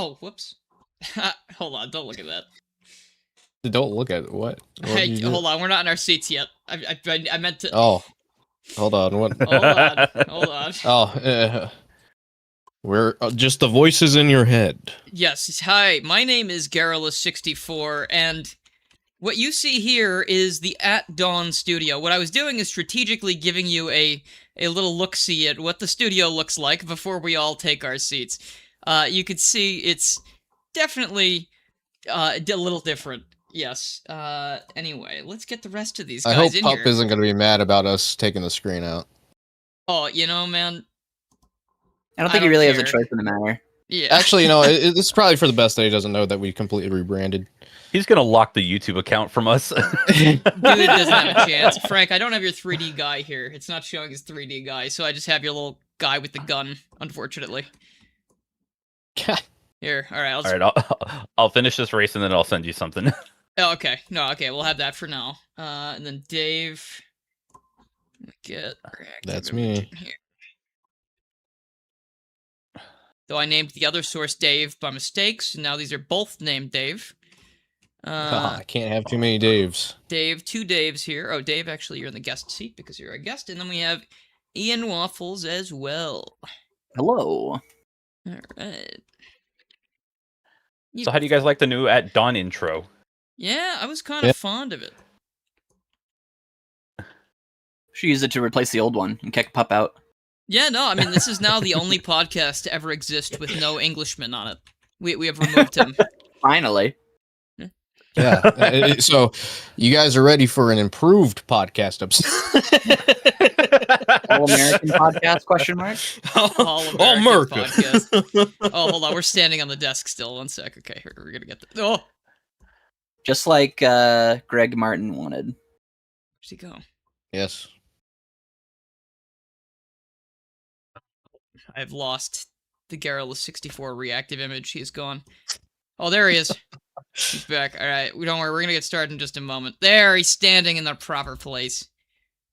Oh, whoops. Hold on, don't look at that. Don't look at what? Hey, hold on, we're not in our seats yet. I meant to. Oh, hold on. What? Hold on. Oh, we're just the voices in your head. Yes. Hi, my name is Garrulous64, and what you see here is the At Dawn studio. What I was doing is strategically giving you a little look-see at what the studio looks like before we all take our seats. You could see it's definitely a little different. Yes. Anyway, let's get the rest of these guys I hope in Pup here. isn't going to be mad about us taking the screen out. Oh, you know, man. I don't think he really has a choice in the matter. Yeah. Actually, you know, it's probably for the best that he doesn't know that we completely rebranded. He's gonna lock the YouTube account from us. Dude doesn't have a chance. Frank, I don't have your 3D guy here. It's not showing his 3D guy, so I just have your little guy with the gun, unfortunately. Here, alright, I'll finish this race and then I'll send you something. Oh, okay. No, okay, we'll have that for now. And then Dave... Get... That's me. Here. Though I named the other source Dave by mistake, so now these are both named Dave. I can't have too many Daves. Dave, 2 Daves here. Oh, Dave, actually, you're in the guest seat because you're a guest. And then we have Ian Waffles as well. Hello. Alright. So how do you guys like the new At Dawn intro? Yeah, I was kind of fond of it. Should use it to replace the old one and kick Pup out. Yeah, no, I mean, this is now the only podcast to ever exist with no Englishman on it. We have removed him. Finally. Yeah. So, you guys are ready for an improved podcast? All-American podcast, question mark? All-American podcast. Oh, hold on, we're standing on the desk still. 1 sec. Okay, here, we're gonna get this. Oh! Just like Greg Martin wanted. Where'd he go? Yes. I've lost the Garrulous64 reactive image. He's gone. Oh, there he is. He's back. All right, don't worry. We're gonna get started in just a moment. There, he's standing in the proper place.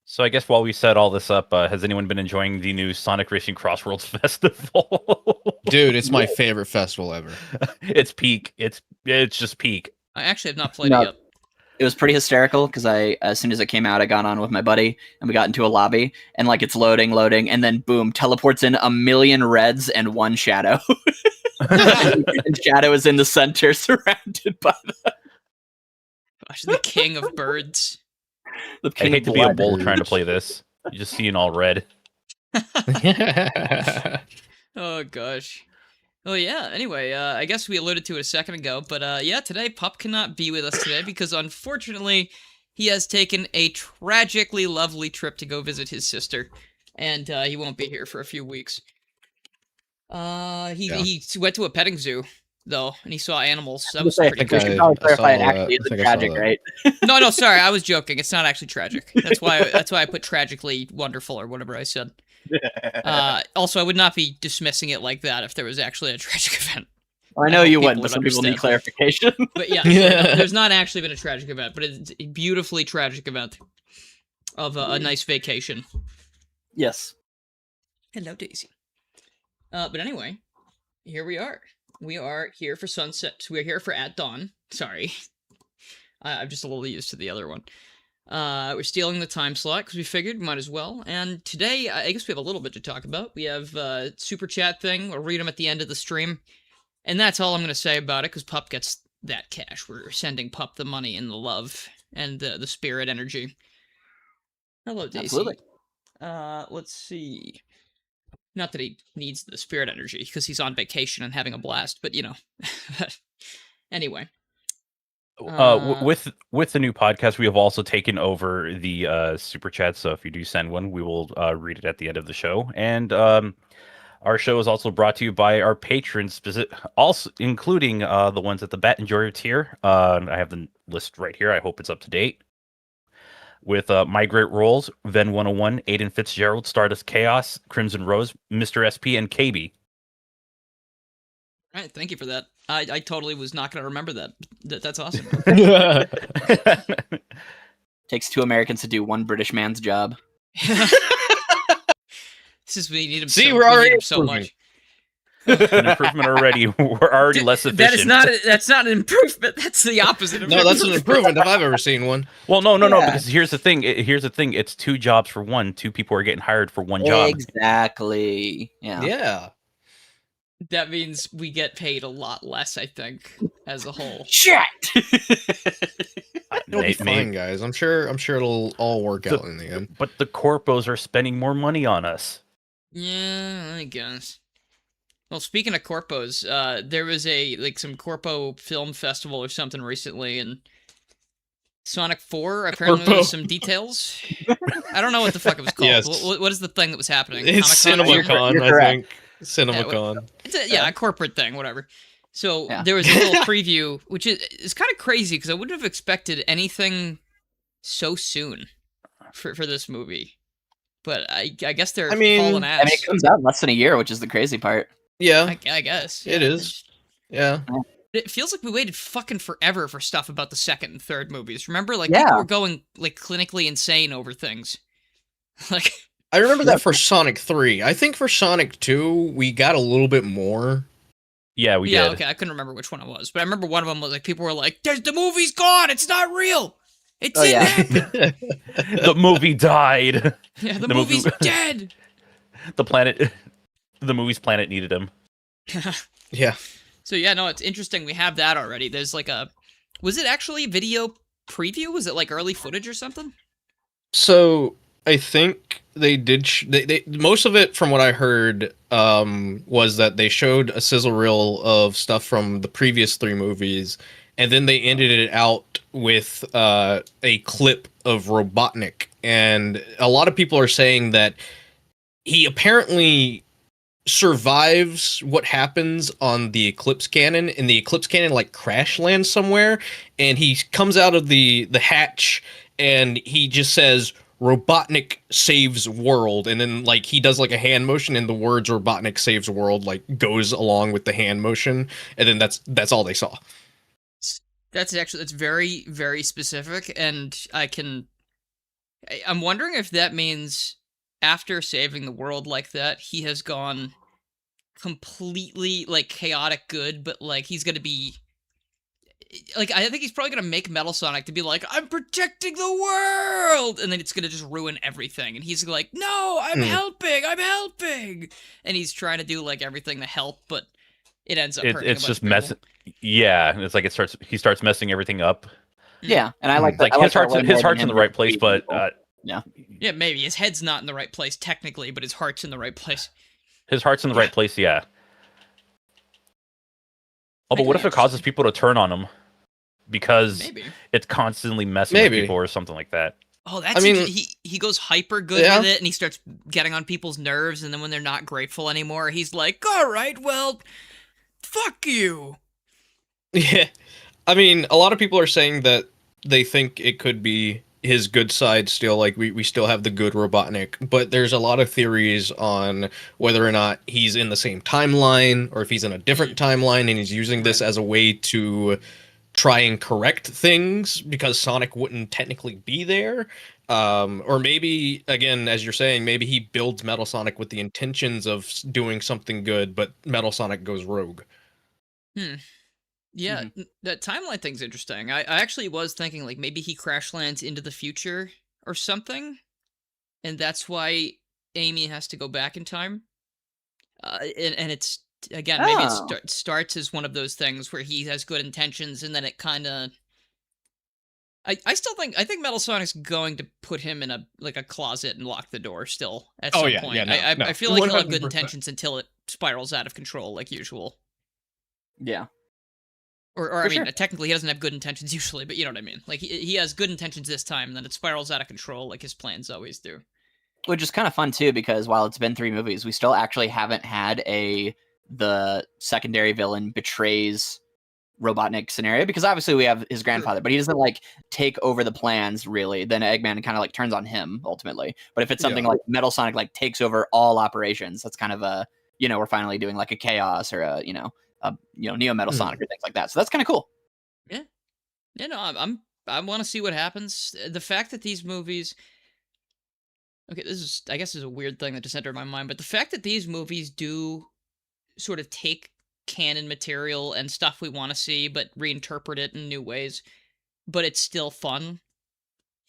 So I guess while we set all this up, has anyone been enjoying the new Sonic Racing Crossworlds Festival? Dude, it's my favorite festival ever. It's peak. It's just peak. I actually have not played it yet. It was pretty hysterical because as soon as it came out, I got on with my buddy and we got into a lobby and like it's loading, and then boom, teleports in 1,000,000 reds and 1 shadow. And Shadow is in the center, surrounded by them. Gosh, the king of birds. I hate to be a bull trying to play this. You just see it all red. Oh gosh. Oh yeah, anyway, I guess we alluded to it a second ago, but yeah, today Pup cannot be with us today because unfortunately he has taken a tragically lovely trip to go visit his sister, and he won't be here for a few weeks. He went to a petting zoo, though, and he saw animals. That was pretty cool. We should probably clarify it actually isn't tragic, right? No, sorry, I was joking. It's not actually tragic. That's why I put tragically wonderful or whatever I said. Also, I would not be dismissing it like that if there was actually a tragic event. I know you wouldn't, but some people need clarification. But yeah, there's not actually been a tragic event, but it's a beautifully tragic event of a nice vacation. Yes. Hello, Daisy. But anyway, here we are. We are here for Sunset. We are here for At Dawn. Sorry. I'm just a little used to the other one. We're stealing the time slot because we figured we might as well. And today, I guess we have a little bit to talk about. We have a super chat thing. We'll read them at the end of the stream. And that's all I'm going to say about it because Pup gets that cash. We're sending Pup the money and the love and the spirit energy. Hello, Daisy. Absolutely. Let's see. Not that he needs the spirit energy because he's on vacation and having a blast, but you know. Anyway. With the new podcast, we have also taken over the super chat. So if you do send one, we will read it at the end of the show. And our show is also brought to you by our patrons, also including the ones at the Bat Enjoyer tier. I have the list right here. I hope it's up to date. With My Great Rolls, Ven 101, Aiden Fitzgerald, Stardust Chaos, Crimson Rose, Mr. SP, and KB. All right, thank you for that. I totally was not going to remember that. That's awesome. Takes 2 Americans to do 1 British man's job. This is we need him. See, we're already so much. An improvement already. We're already less efficient. That is not. That's not an improvement. That's the opposite of No, that's an improvement if I've ever seen one. Well, no, Yeah. because here's the thing. Here's the thing. It's 2 jobs for one. 2 people are getting hired for 1 job. Exactly. Yeah. Yeah. That means we get paid a lot less, I think, as a whole. Shit. It'll be fine, guys. I'm sure it'll all work out in the end. But the corpos are spending more money on us. Yeah, I guess. Well, speaking of corpos, there was some corpo film festival or something recently, and Sonic 4 apparently there was some details. I don't know what the fuck it was called. Yes. What is the thing that was happening? It's Comic-Con? CinemaCon, You're I think. CinemaCon. It's a corporate thing, whatever. So Yeah. there was a little preview, which is kind of crazy because I wouldn't have expected anything so soon for this movie. But I guess they're hauling ass. I mean, it comes out in less than a year, which is the crazy part. Yeah, I guess. it is. Yeah. It feels like we waited fucking forever for stuff about the second and third movies. Remember, like, Yeah. people were going, like, clinically insane over things. Like, I remember that for Sonic 3. I think for Sonic 2, we got a little bit more. Yeah, we yeah, did. okay, I couldn't remember which one it was. But I remember one of them was, like, people were like, the movie's gone! It's not real! It Oh, didn't yeah. happen! The movie died. Yeah, the The movie- movie's dead! The movie's planet needed him. Yeah. So, yeah, no, it's interesting. We have that already. There's, like, was it actually video preview? Was it, like, early footage or something? So I think they did. They most of it, from what I heard, was that they showed a sizzle reel of stuff from the previous 3 movies, and then they ended it out with a clip of Robotnik, and a lot of people are saying that he apparently survives what happens on the Eclipse Cannon, and the Eclipse Cannon like crash lands somewhere, and he comes out of the hatch, and he just says Robotnik saves world, and then like he does like a hand motion, and the words Robotnik saves world like goes along with the hand motion, and then that's all they saw. That's very, very specific, and I'm wondering if that means after saving the world like that, he has gone completely, like, chaotic good, but, like, he's gonna be... Like, I think he's probably gonna make Metal Sonic to be like, I'm protecting the world! And then it's gonna just ruin everything. And he's like, no, I'm helping! And he's trying to do, like, everything to help, but it ends up hurting It's a bunch just of people. messing. Yeah, and it's like he starts messing everything up. Yeah, and I like Like I like his heart's that way more in than the him right just place, being but evil. Yeah, maybe. His head's not in the right place, technically, but his heart's in the right place. his heart's in the right place. Yeah. Oh, but what if it causes people to turn on him because Maybe. it's constantly messing Maybe. with people or something like that? Oh, that's... I mean- he goes hyper good Yeah. with it, and he starts getting on people's nerves, and then when they're not grateful anymore, he's like, all right, well, fuck you. Yeah. I mean, a lot of people are saying that they think it could be his good side still, like we still have the good Robotnik, but there's a lot of theories on whether or not he's in the same timeline or if he's in a different timeline and he's using this as a way to try and correct things because Sonic wouldn't technically be there. Or maybe, again, as you're saying, maybe he builds Metal Sonic with the intentions of doing something good, but Metal Sonic goes rogue. Yeah, that timeline thing's interesting. I actually was thinking, like, maybe he crash lands into the future or something, and that's why Amy has to go back in time. And it's, again, maybe it starts as one of those things where he has good intentions, and then it kind of... I think Metal Sonic's going to put him in a closet and lock the door still at some point. I feel like he'll have good 100%. intentions until it spirals out of control, like usual. Yeah. Or I For mean, sure. technically he doesn't have good intentions usually, but you know what I mean. Like, he has good intentions this time, and then it spirals out of control like his plans always do. Which is kind of fun too, because while it's been 3 movies, we still actually haven't had the secondary villain betrays Robotnik scenario, because obviously we have his grandfather, but he doesn't like take over the plans really. Then Eggman kind of like turns on him ultimately. But if it's something like Metal Sonic like takes over all operations, that's kind of a, we're finally doing like a Chaos or a Neo Metal Sonic or things like that. So that's kind of cool. Yeah, no, I want to see what happens. The fact that these movies... Okay, I guess is a weird thing that just entered my mind, but the fact that these movies do sort of take canon material and stuff we want to see, but reinterpret it in new ways, but it's still fun,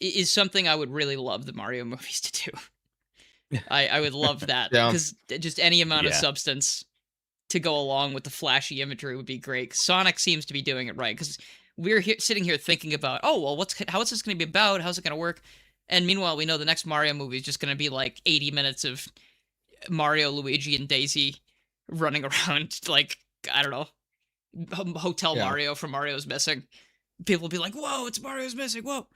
is something I would really love the Mario movies to do. I would love that, Yeah. because just any amount of Yeah. substance to go along with the flashy imagery would be great. 'Cause Sonic seems to be doing it right, because we're sitting here thinking about, oh, well, how is this going to be about? How's it going to work? And meanwhile, we know the next Mario movie is just going to be like 80 minutes of Mario, Luigi, and Daisy running around like, I don't know, Hotel Yeah. Mario from Mario's Missing. People will be like, whoa, it's Mario's Missing, whoa.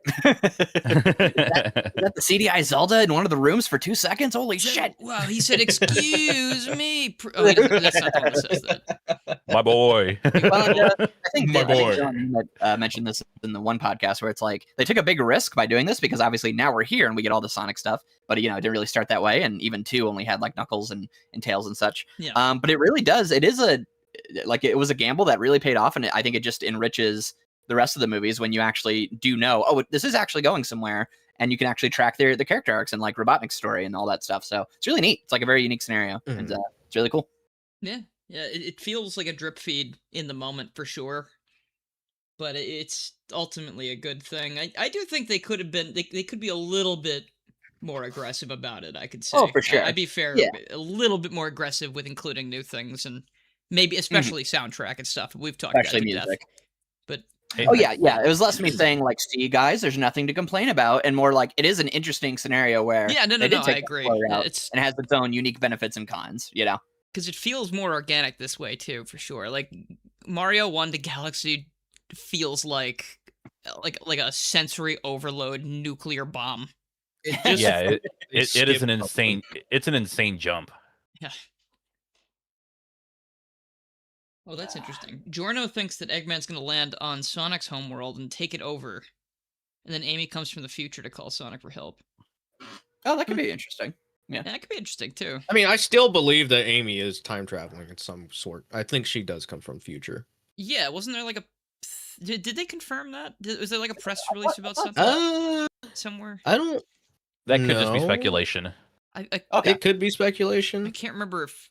Is that the CDI Zelda in one of the rooms for 2 seconds? Holy shit! Wow, he said, excuse me. Oh, that's not the one that says that. My boy. Well, I think My that, I think boy. John mentioned this in the one podcast where it's like they took a big risk by doing this because obviously now we're here and we get all the Sonic stuff, but it didn't really start that way, and even 2 only had like Knuckles and Tails and such. Yeah. But it really does. It is it was a gamble that really paid off, and I think it just enriches the rest of the movies when you actually do know, oh, this is actually going somewhere, and you can actually track the character arcs and like Robotnik's story and all that stuff. So it's really neat. It's like a very unique scenario, and it's really cool. Yeah, it feels like a drip feed in the moment for sure, but it's ultimately a good thing. I do think they could have been, they could be a little bit more aggressive about it, I could say. Oh, for sure. I'd be fair, Yeah. a little bit more aggressive with including new things, and maybe especially soundtrack and stuff. We've talked Actually, about it to music. death. But Oh yeah. It was less me saying like, see guys, there's nothing to complain about, and more like it is an interesting scenario where yeah, no, they did I take that agree. slow route, It's and has its own unique benefits and cons. because it feels more organic this way too, for sure. Like Mario 1 to Galaxy feels like a sensory overload nuclear bomb. Yeah, it is an skipped it's an insane jump. Yeah. Oh, that's interesting. Giorno thinks that Eggman's going to land on Sonic's homeworld and take it over, and then Amy comes from the future to call Sonic for help. Oh, that could be interesting. Yeah, that could be interesting too. I mean, I still believe that Amy is time traveling in some sort. I think she does come from future. Yeah, wasn't there like a? Did they confirm that? Was there like a press release about something somewhere? I don't. That could just be No. speculation. Okay. It could be I speculation. can't remember if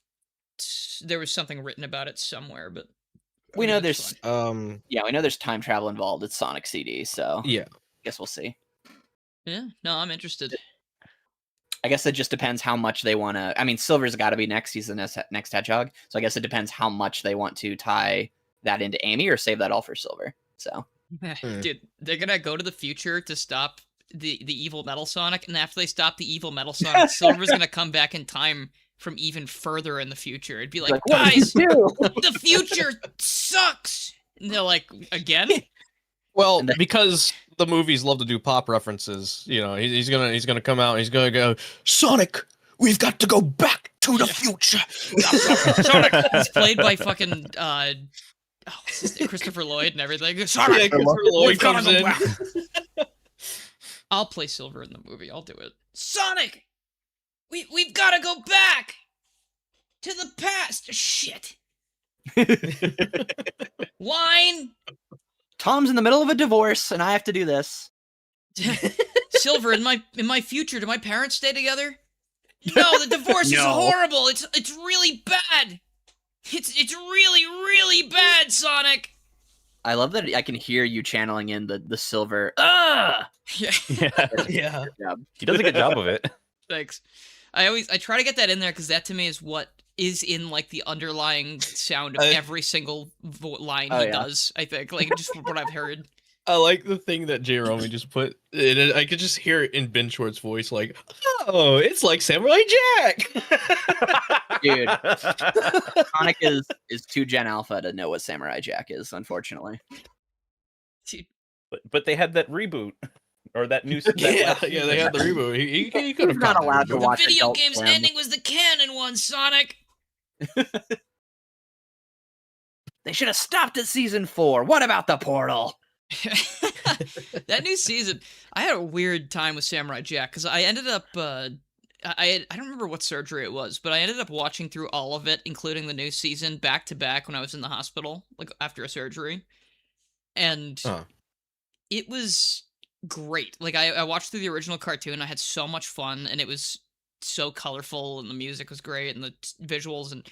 there was something written about it somewhere, but We know that's there's fine. we know there's time travel involved. It's Sonic CD, so Yeah. I guess we'll see. Yeah, no, I'm interested. I guess it just depends how much they want to. I mean, Silver's got to be next. He's the next Hedgehog, so I guess it depends how much they want to tie that into Amy or save that all for Silver. So Dude, they're gonna go to the future to stop the evil Metal Sonic, and after they stop the evil Metal Sonic, Silver's gonna come back in time from even further in the future. It'd be like, what did guys, you do? the future sucks. And they're like, again? Well, And then- because the movies love to do pop references, he's gonna come out and he's gonna go, Sonic, we've got to go back to the future. Sonic. He's played by fucking Christopher Lloyd and everything. Sonic, Yeah, Christopher Lloyd we've gotta comes go in. back. I'll play Silver in the movie. I'll do it. Sonic, we've got to go back to the past. Shit. Wine. Tom's in the middle of a divorce, and I have to do this. Silver, in my future, do my parents stay together? No, the divorce is No. horrible. It's really bad. It's really, really bad, Sonic. I love that I can hear you channeling in the Silver. Ah, Yeah, Yeah, Yeah. he does a good job of it. thanks. I try to get that in there because that to me is what is in like the underlying sound of every single line Oh, he yeah. does. I think like just from what I've heard. I like the thing that Jerome just put. I could just hear it in Ben Short's voice, like, "Oh, it's like Samurai Jack." dude. Sonic is 2 Gen Alpha to know what Samurai Jack is, unfortunately. Dude, but they had that reboot or that new. Yeah, they had the reboot. He could have He's not allowed to the watch video Adult game's Swim. ending was the canon one, Sonic. They should have stopped at season 4. What about the portal? That new season, I had a weird time with Samurai Jack because I ended up I don't remember what surgery it was, but I ended up watching through all of it, including the new season, back to back when I was in the hospital, like after a surgery, and it was great. Like I watched through the original cartoon, I had so much fun, and it was so colorful, and the music was great, and the visuals, and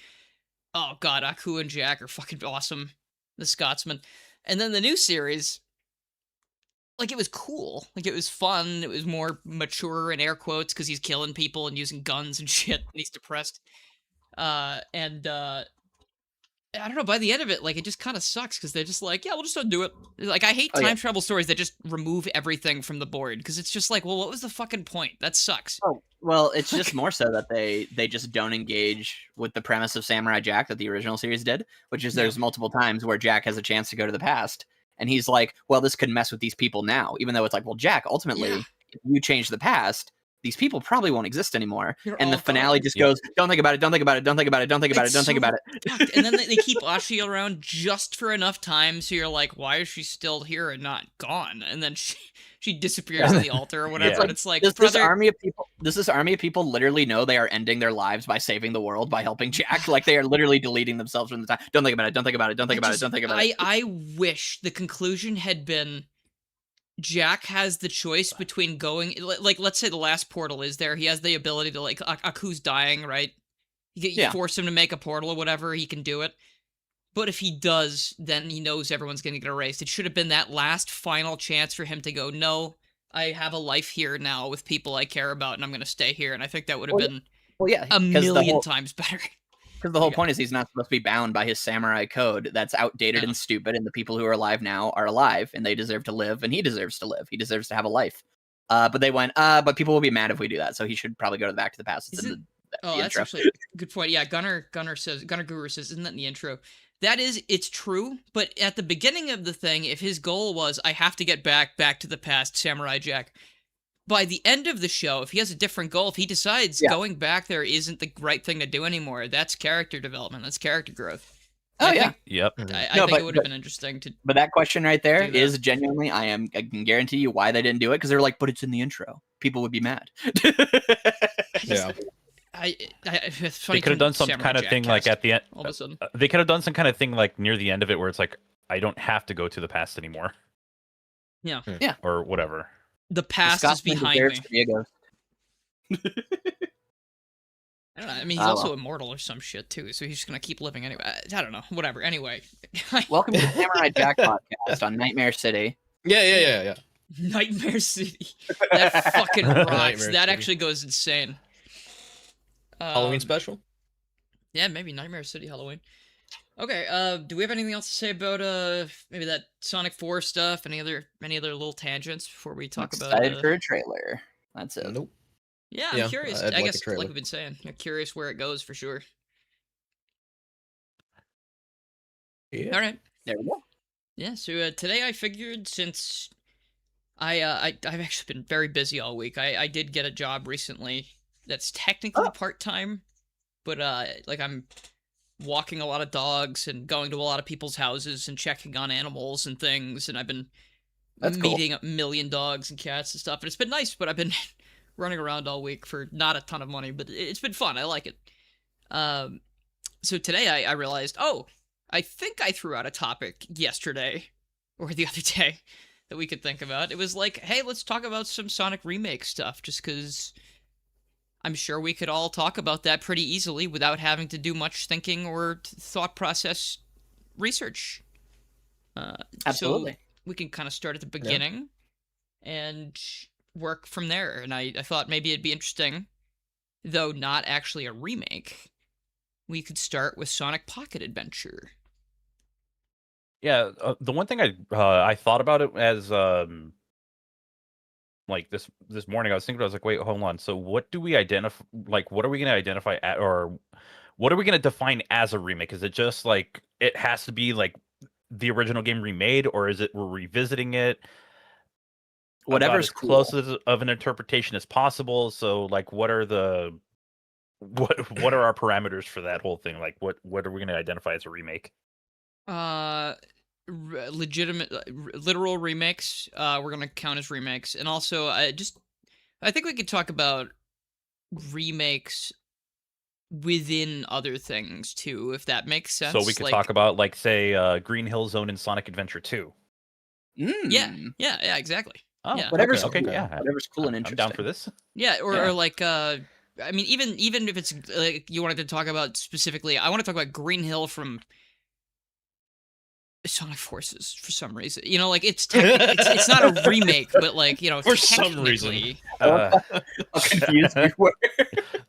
oh god, Aku and Jack are fucking awesome. The Scotsman. And then the new series, like, it was cool. Like, it was fun. It was more mature in air quotes because he's killing people and using guns and shit, and he's depressed. I don't know, by the end of it, like, it just kind of sucks because they're just like, yeah, we'll just undo it. Like, I hate time travel stories that just remove everything from the board because it's just like, well, what was the fucking point? That sucks. Oh, well, it's just more so that they just don't engage with the premise of Samurai Jack that the original series did, which is there's multiple times where Jack has a chance to go to the past, and he's like, well, this could mess with these people now, even though it's like, well, Jack, ultimately, if you change the past, these people probably won't exist anymore. And the finale just goes, don't think about it, don't think about it, don't think about it, don't think about it, don't think about it. And then they keep Ashi around just for enough time, so you're like, why is she still here and not gone? And then she disappears on the altar or whatever, and it's like, does this army of people literally know they are ending their lives by saving the world by helping Jack? Like, they are literally deleting themselves from the time. Don't think about it, don't think about it, don't think about it, don't think about it. I wish the conclusion had been Jack has the choice between going, like, let's say the last portal is there. He has the ability to, like, Aku's dying, right? You force him to make a portal or whatever, he can do it. But if he does, then he knows everyone's going to get erased. It should have been that last final chance for him to go, no, I have a life here now with people I care about, and I'm going to stay here. And I think that would have been a million times better. Because the whole point is he's not supposed to be bound by his samurai code that's outdated and stupid, and the people who are alive now are alive, and they deserve to live, and he deserves to live. He deserves to have a life. But they went, but people will be mad if we do that, so he should probably go Back to the Past. That's actually a good point. Yeah, Gunnar Guru says, isn't that in the intro? That is, it's true, but at the beginning of the thing, if his goal was, I have to get back to the past, Samurai Jack, by the end of the show, if he has a different goal, if he decides going back there isn't the right thing to do anymore, that's character development, that's character growth. I think it would have been interesting to. But that question right there is genuinely, I can guarantee you why they didn't do it, because they were like, but it's in the intro. People would be mad. They could have done some kind of thing like at the end. All of a sudden, they could have done some kind of thing like near the end of it, where it's like, I don't have to go to the past anymore. Yeah. Or whatever. The past is behind me. I don't know. I mean, he's also immortal or some shit too, so he's just gonna keep living anyway. I don't know. Whatever. Anyway. Welcome to the Samurai Jack podcast on Nightmare City. Yeah. Nightmare City. That fucking rocks. That actually goes insane. Halloween special? Yeah, maybe Nightmare City Halloween. Okay, do we have anything else to say about maybe that Sonic 4 stuff? Any other little tangents before we talk about excited for a trailer. That's it. Nope. Yeah, I'm curious. I guess like we've been saying, I'm curious where it goes for sure. Yeah. All right. There we go. Yeah, so today I figured, since I've actually been very busy all week. I did get a job recently that's technically part-time, but like, I'm walking a lot of dogs and going to a lot of people's houses and checking on animals and things, and I've been meeting a million dogs and cats and stuff, and it's been nice, but I've been running around all week for not a ton of money, but it's been fun. I like it. So today I realized, I think I threw out a topic yesterday or the other day that we could think about. It was like, hey, let's talk about some Sonic remake stuff, just because I'm sure we could all talk about that pretty easily without having to do much thinking or thought process research. Absolutely. So we can kind of start at the beginning and work from there. And I thought maybe it'd be interesting, though not actually a remake, we could start with Sonic Pocket Adventure. Yeah, the one thing I thought about it as like this morning, I was thinking, I was like, wait, hold on. So what do we identify? Like, what are we going to identify at, or what are we going to define as a remake? Is it just like it has to be like the original game remade, or is it we're revisiting it? Whatever's as close of an interpretation as possible. So, like, what are our parameters for that whole thing? Like, what are we going to identify as a remake? Legitimate, literal remakes. We're gonna count as remakes, and also I think we could talk about remakes within other things too, if that makes sense. So we could talk about, like, say, Green Hill Zone and Sonic Adventure 2. Yeah, exactly. Oh, yeah. Whatever's okay, cool. yeah. Whatever's cool and interesting. I'm down for this. Yeah, or like I mean, even if it's like you wanted to talk about specifically, I want to talk about Green Hill from Sonic Forces for some reason. You know, like it's it's not a remake, but like, you know, For some reason. technically, Uh, How confused you were.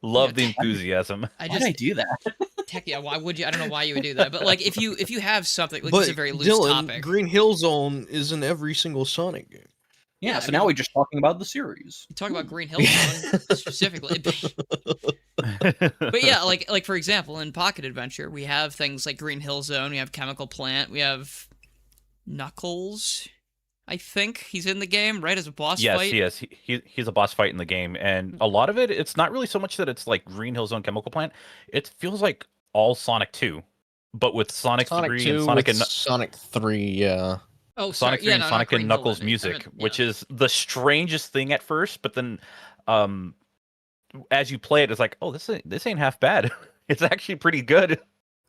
love the Yeah, enthusiasm. I Why did I just do that? yeah, why would you? I don't know why you would do that, but like if you have something like But this is a very loose Dylan, topic. Green Hill Zone is in every single Sonic game. Yeah, Yeah, so I now mean- we're just talking about the series. Talk about Green Hill Zone specifically. But yeah, like for example, in Pocket Adventure, we have things like Green Hill Zone, we have Chemical Plant, we have Knuckles. I think he's in the game, right, as a boss Yes, fight. yes, he's a boss fight in the game, and a lot of it, it's not really so much that it's like Green Hill Zone Chemical Plant. It feels like all Sonic 2, but with Sonic 3 and Sonic and Sonic 3, yeah. Oh, sorry. Sonic 3 Yeah, and no, Sonic not Green and Hill, Knuckles then. I music, meant- which yeah. is the strangest thing at first, but then as you play it, it's like, oh, this ain't half bad. It's actually pretty good.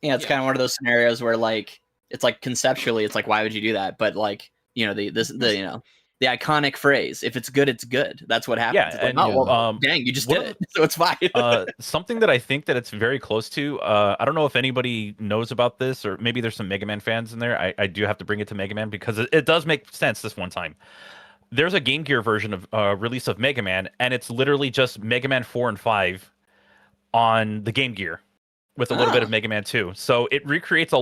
Yeah, it's Yeah. kind of one of those scenarios where like it's like conceptually it's like why would you do that? But like, you know, the iconic phrase, if it's good, it's good. That's what happens. Yeah, It's like, and, oh, well, um, dang, you just one did of it. So it's fine. Something that I think that it's very close to. I don't know if anybody knows about this, or maybe there's some Mega Man fans in there. I do have to bring it to Mega Man because it does make sense this one time. There's a Game Gear version of release of Mega Man, and it's literally just Mega Man 4 and 5 on the Game Gear with a little bit of Mega Man 2. So it recreates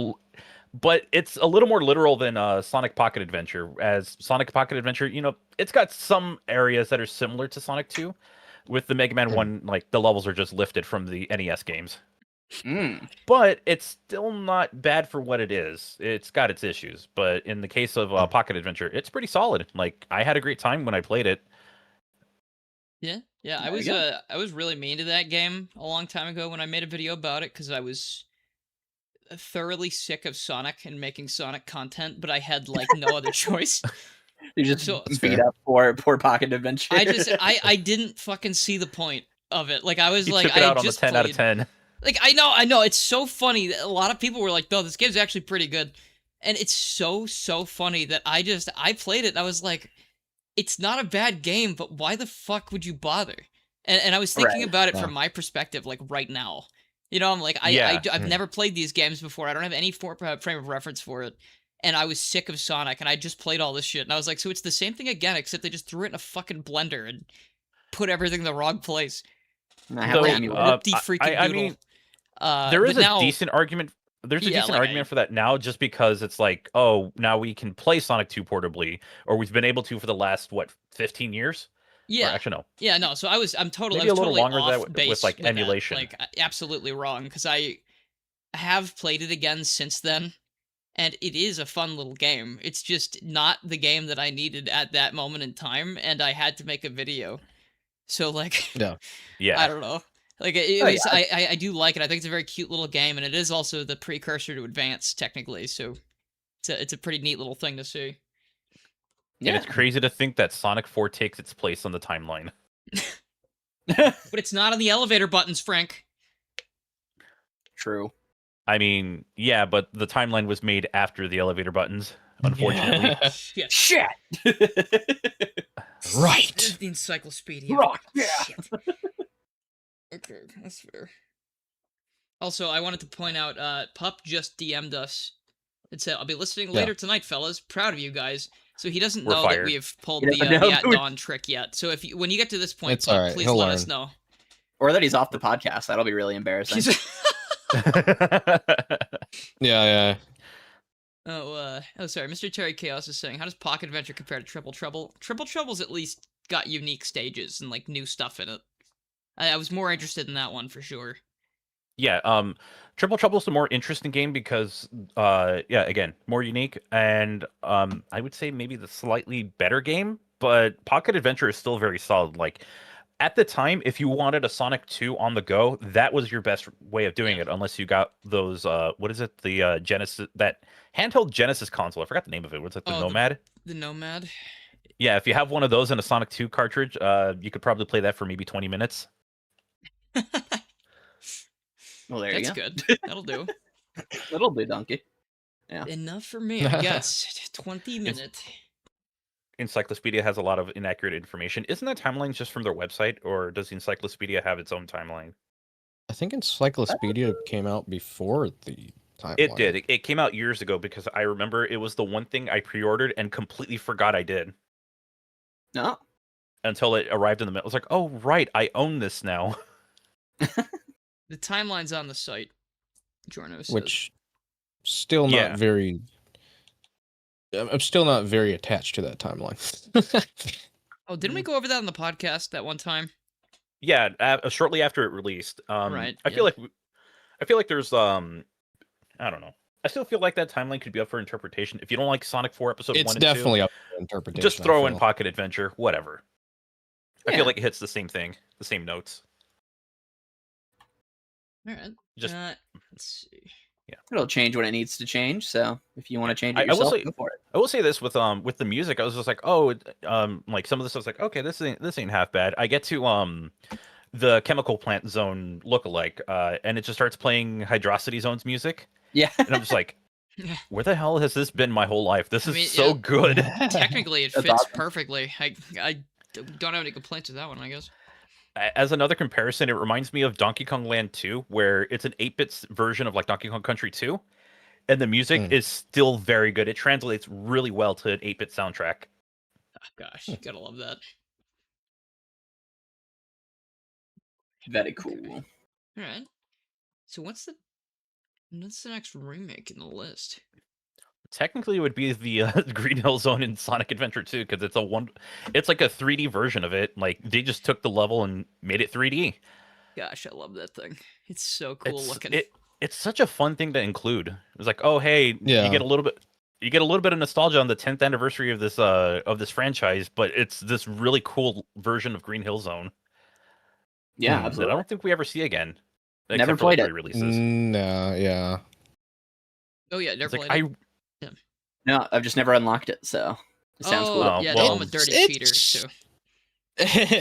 but it's a little more literal than Sonic Pocket Adventure. As Sonic Pocket Adventure, you know, it's got some areas that are similar to Sonic 2. With the Mega Man 1, like the levels are just lifted from the NES games. But it's still not bad for what it is. It's got its issues, but in the case of Pocket Adventure, it's pretty solid. Like I had a great time when I played it. Yeah, yeah. There you go. I was really mean to that game a long time ago when I made a video about it because I was thoroughly sick of Sonic and making Sonic content, but I had like no other choice. You just So- beat up poor Pocket Adventure. I didn't fucking see the point of it. Like I was You like took it I out on the just 10 out of played- 10. Like I know it's so funny that a lot of people were like, "No, this game's actually pretty good." And it's so funny that I played it and I was like, it's not a bad game, but why the fuck would you bother? And I was thinking Right, about it yeah. from my perspective, like right now. You know, I'm like, Yeah. I've never played these games before. I don't have any frame of reference for it. And I was sick of Sonic, and I just played all this shit. And I was like, so it's the same thing again, except they just threw it in a fucking blender and put everything in the wrong place. And I So, have to Yeah, emulate uh, whoop-de freaking I doodle. mean, there is but now- a decent argument. There's a Yeah, decent like argument for that now, just because it's like, oh, now we can play Sonic 2 portably, or we've been able to for the last 15 years? Yeah, Or actually, no. yeah, no. So I'm totally, Maybe I a was little totally longer than off that with, base like that. emulation. Like absolutely wrong because I have played it again since then, and it is a fun little game. It's just not the game that I needed at that moment in time, and I had to make a video. So like, Yeah. Yeah. I don't know. Like it Oh, was, I do like it. I think it's a very cute little game, and it is also the precursor to Advance technically. So it's a pretty neat little thing to see. And Yeah. it's crazy to think that Sonic 4 takes its place on the timeline. But it's not on the elevator buttons, Frank. True. I mean, yeah, but the timeline was made after the elevator buttons, unfortunately. Shit. Shit. This Right. is the encyclopedia. Rock, yeah. Shit. Okay, that's fair. Also, I wanted to point out, Pup just DM'd us. It said, "I'll be listening Yeah. later tonight, fellas. Proud of you guys." So he doesn't We're know fired. that we have pulled He the, doesn't know the at that we- dawn trick yet. So when you get to this point, It's Pup, alright, please he'll let us learn. know. Or that he's off the podcast. That'll be really embarrassing. Yeah. Oh, sorry. Mr. Terry Chaos is saying, how does Pocket Adventure compare to Triple Trouble? Triple Trouble's at least got unique stages and like new stuff in it. I was more interested in that one for sure. Yeah, Triple Trouble's a more interesting game because, yeah, again, more unique, and I would say maybe the slightly better game, but Pocket Adventure is still very solid. Like, at the time, if you wanted a Sonic 2 on the go, that was your best way of doing it, unless you got those, what is it, the Genesis, that handheld Genesis console, I forgot the name of it, what's it, the Nomad? The Nomad? Yeah, if you have one of those and a Sonic 2 cartridge, you could probably play that for maybe 20 minutes. Well, there That's you go. good. That'll do. That'll do, donkey. Yeah. Enough for me, I guess. 20 minutes. Encyclopedia has a lot of inaccurate information. Isn't that timeline just from their website, or does the Encyclopedia have its own timeline? I think Encyclopedia came out before the timeline. It did. It came out years ago because I remember it was the one thing I pre-ordered and completely forgot I did No. until it arrived in the mail. I was like, oh, right, I own this now. The timeline's on the site. Jorno says. Which still Yeah. not very. I'm still not very attached to that timeline. Oh, didn't we go over that on the podcast that one time? Yeah, shortly after it released. Right, I yeah. feel like there's I don't know. I still feel like that timeline could be up for interpretation. If you don't like Sonic 4 Episode It's 1 and definitely 2, up for interpretation. just I throw in feel. Pocket Adventure, whatever. I Yeah. feel like it hits the same thing, the same notes. All right. Just Let's see. It'll change when it needs to change. So if you want to change I it will yourself, say- go for it. I will say this with the music, I was just like, oh, like some of the stuff's like, okay, this ain't half bad. I get to the Chemical Plant Zone lookalike, and it just starts playing Hydrocity Zone's music, Yeah. and I'm just like, where the hell has this been my whole life? This is mean, so yeah. good. Technically, it That's fits awesome. perfectly. I don't have any complaints with that one, I guess. As another comparison, it reminds me of Donkey Kong Land 2, where it's an 8-bit version of like Donkey Kong Country 2, and the music is still very good. It translates really well to an 8-bit soundtrack. Oh, gosh, you gotta love that. Very cool. All right. So what's the next remake in the list? Technically, it would be the Green Hill Zone in Sonic Adventure 2, because it's like a 3D version of it. Like they just took the level and made it 3D. Gosh, I love that thing. It's so cool looking. It's such a fun thing to include. It was like, oh hey, Yeah. you get a little bit of nostalgia on the 10th anniversary of this franchise, but it's this really cool version of Green Hill Zone Yeah, that I absolutely. don't think we ever see again. Never except for, like, played it. re-releases. No, yeah. Oh yeah, never It's played like it. No, I've just never unlocked it. So it sounds cool. Oh, yeah, well, I'm a dirty cheater. So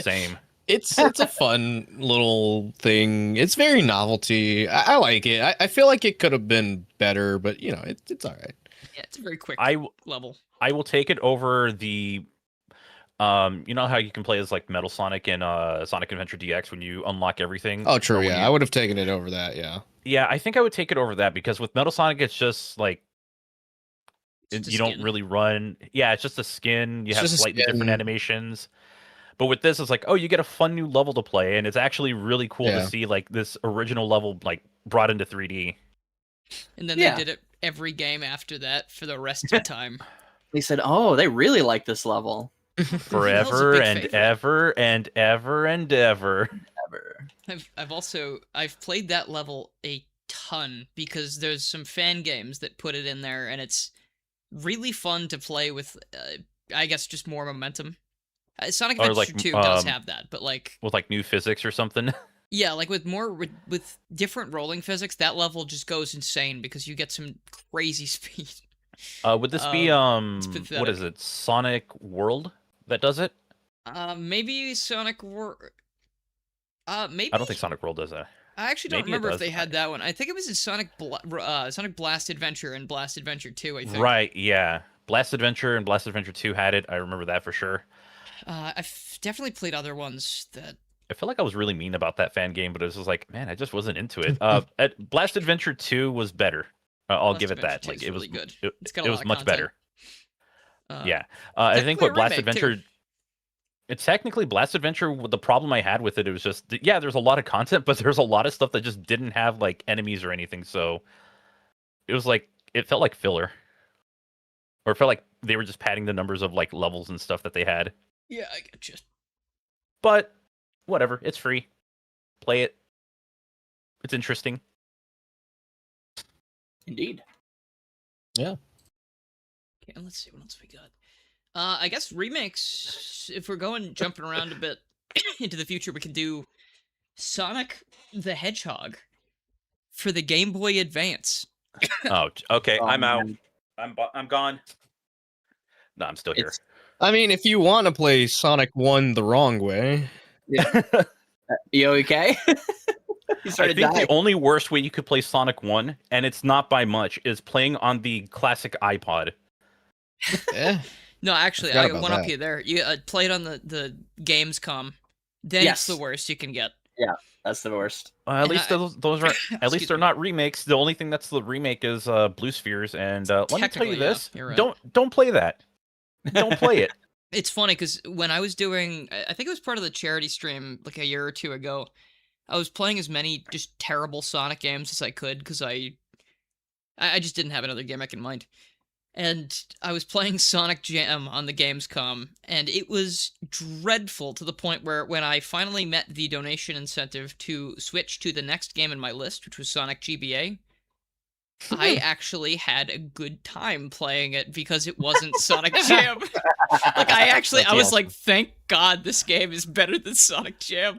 same. It's a fun little thing. It's very novelty. I like it. I feel like it could have been better, but you know, it's all right. yeah, it's a very quick I level. will take it over the you know how you can play as like Metal Sonic and Sonic Adventure DX when you unlock everything. Oh, true. Or when Yeah, you- I would have taken it over that. Yeah. Yeah, I think I would take it over that, because with Metal Sonic it's just like Just a you don't skin. really run. Yeah, it's just a skin. You It's have just a slightly different skin. animations. But with this, it's like, oh, you get a fun new level to play, and it's actually really cool Yeah. to see like this original level like brought into 3D. And then Yeah. they did it every game after that for the rest of the time. They said, "Oh, they really like this level." Forever big and favorite. ever and ever and ever. Ever. I've played that level a ton because there's some fan games that put it in there, and it's really fun to play with. I guess just more momentum. Sonic Or, Adventure like, 2 does have that, but like With like new physics or something. yeah, like with different rolling physics, that level just goes insane because you get some crazy speed. Would this be what pathetic. is it? Sonic World that does it? Maybe Sonic War. Maybe I don't think Sonic World does that. I actually don't maybe it remember if does. they had that one. I think it was in Sonic Blast Adventure and Blast Adventure 2. I think. Right, yeah. Blast Adventure and Blast Adventure 2 had it. I remember that for sure. I've definitely played other ones that. I feel like I was really mean about that fan game, but it was just like, man, I just wasn't into it. Blast Adventure 2 was better. I'll Blast give it that. Adventure 2 Like is it was really good. It, It's got a it lot was of much content. better. Yeah. I think technically what a Blast remake, too. Adventure it's technically Blast Adventure. The problem I had with it was just yeah, there's a lot of content, but there's a lot of stuff that just didn't have like enemies or anything. So it was like it felt like filler, or it felt like they were just padding the numbers of like levels and stuff that they had. Yeah, I get you. But whatever, it's free. Play it. It's interesting. Indeed. Okay, let's see what else we got. I guess remakes. If we're jumping around a bit into the future, we could do Sonic the Hedgehog for the Game Boy Advance. Oh, okay. Oh, I'm out. man. I'm gone. No, I'm still here. It's I mean, if you want to play Sonic 1 the wrong way, you okay? You I started think dying. the only worst way you could play Sonic 1, and it's not by much, is playing on the classic iPod. eh, No, actually, forgot I about one up that. you there. You play it on the Gamescom. Then Yes. it's the worst you can get. That's the worst. At And least those are at least Excuse they're me. not remakes. The only thing that's the remake is Blue Spheres, and let me tell you Technically, this: yeah, you're right. don't play that. Don't play it. It's funny because when I was doing, I think it was part of the charity stream like a year or two ago. I was playing as many just terrible Sonic games as I could because I just didn't have another gimmick in mind. And I was playing Sonic Jam on the Gamescom, and it was dreadful to the point where when I finally met the donation incentive to switch to the next game in my list, which was Sonic GBA, I actually had a good time playing it because it wasn't Sonic Jam. Like, I was awesome. like, thank God this game is better than Sonic Jam.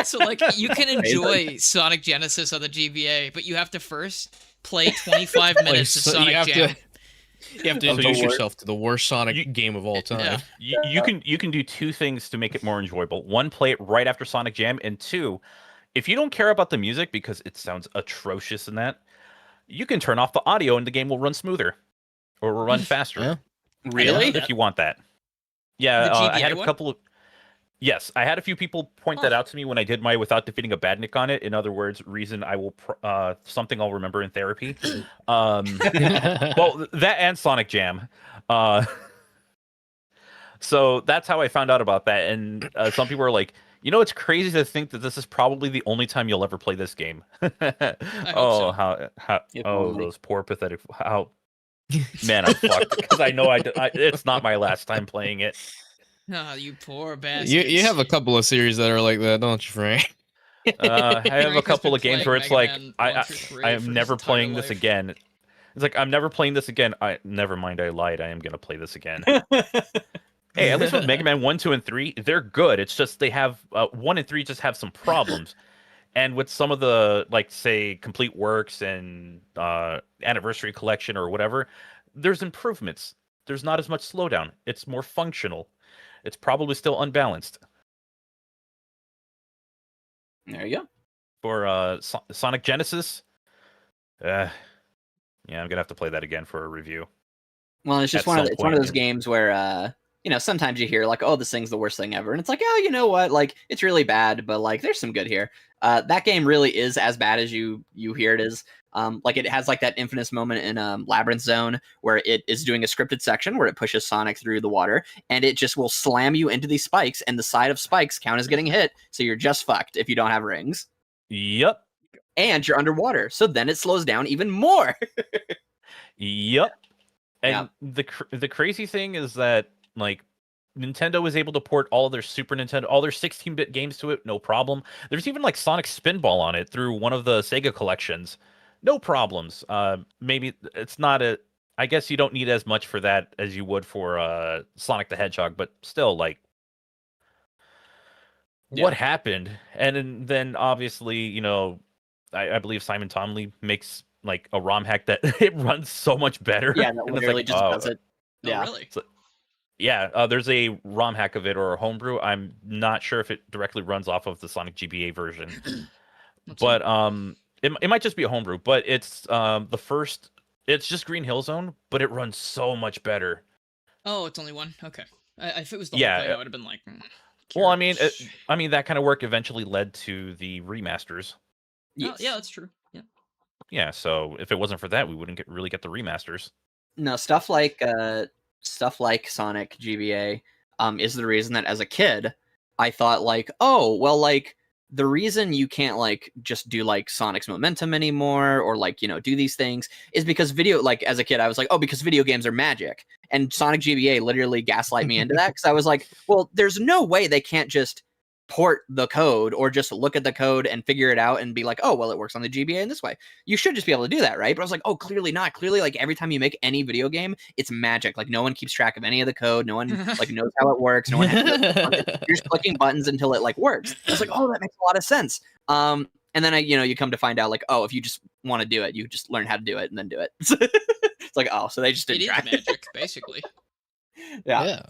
So, like, you can enjoy Sonic Genesis on the GBA, but you have to first play 25 minutes of so Sonic you have Jam. You have to Of the introduce worst. yourself to the worst Sonic game of all time. Yeah. You can do two things to make it more enjoyable. One, play it right after Sonic Jam, and two, if you don't care about the music because it sounds atrocious in that, you can turn off the audio and the game will run smoother or will run faster. Yeah. Really? that. If you want that. Yeah, The I had GBA a one? couple of. Yes, I had a few people point that out to me when I did my without defeating a badnik on it. In other words, reason I will something I'll remember in therapy. Well, that and Sonic Jam. So that's how I found out about that. And some people are like, it's crazy to think that this is probably the only time you'll ever play this game. so. How If oh, only. those poor pathetic how. Man, I'm fucked because I know it's not my last time playing it. Oh, you poor bastard. you have a couple of series that are like that, don't you, Frank? I have Frank a has couple been of games playing where it's Mega like Man I 1 through 3 I for am his never entire playing this life. again. It's like I'm never playing this again. Never mind, I lied. I am gonna play this again. Hey, at least with Mega Man 1, 2, and 3, they're good. It's just they have 1 and 3 just have some problems. And with some of the, like, say, Complete Works and Anniversary Collection or whatever, there's improvements. There's not as much slowdown. It's more functional. It's probably still unbalanced. There you go. For Sonic Genesis, yeah, I'm gonna have to play that again for a review. Well, it's just At one of some it's one of point, those games where sometimes you hear like, oh, this thing's the worst thing ever, and it's like, oh, you know what, like it's really bad, but like there's some good here. That game really is as bad as you hear it is. Like it has like that infamous moment in Labyrinth Zone where it is doing a scripted section where it pushes Sonic through the water, and it just will slam you into these spikes, and the side of spikes count as getting hit, so you're just fucked if you don't have rings. Yep. And you're underwater, so then it slows down even more. Yep. And Yeah. the crazy thing is that like Nintendo was able to port all their Super Nintendo, all their 16-bit games to it, no problem. There's even like Sonic Spinball on it through one of the Sega collections, no problems. Maybe it's not I guess you don't need as much for that as you would for Sonic the Hedgehog, but still, like, what happened? And then obviously, I believe Simon Tomley makes like a ROM hack that it runs so much better. Yeah, that And it's literally like, just does it. Oh, Yeah. really? Yeah, there's a ROM hack of it or a homebrew. I'm not sure if it directly runs off of the Sonic GBA version, but it might just be a homebrew. But it's the first. It's just Green Hill Zone, but it runs so much better. Oh, it's only one? Okay. If it was the Yeah, whole thing, I would have been like, well, I mean, curious. that kind of work eventually led to the remasters. Oh, yeah, that's true. Yeah. Yeah, so if it wasn't for that, we wouldn't really get the remasters. No, stuff like Sonic GBA is the reason that as a kid I thought like, oh, well, like the reason you can't like just do like Sonic's momentum anymore or like, do these things is because as a kid I was like, oh, because video games are magic. And Sonic GBA literally gaslight me into that because I was like, well, there's no way they can't just port the code or just look at the code and figure it out and be like, oh, well, it works on the GBA in this way. You should just be able to do that, right? But I was like, oh, clearly not. Clearly, like every time you make any video game, it's magic. Like no one keeps track of any of the code. No one like knows how it works. No one you're just clicking buttons until it like works. I was like, oh, that makes a lot of sense. And then you come to find out like, oh, if you just want to do it, you just learn how to do it and then do it. It's like, oh, so they just didn't It try. is magic, basically. Yeah.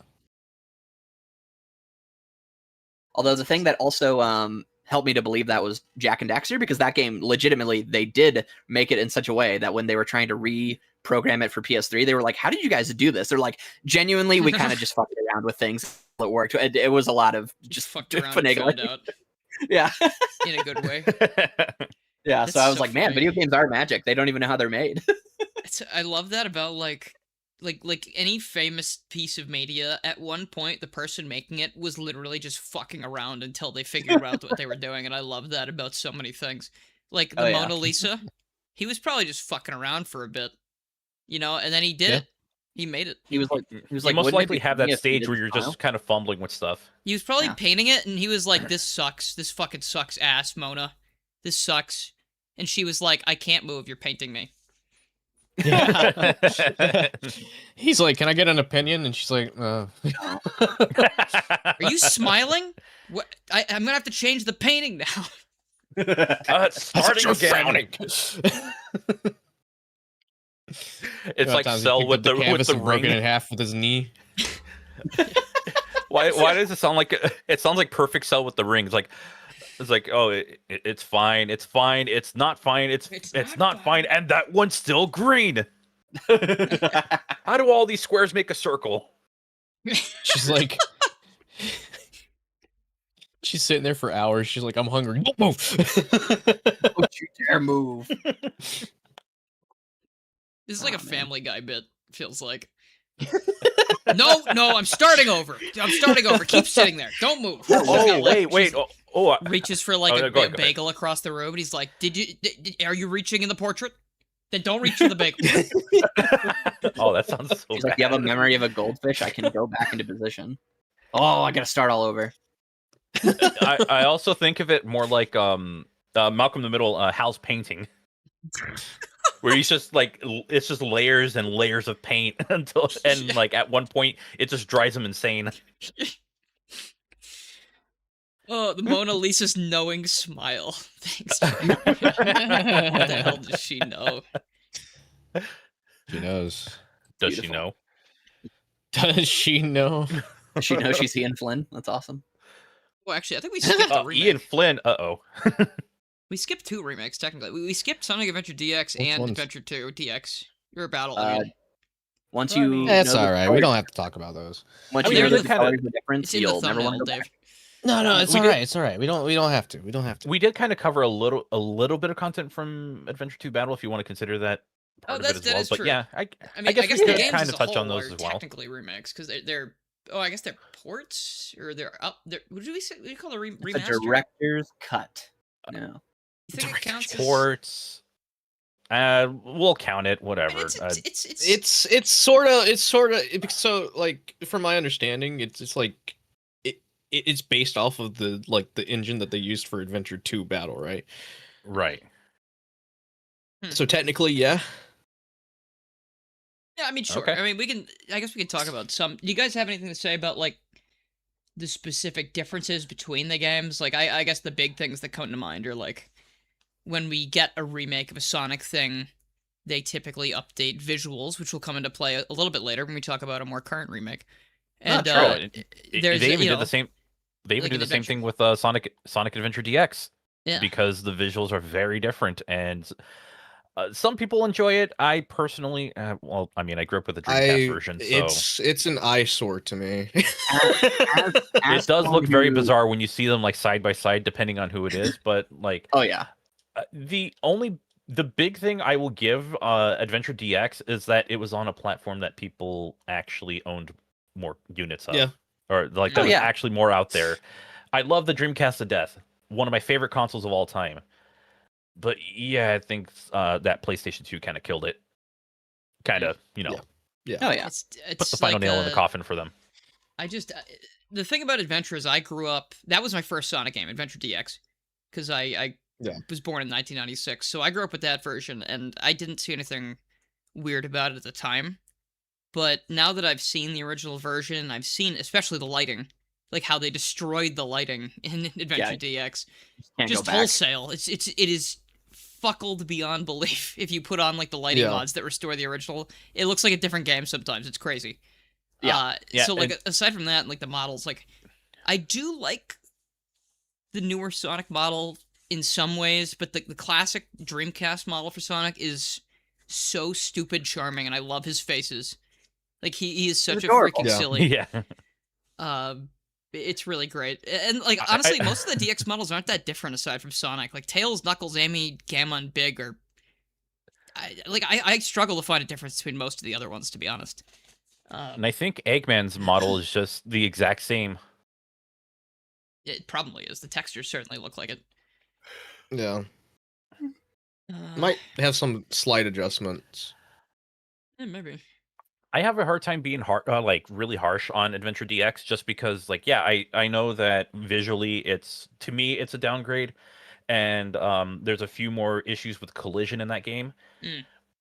Although the thing that also helped me to believe that was Jak and Daxter, because that game legitimately they did make it in such a way that when they were trying to program it for PS3. They were like, "How did you guys do this?" They're like, "Genuinely, we kind of just fucked around with things. It worked. It was a lot of just fucked around and finagling." found out Yeah, in a good way. yeah. That's So I was so like, "Man, funny. video games are magic. They don't even know how they're made." I love that about like any famous piece of media. At one point, the person making it was literally just fucking around until they figured out what they were doing, and I love that about so many things. Like the Oh, yeah. Mona Lisa, he was probably just fucking around for a bit, you know, and then he did it. He made it. He was like, You "Most most likely likely have that stage where you're just kind of fumbling with stuff. He was probably Yeah. painting it, and he was like, "This sucks. This fucking sucks, ass, Mona. This sucks." And she was like, "I can't move. You're painting me." Yeah. He's like, "Can I get an opinion?" And she's like, Are you smiling? What? I'm gonna have to change the painting now. It's starting you're again. frowning." It's like Times he Cell picked with up the canvas and broke it ring. in half with his knee. Why does it sound like it sounds like Perfect Cell with the ring? It's like oh it's fine, it's fine, it's not fine, it's not fine, and that one's still green. How do all these squares make a circle? She's like, she's sitting there for hours. She's like, "I'm hungry. Don't move." "Don't you dare move." This is like Aw, a man. Family Guy bit. Feels like. No, I'm starting over. Keep sitting there. Don't move. Oh wait. She's- Oh, Reaches for like Oh, a go ahead. bagel across the room, and he's like, Are you reaching in the portrait? Then don't reach for the bagel." oh, that sounds so She's bad. like, "You have a memory of a goldfish. I can go back into position." Oh, I gotta start all over. I also think of it more like Malcolm in the Middle, Hal's painting, where he's just like it's just layers and layers of paint until and like at one point it just drives him insane. Oh, the Mona Lisa's knowing smile. Thanks. What the hell does she know? She knows. Does she Beautiful. know? Does she know? Does she know she's Ian Flynn? That's awesome. Well, actually, I think we skipped a remake. Ian Flynn. We skipped 2 remakes, technically. We skipped Sonic Adventure DX Which and ones? Adventure 2 DX. Your battle. I mean, Once Well, I you, mean, That's know the all right. colors- We don't have to talk about those. Once I you mean, know they're the kinda- colors, the difference, it's in the you'll never want thumbnail, to go Dave. back. No, it's We all did- right. It's all right. We don't have to. We don't have to. We did kind of cover a little bit of content from Adventure 2 Battle, if you want to consider that part of it as that well. is But true. yeah, I guess we the could games kind as of a touch on whole those are as well. technically remakes because they're. Oh, I guess they're ports or they're up. What do we say? What do you call a It's remaster? a director's cut. No. You think it counts as? Ports. We'll count it. I mean, Whatever. It's sort of so like from my understanding, it's like it's based off of the engine that they used for Adventure 2 Battle, right? Right. So technically, yeah. Yeah, I mean, sure. Okay. I mean, I guess we can talk about some. Do you guys have anything to say about like the specific differences between the games? Like, I guess the big things that come to mind are like when we get a remake of a Sonic thing, they typically update visuals, which will come into play a little bit later when we talk about a more current remake. And true. there's They even you did know, the same. They even like do an the same adventure. thing with Sonic Adventure DX Yeah. because the visuals are very different, and some people enjoy it. I personally, well, I mean, I grew up with the Dreamcast version, so It's an eyesore to me. it does look very bizarre when you see them like side by side, depending on who it is. But like, Oh yeah. The big thing I will give Adventure DX is that it was on a platform that people actually owned more units of. Yeah. Or like Oh, that was yeah. actually more out there. I love the Dreamcast to death. One of my favorite consoles of all time. But yeah, I think that PlayStation 2 kind of killed it. Kind of, Yeah. Oh yeah. It's put the final like, nail in the coffin for them. I just the thing about Adventure is I grew up. That was my first Sonic game, Adventure DX, because I Yeah. was born in 1996, so I grew up with that version, and I didn't see anything weird about it at the time. But now that I've seen the original version, I've seen especially the lighting, like how they destroyed the lighting in Adventure DX, Can't just go back. wholesale. It is fuckled beyond belief. If you put on like the lighting Yeah. mods that restore the original, it looks like a different game sometimes. It's crazy. Yeah. Yeah, So like and- aside from that, and, like the models, like I do like the newer Sonic model in some ways, but the classic Dreamcast model for Sonic is so stupid charming, and I love his faces. Like he is such a adorable. freaking Yeah. silly. Yeah. It's really great. And like honestly, most of the DX models aren't that different aside from Sonic. Like Tails, Knuckles, Amy, Gamma, and Big are. I struggle to find a difference between most of the other ones, to be honest. And I think Eggman's model is just the exact same. It probably is. The textures certainly look like it. Yeah. Uh, Might have some slight adjustments. yeah, maybe. I have a hard time being like really harsh on Adventure DX just because, like, yeah, I know that visually to me it's a downgrade, and there's a few more issues with collision in that game.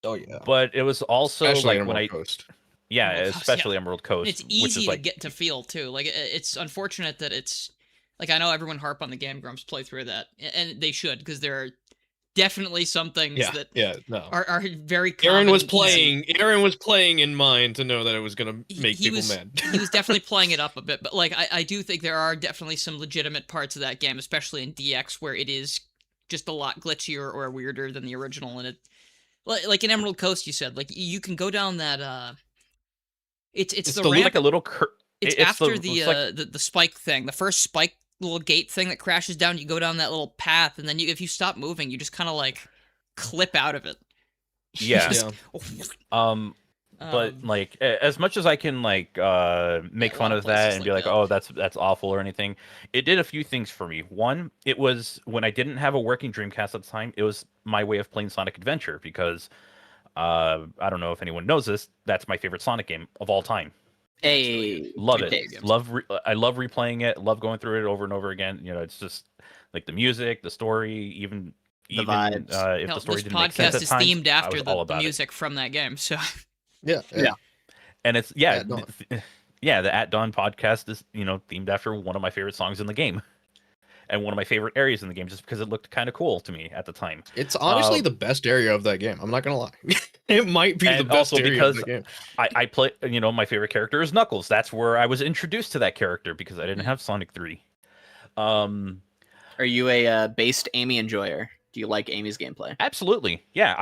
Oh yeah. But it was also Especially like when Emerald Coast. yeah, Emerald Coast, especially yeah. Emerald Coast, It's which easy is to like get to feel too. Like it's unfortunate that it's like I know everyone harp on the Game Grumps playthrough of that, and they should because there are definitely some things that no. are very common Aaron was and easy. playing. Aaron was playing in mind to know that it was gonna make He people was, mad. He was definitely playing it up a bit, but like I do think there are definitely some legitimate parts of that game, especially in DX, where it is just a lot glitchier or weirder than the original. And it, like in Emerald Coast, you said, like you can go down that. It's the ramp. like a little. It's after the spike thing, the first spike little gate thing that crashes down. You go down that little path, and then if you stop moving, you just kind of like clip out of it. Yeah. Yeah. But like as much as I can like make fun of that and be like, oh, that's awful or anything, it did a few things for me. One, it was when I didn't have a working Dreamcast at the time, it was my way of playing Sonic Adventure because I don't know if anyone knows this, that's my favorite Sonic game of all time. Hey, Love it. I love replaying it. Love going through it over and over again. You know, it's just like the music, the story, even vibes. If Hell, the story this didn't make sense podcast at is times, themed I after was all the about music from that game. So Yeah. and it's At Dawn. the At Dawn podcast is themed after one of my favorite songs in the game, and one of my favorite areas in the game, just because it looked kind of cool to me at the time. It's honestly the best area of that game. I'm not gonna lie. It might be the best area of the game. I play, my favorite character is Knuckles. That's where I was introduced to that character because I didn't have Sonic 3. Are you a based Amy enjoyer? Do you like Amy's gameplay? Absolutely. Yeah.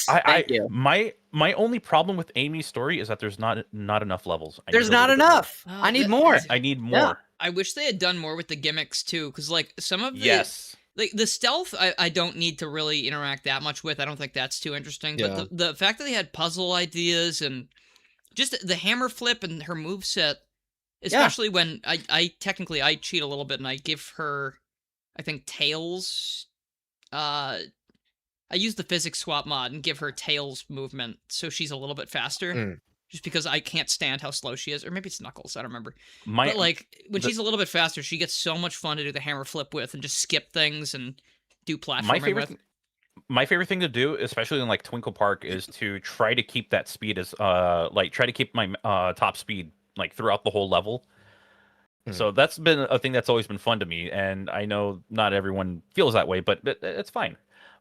Thank you. My only problem with Amy's story is that there's not enough levels. There's not enough. I need more. I need more. Yeah. I wish they had done more with the gimmicks too, because like some of the Yes. like the stealth, I don't need to really interact that much with. I don't think that's too interesting. Yeah. But the fact that they had puzzle ideas and just the hammer flip and her moveset, especially when I technically I cheat a little bit and I give her, I think Tails. I use the physics swap mod and give her Tails movement so she's a little bit faster. Just because I can't stand how slow she is, or maybe it's Knuckles, I don't remember. But like when she's a little bit faster, she gets so much fun to do the hammer flip with and just skip things and do platforming with. My favorite thing to do, especially in like Twinkle Park, is to try to keep that speed as try to keep my top speed like throughout the whole level. So that's been a thing that's always been fun to me, and I know not everyone feels that way, but it's fine.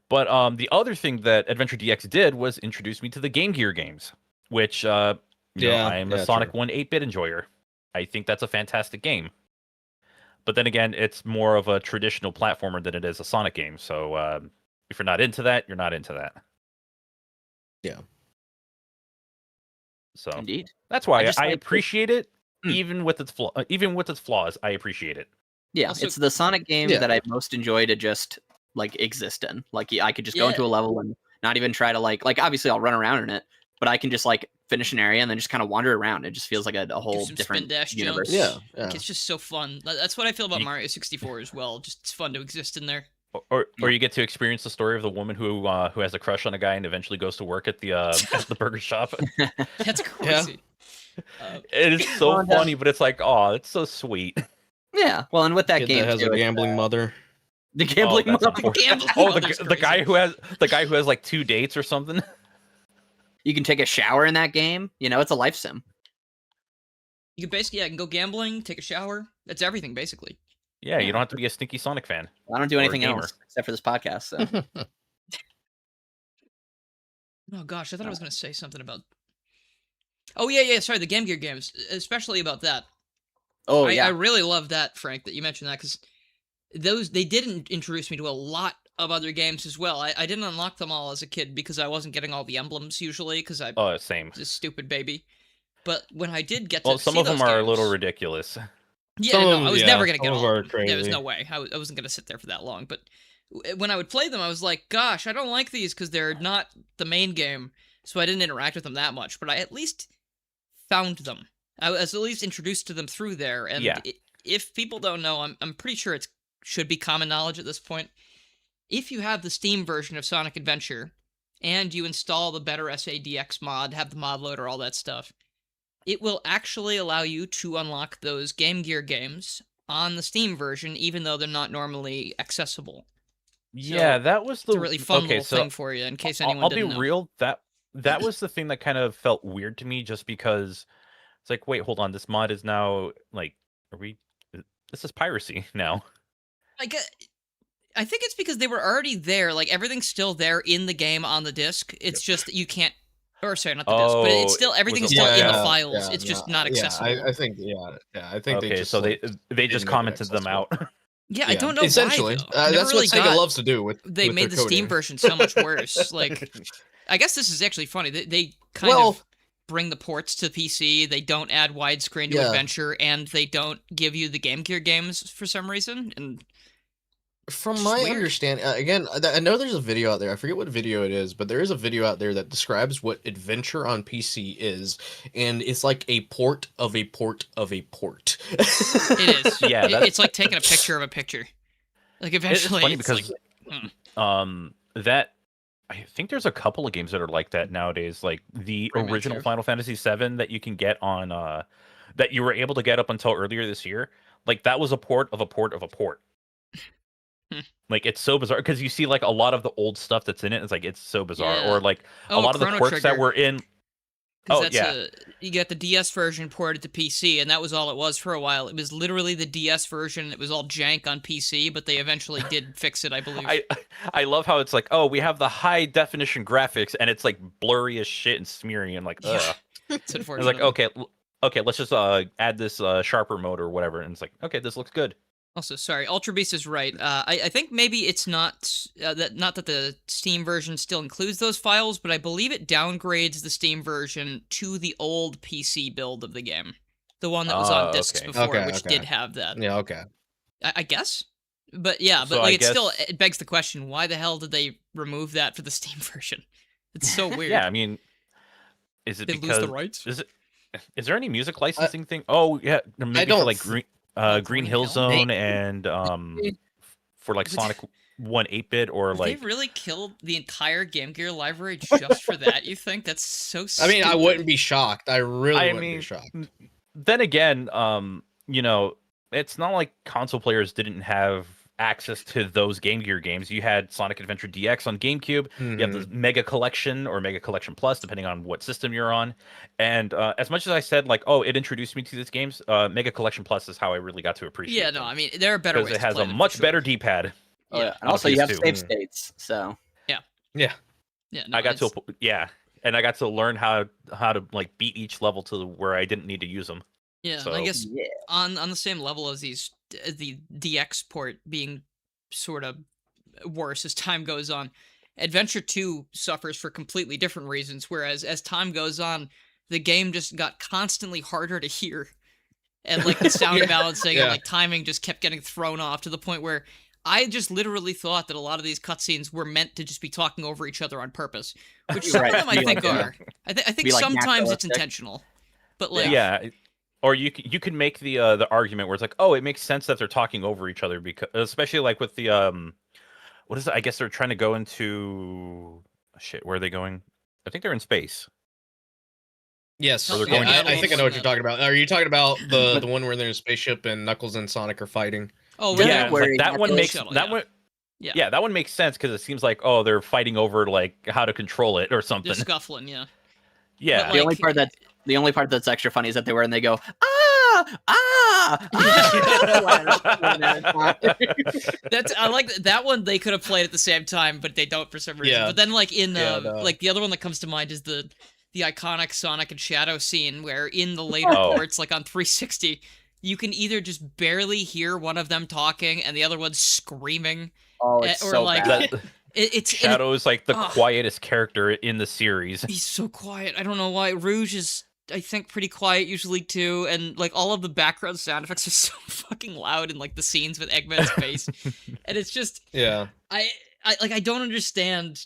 But the other thing that Adventure DX did was introduce me to the Game Gear games, which I'm a Sonic 1 8-bit enjoyer. I think that's a fantastic game. But then again, it's more of a traditional platformer than it is a Sonic game. So if you're not into that, you're not into that. Yeah. So Indeed. That's why I like appreciate it, even with its flaws. I appreciate it. Yeah, Also- it's the Sonic game that I most enjoy to just like exist in. Like I could just go into a level and not even try to like obviously I'll run around in it, but I can just like finish an area and then just kind of wander around. It just feels like a whole different universe. Jumps. Like, it's just so fun. That's what I feel about Mario 64 as well. Just it's fun to exist in there. Or you get to experience the story of the woman who has a crush on a guy and eventually goes to work at the at the burger shop. That's crazy. It is so funny, but it's like, oh, it's so sweet. Yeah, well, and with that game, that has a gambling mother. The gambling mother. The guy who has like 2 dates or something. You can take a shower in that game. You know, it's a life sim. You can basically, I can go gambling, take a shower. That's everything, basically. Yeah, you don't have to be a stinky Sonic fan. I don't do anything else except for this podcast. So. Oh gosh, I thought I was going to say something about. Oh yeah. Sorry, the Game Gear games, especially about that. Oh yeah, I really love that, Frank, that you mentioned that because they didn't introduce me to a lot of other games as well. I didn't unlock them all as a kid because I wasn't getting all the emblems usually because I Same. was a stupid baby. But when I did get to Well, some see of them those are a games, little ridiculous. yeah, Some of no, them- I was yeah, never gonna get some of all them of are them. There was crazy. no way. I wasn't gonna sit there for that long. But when I would play them, I was like, gosh, I don't like these because they're not the main game. So I didn't interact with them that much. But I at least found them. I was at least introduced to them through there. And Yeah. if people don't know, I'm pretty sure it should be common knowledge at this point. If you have the Steam version of Sonic Adventure and you install the Better SADX mod, have the mod loader, all that stuff, it will actually allow you to unlock those Game Gear games on the Steam version, even though they're not normally accessible. Yeah, that was It's a really fun okay, little so thing for you, in case anyone I'll be didn't know. real. That was the thing that kind of felt weird to me, just because it's like, wait, hold on, this mod is now like, this is piracy now. Like, I think it's because they were already there. Like, everything's still there in the game on the disc. It's just that you can't. Or sorry, not the disc, but it's still everything's still in the files. It's just not accessible. I think I think they Okay, just so like, they just didn't make it commented them accessible. out. Yeah, I don't know essentially. why, though. I never That's really what Sega got- loves to do with They with made their the Steam coding. version so much worse. Like, I guess this is actually funny. They kind Well- of bring the ports to PC. They don't add widescreen to Yeah. Adventure, and they don't give you the Game Gear games for some reason. And From Just my weird. understanding, again, I know there's a video out there. I forget what video it is, but there is a video out there that describes what Adventure on PC is, and it's like a port of a port of a port. it is. Yeah, It's like taking a picture of a picture. Like, It's eventually, funny it's because like, that I think there's a couple of games that are like that nowadays, like the Remaster. original Final Fantasy VII that you can get on that you were able to get up until earlier this year. Like that was a port of a port of a port. Like it's so bizarre because you see like a lot of the old stuff that's in it. It's like it's so bizarre, Yeah. or like a Oh, lot of the Chrono quirks that Trigger. were in. 'cause Oh, that's yeah. You get the DS version ported to PC, and that was all it was for a while. It was literally the DS version. It was all jank on PC, but they eventually did fix it, I believe. I love how it's like, oh, we have the high definition graphics, and it's like blurry as shit and smeary, and like, Yeah. ugh. It's It's unfortunate. like, okay, let's just add this sharper mode or whatever, and it's like, okay, this looks good. Also, sorry, Ultra Beast is right. I think maybe it's not not that the Steam version still includes those files, but I believe it downgrades the Steam version to the old PC build of the game, the one that was on discs okay. before, Okay, which okay. did have that. Yeah, okay. I guess. But yeah, So but I like it's still guess- it begs the question: why the hell did they remove that for the Steam version? It's so weird. Yeah, I mean, is it they because lose the rights. is there any music licensing thing? Oh yeah, maybe don't for like th- Green Green Hill Hill? Zone and for like Would- Sonic 1 8-bit or Did like they really killed the entire Game Gear library just for that? You think that's so? I Stupid. mean, I wouldn't be shocked. I really I wouldn't mean, be shocked. then again, you know, it's not like console players didn't have access to those Game Gear games. You had Sonic Adventure DX on GameCube. You have the Mega Collection or Mega Collection Plus, depending on what system you're on. And as much as I said, like, oh, it introduced me to these games, Mega Collection Plus is how I really got to appreciate Yeah, them. no, I mean there are better ways. Because it to has play a them, for much sure. better D-pad. Oh, Yeah. yeah. And also, you have PS2. save states, so Yeah. Yeah, no, I got it's- and I got to learn how to like beat each level to where I didn't need to use them. Yeah, so- I guess yeah. on the same level as these the DX port being sort of worse as time goes on, Adventure 2 suffers for completely different reasons, whereas as time goes on, the game just got constantly harder to hear. And like the sound Yeah, balancing yeah. and like timing just kept getting thrown off to the point where I just literally thought that a lot of these cutscenes were meant to just be talking over each other on purpose, which some Right. of them I Be think like, are. I think be like sometimes it's naturalistic. intentional, but like Yeah. Or you could make the argument where it's like, oh, it makes sense that they're talking over each other, because especially like with the what is it? I guess they're trying to go into shit. Where are they going? I think they're in space. Yes, Or they're yeah, going I think I know what to- you're talking about. Are you talking about the one where they're in a spaceship and Knuckles and Sonic are fighting? oh Yeah, Yeah, it's where like you that have one the makes shuttle, that yeah. one. Yeah. Yeah, that one makes sense because it seems like, oh, they're fighting over like how to control it or something. they're scuffling, yeah. Yeah, But, The only like- part that's extra funny is that they were and they go ah. That's I like that one. They could have played at the same time, but they don't for some reason. Yeah. But then, like in Yeah, no. like the other one that comes to mind is the iconic Sonic and Shadow scene, where in the later Oh. ports, like on 360, you can either just barely hear one of them talking and the other one's screaming. Oh, it's or so like bad. it's Shadow is like the Ugh. quietest character in the series. He's so quiet. I don't know why. Rouge is, I think, pretty quiet usually too, and like all of the background sound effects are so fucking loud in like the scenes with Eggman's face, and it's just Yeah. I don't understand.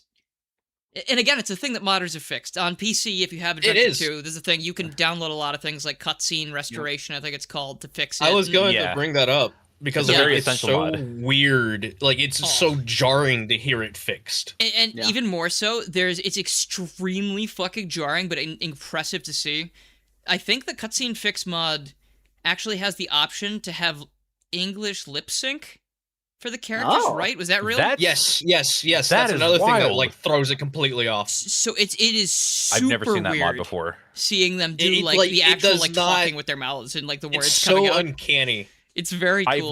And again, it's a thing that modders have fixed on PC. If you have It Adventure is. 2, there's a thing you can download a lot of things like cutscene restoration. I think it's called to fix it. I was and- going Yeah. to bring that up because It's a like, very it's essential so mod. weird. Like it's Oh. so jarring to hear it fixed. And Yeah. even more so, it's extremely fucking jarring, but impressive to see. I think the cutscene fix mod actually has the option to have English lip sync for the characters, Oh. right? Was that real? Yes. That That's is another thing that wild. like throws it completely off. So it is super I've never seen that weird mod before. seeing them do It, like like, the it actual does like not- talking with their mouths and like the words It's coming so out. uncanny. It's very cool.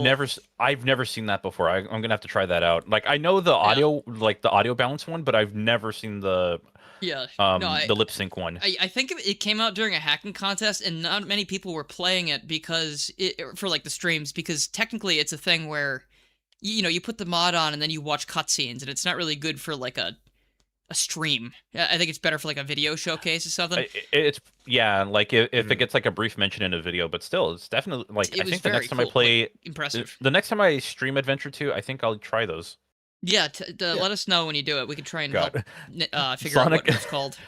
I've never seen that before. I'm gonna have to try that out. Like I know the audio, like the audio balance one, but I've never seen the Yeah. the lip sync one. I think it came out during a hacking contest, and not many people were playing it because for like the streams, because technically it's a thing where you put the mod on and then you watch cutscenes, and it's not really good for like a stream. I think it's better for like a video showcase or something. It's like if Mhm. it gets like a brief mention in a video, but still, it's definitely like It I was think the very next time cool, I play, Impressive. the next time I stream Adventure 2, I think I'll try those. Yeah, let us know when you do it. We can try and God. help figure out Sonic- what it's called.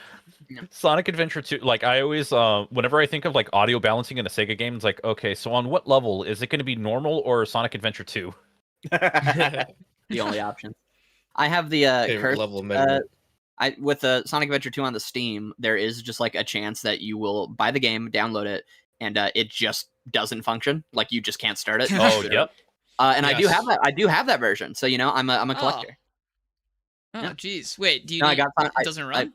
Sonic Adventure 2, like I always whenever I think of like audio balancing in a Sega game, it's like, okay, so on what level is it going to be normal or Sonic Adventure 2? The only option. I have the Favorite curse. level of measurement. With the Sonic Adventure 2 on the Steam, there is just like a chance that you will buy the game, download it, and it just doesn't function. Like you just can't start it. Oh, yep. And I do Yes. have that. I do have that version. So I'm a Oh. collector. Oh, Yeah. jeez. Wait, do you No, I need, got. it doesn't run?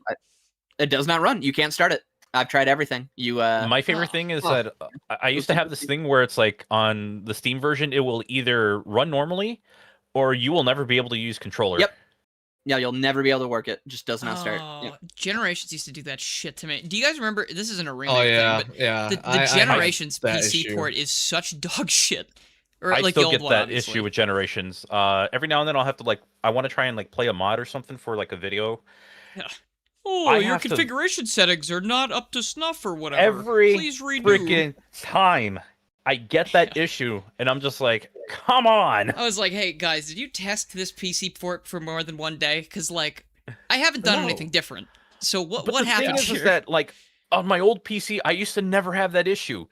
It does not run. You can't start it. I've tried everything. You My favorite Oh. thing is Oh. that I used to have this thing where it's like on the Steam version, it will either run normally or you will never be able to use controller. Yep. Yeah, you'll never be able to work it. Just does not start. Oh, Yeah. Generations used to do that shit to me. Do you guys remember? This isn't a remake Oh yeah, thing, but yeah. the I have Generations that PC issue. port is such dog shit. Or I like still the old get one, that obviously. issue with Generations. Every now and then I'll have to like I want to try and like play a mod or something for like a video. Oh, I your have to- configuration settings are not up to snuff or whatever. Every Please redo. freaking time I get that issue and I'm just like, come on. I was like, hey guys, did you test this PC port for more than one day? Because like, I haven't done No. anything different. So what But the happened thing here? is that like on my old PC, I used to never have that issue.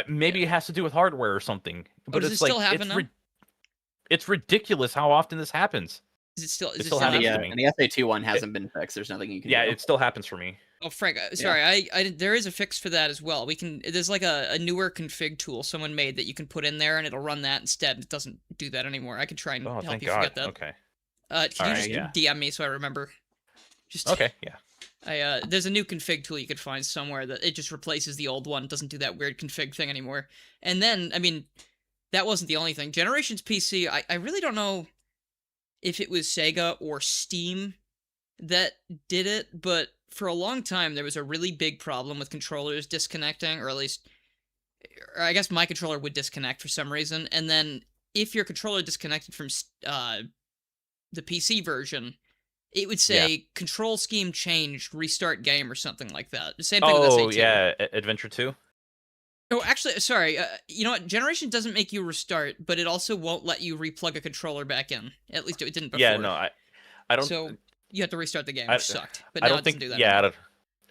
Maybe it has to do with hardware or something. But does it's it still like happen now? it's ridiculous how often this happens. Is it still? Is it it still still happens happening? to me. And the SA2 one hasn't been fixed. There's nothing you can Yeah, do. it still happens for me. Oh, Frank, sorry, I there is a fix for that as well. There's like a newer config tool someone made that you can put in there and it'll run that instead. It doesn't do that anymore. I can try and Oh, help thank you God. forget that. Okay. Can you Alright, just yeah. DM me so I remember? Just Okay. Yeah. there's a new config tool you could find somewhere that it just replaces the old one. It doesn't do that weird config thing anymore. And then, I mean, that wasn't the only thing. Generations PC, I really don't know if it was Sega or Steam that did it, but for a long time there was a really big problem with controllers disconnecting, or at least, or I guess my controller would disconnect for some reason, and then if your controller disconnected from the PC version, it would say control scheme changed, restart game, or something like that. The same thing with Oh SA2. yeah, Adventure 2. Oh, actually, sorry. You know what? Generation doesn't make you restart, but it also won't let you replug a controller back in. At least it didn't before. Yeah, no, I don't. So you have to restart the game, I- which sucked. But I now don't it think. doesn't do that. Yeah, anymore.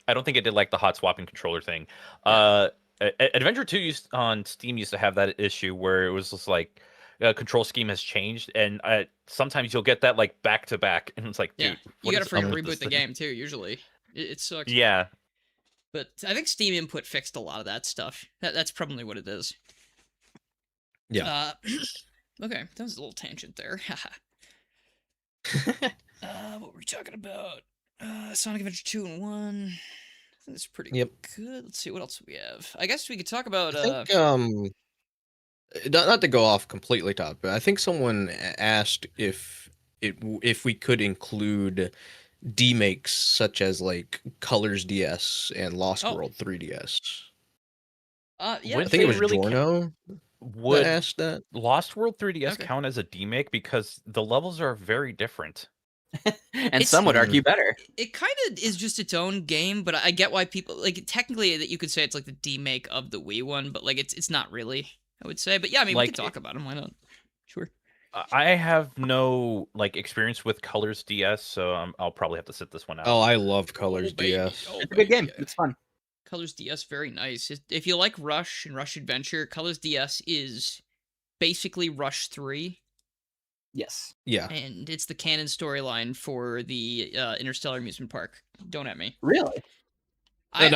I don't think it did like the hot swapping controller thing. Adventure 2 on Steam used to have that issue where it was just like control scheme has changed, and sometimes you'll get that like back to back, and it's like, Yeah, dude, you what gotta is up freaking with reboot this the thing? game too. Usually, it sucks. Yeah, But I think Steam Input fixed a lot of that stuff. That's probably what it is. Yeah. Okay, that was a little tangent there. What were we talking about? Sonic Adventure 2 and 1. I think that's pretty Yep. good. Let's see, what else do we have? I guess we could talk about... I think not to go off completely topic, but I think someone asked if we could include demakes such as like Colors DS and Lost Oh. World 3DS. Yeah, Would I think it they was really Jorno would that asked that. Lost World 3DS Okay. count as a demake because the levels are very different? And It's- some would argue better. it kind of is just its own game, but I get why people like technically that you could say it's like the demake of the Wii one, but like it's not really. I would say, but yeah, I mean we Like, can talk about them. Why not? Sure. I have no like experience with Colors DS, so I'll probably have to sit this one out. Oh, I love Colors Oh, baby. DS. Oh, It's a good game. baby. It's fun. Colors DS, very nice. If you like Rush and Rush Adventure, Colors DS is basically Rush 3, Yes. Yeah. and it's the canon storyline for the Interstellar Amusement Park. Don't at me. Really? I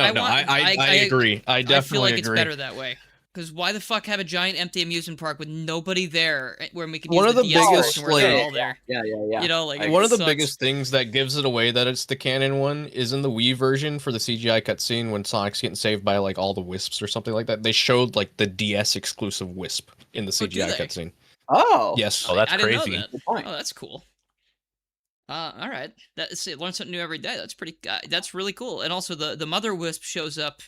agree. I definitely I feel like it's agree. better that way. Because why the fuck have a giant empty amusement park with nobody there when we can One use of the the DS biggest, version where they're like- all there? Yeah. You know, like One of the so biggest things that gives it away that it's the canon one is in the Wii version for the CGI cutscene when Sonic's getting saved by like all the wisps or something like that. They showed like the DS exclusive wisp in the Oh, do CGI they? cutscene. Oh. Yes. Oh, that's I didn't crazy. know that. Good point. Oh, that's cool. All right. Learn something new every day. That's pretty. That's really cool. And also the Mother Wisp shows up.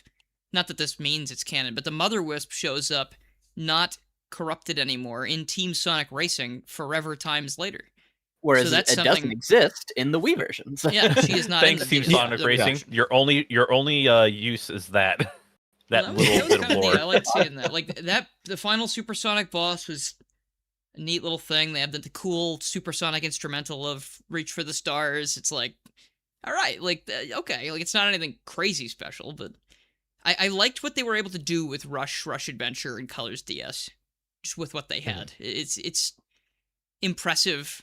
Not that this means it's canon, but the Mother Wisp shows up not corrupted anymore in Team Sonic Racing forever times later. Whereas So that's it doesn't something- exist in the Wii versions. Yeah, she is not. Thanks, in Team the Sonic the- Racing. Your only use is that that Well, little was bit of kinda neat. I lore. liked seeing that. Like that, the final Supersonic boss was a neat little thing. They have the cool Supersonic instrumental of "Reach for the Stars." It's like, all right, like okay, like it's not anything crazy special, but I liked what they were able to do with Rush Adventure, and Colors DS, just with what they had. It's impressive.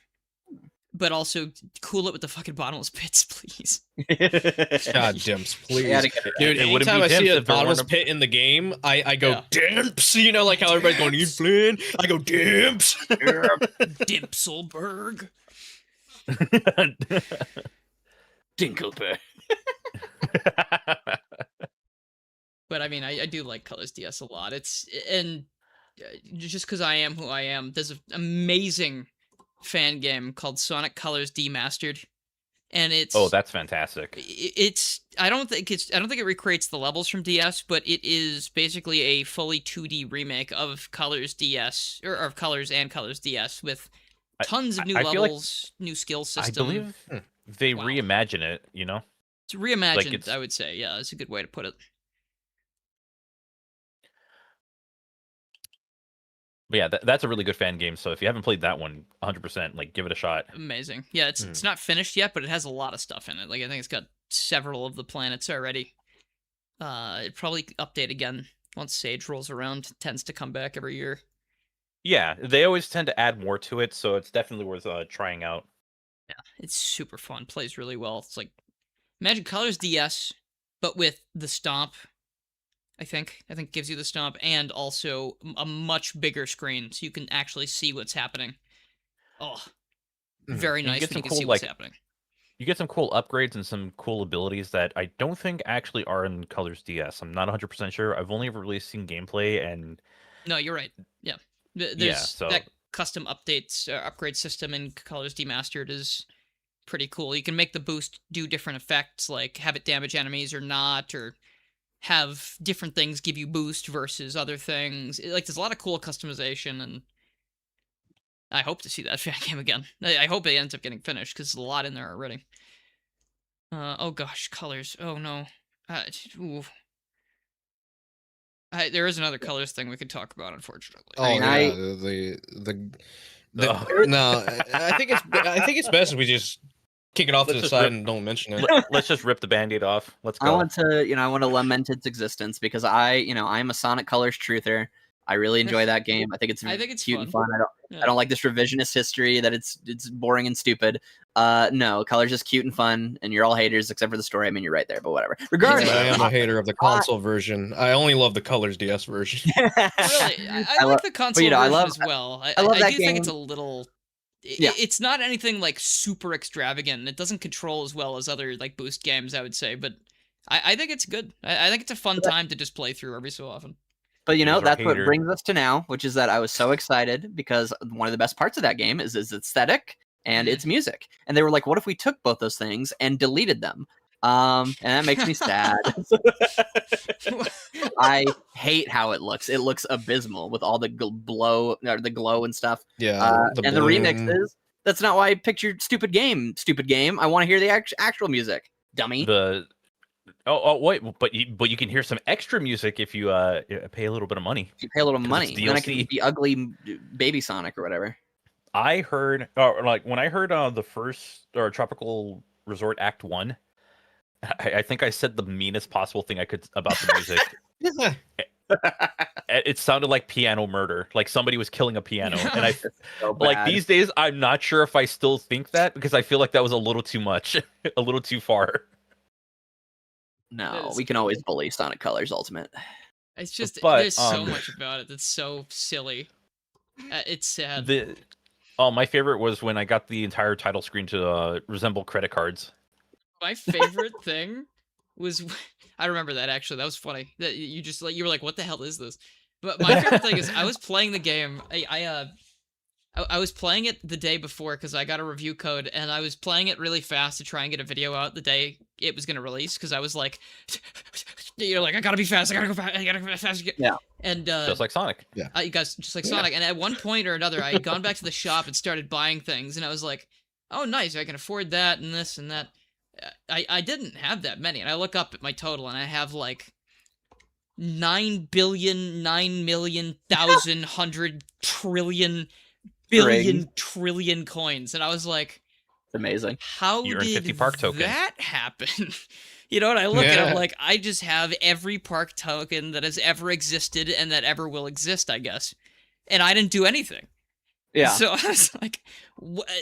But also cool it with the fucking bottomless pits, please. God, dimps, please. gotta get it right. Dude, It wouldn't anytime I be see dimps a if there bottomless weren't pit in the game, I go, Yeah. dimps! You know, like how everybody's going, he's playing. I go, dimps! Dimpselberg. Dinkleberg. But I mean, I do like Colors DS a lot. And just because I am who I am, there's an amazing fan game called Sonic Colors Demastered, and it's Oh, that's fantastic. I don't think it recreates the levels from DS, but it is basically a fully 2D remake of Colors DS or of Colors and Colors DS with tons of new I feel like- levels, new skill I system. believe they Wow. reimagine it, you know? It's reimagined, it's- I would say. Yeah, that's a good way to put it. But yeah, that's a really good fan game. So if you haven't played that one, 100%, like give it a shot. Amazing. Yeah, it's not finished yet, but it has a lot of stuff in it. Like I think it's got several of the planets already. It probably update again once Sage rolls around. It tends to come back every year. Yeah, they always tend to add more to it, so it's definitely worth trying out. Yeah, it's super fun. Plays really well. It's like imagine Colors DS, but with the stomp. I think gives you the stomp and also a much bigger screen, so you can actually see what's happening. Oh, very And you nice get when some you can cool, see what's like, happening. You get some cool upgrades and some cool abilities that I don't think actually are in Colors DS. I'm not 100% sure. I've only ever really seen gameplay, and No, you're right. Yeah, there's Yeah, so- that custom updates upgrade system in Colors Demastered is pretty cool. You can make the boost do different effects, like have it damage enemies or not, or have different things give you boost versus other things. Like there's a lot of cool customization, and I hope to see that fan game again. I hope it ends up getting finished because there's a lot in there already. Oh gosh, Colors. Oh no. Ooh. There is another Colors thing we could talk about, unfortunately. Oh, mean, yeah, no, I think it's best if we just kick it off to Let's the just side rip- and don't mention it. let's just rip the Band-Aid off. Let's go. I want to lament its existence because I'm a Sonic Colors truther. I really enjoy that game. I think it's cute and fun. I don't like this revisionist history that it's boring and stupid. No, Colors is cute and fun, and you're all haters except for the story. I mean, you're right there, but whatever. Regardless, I am a hater of the console version. I only love the Colors DS version. Really, I like the console you know, I version love- as well. I love that do think it's a game. little. Yeah. It's not anything like super extravagant. It doesn't control as well as other like boost games, I would say, but I think it's good. I think it's a fun time to just play through every so often. But He's our that's what hater. brings us to now, which is that I was so excited because one of the best parts of that game is its aesthetic and Mhm. its music. And they were like, what if we took both those things and deleted them? And that makes me sad. I hate how it looks. It looks abysmal with all the the glow and stuff. Yeah, And the remixes. That's not why I picked your stupid game. Stupid game. I want to hear the actual music, dummy. Wait, but you can hear some extra music if you pay a little bit of money. If you pay a little 'Cause money, it's then I can DLC. be ugly baby Sonic or whatever. I heard, like when I heard the first Tropical Resort Act 1, I think I said the meanest possible thing I could about the music. It sounded like piano murder, like somebody was killing a piano. And I So like bad. these days, I'm not sure if I still think that because I feel like that was a little too much, a little too far. No, It's we can always bully Sonic Colors Ultimate. It's just But, there's so much about it that's so silly. It's sad. My favorite was when I got the entire title screen to resemble credit cards. My favorite thing was I remember that actually. That was funny. That you just like you were like, "What the hell is this?" But my favorite thing is I was playing the game. I was playing it the day before because I got a review code, and I was playing it really fast to try and get a video out the day it was going to release because I was like, like I gotta be fast, I gotta go fast, I gotta go fast. Yeah. And Just like Sonic. you guys just like Sonic. And at one point or another, I had gone back to the shop and started buying things, and I was like, oh, nice, I can afford that and this and that. I didn't have that many, and I look up at my total, and I have like 9,000,000,000,000,000,000,000,000,000,000,000,000,000,000,000,000 trillion coins, and I was like, It's amazing. how You earn did 50 park tokens. that happen? You know, and I look at it Yeah. like, I just have every park token that has ever existed and that ever will exist, I guess. And I didn't do anything. Yeah. So I was like,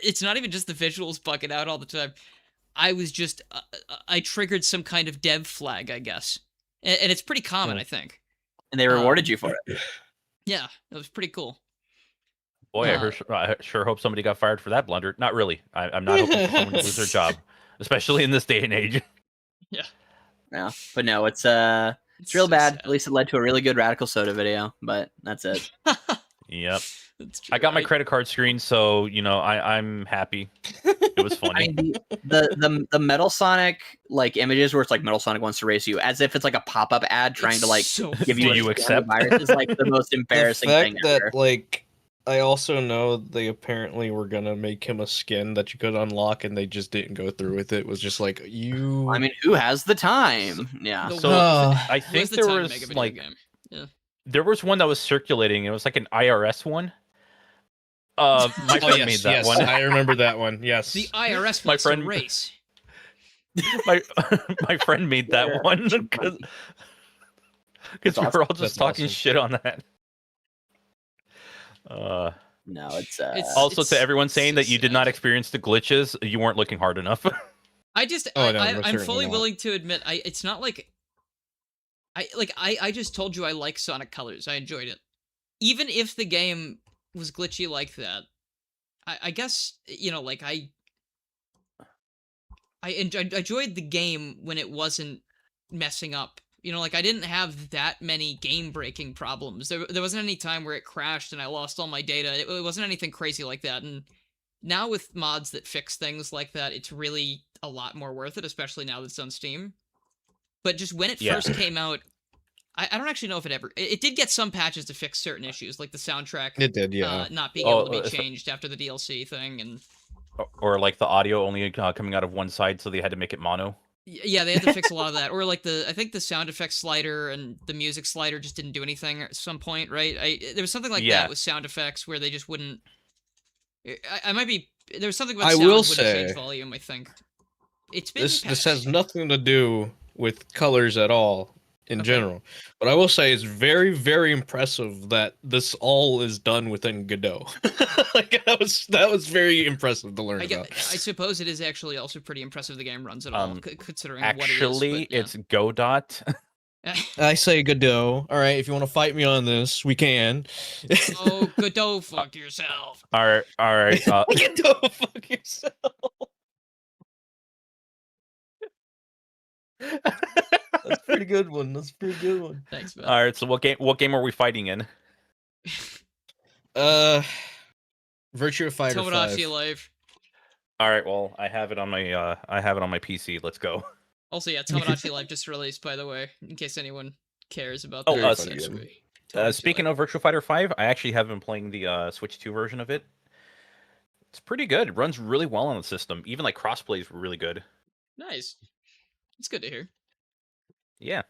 it's not even just the visuals bugging out all the time. I was just, I triggered some kind of dev flag, I guess. And it's pretty common, I think. And they rewarded you for it. Yeah, it was pretty cool. Boy, I sure hope somebody got fired for that blunder. Not really. I'm not hoping for someone to lose their job, especially in this day and age. Yeah. But no, it's real so bad. sad. At least it led to a really good Radical Soda video, but that's it. Yep. That's true. I got my credit card screen, so I'm happy. It was I funny. mean, the Metal Sonic like images where it's like Metal Sonic wants to race you, as if it's like a pop-up ad trying to like so give you Do a you scan accept? virus is like the most embarrassing the thing fact ever. that like I also know they apparently were gonna make him a skin that you could unlock, and they just didn't go through with it. Was just like you. I mean, who has the time? Yeah. The So world- I where's think the there time to was make a video like game? there was one that was circulating. It was like an IRS one. My friend Oh yes, made that yes, one. I remember that one. Yes. The IRS My wants friend- to race. my friend made that one because we awesome. were all just That's talking awesome. shit on that. No, it's Also, It's to everyone saying so that you did not sad. experience the glitches, you weren't looking hard enough. I just, Oh, no, I'm certainly fully not. willing to admit, it's not like, I just told you I like Sonic Colors. I enjoyed it. Even if the game was glitchy like that, I guess, like I enjoyed the game when it wasn't messing up. Like I didn't have that many game-breaking problems. There wasn't any time where it crashed and I lost all my data. It wasn't anything crazy like that. And now with mods that fix things like that, it's really a lot more worth it, especially now that it's on Steam. But just when it Yeah. first came out, I don't actually know if it did get some patches to fix certain issues, like the soundtrack It did, yeah. not being able to be it's- changed after the DLC thing, and or like the audio only coming out of one side, so they had to make it mono. yeah, they had to fix a lot of that. Or like I think the sound effects slider and the music slider just didn't do anything at some point, right? There was something like Yeah. that with sound effects where they just wouldn't. I might be. There was something about I sound will wouldn't change say, volume. I think it's been This patched. has nothing to do with colors at all in Okay. general. But I will say it's very, very impressive that this all is done within Godot. Like that was very impressive to learn I about. suppose it is actually also pretty impressive the game runs at all, considering Actually, what it is. it's Godot. I say Godot. All right, if you want to fight me on this, we can. Oh, Godot, fuck yourself. all right. Godot, fuck yourself. That's a pretty good one. That's a pretty good one. Thanks, man. All right. So what game are we fighting in? Virtua Fighter 5. Tomodachi Life. All right. Well, I have it on my PC. Let's go. Also, yeah, Tomodachi Life just released, by the way, in case anyone cares about Oh, that. Very That's funny game. great. Tomodachi Speaking Life. of Virtua Fighter 5, I actually have been playing the Switch 2 version of it. It's pretty good. It runs really well on the system. Even like crossplay is really good. Nice. It's good to hear. Yeah.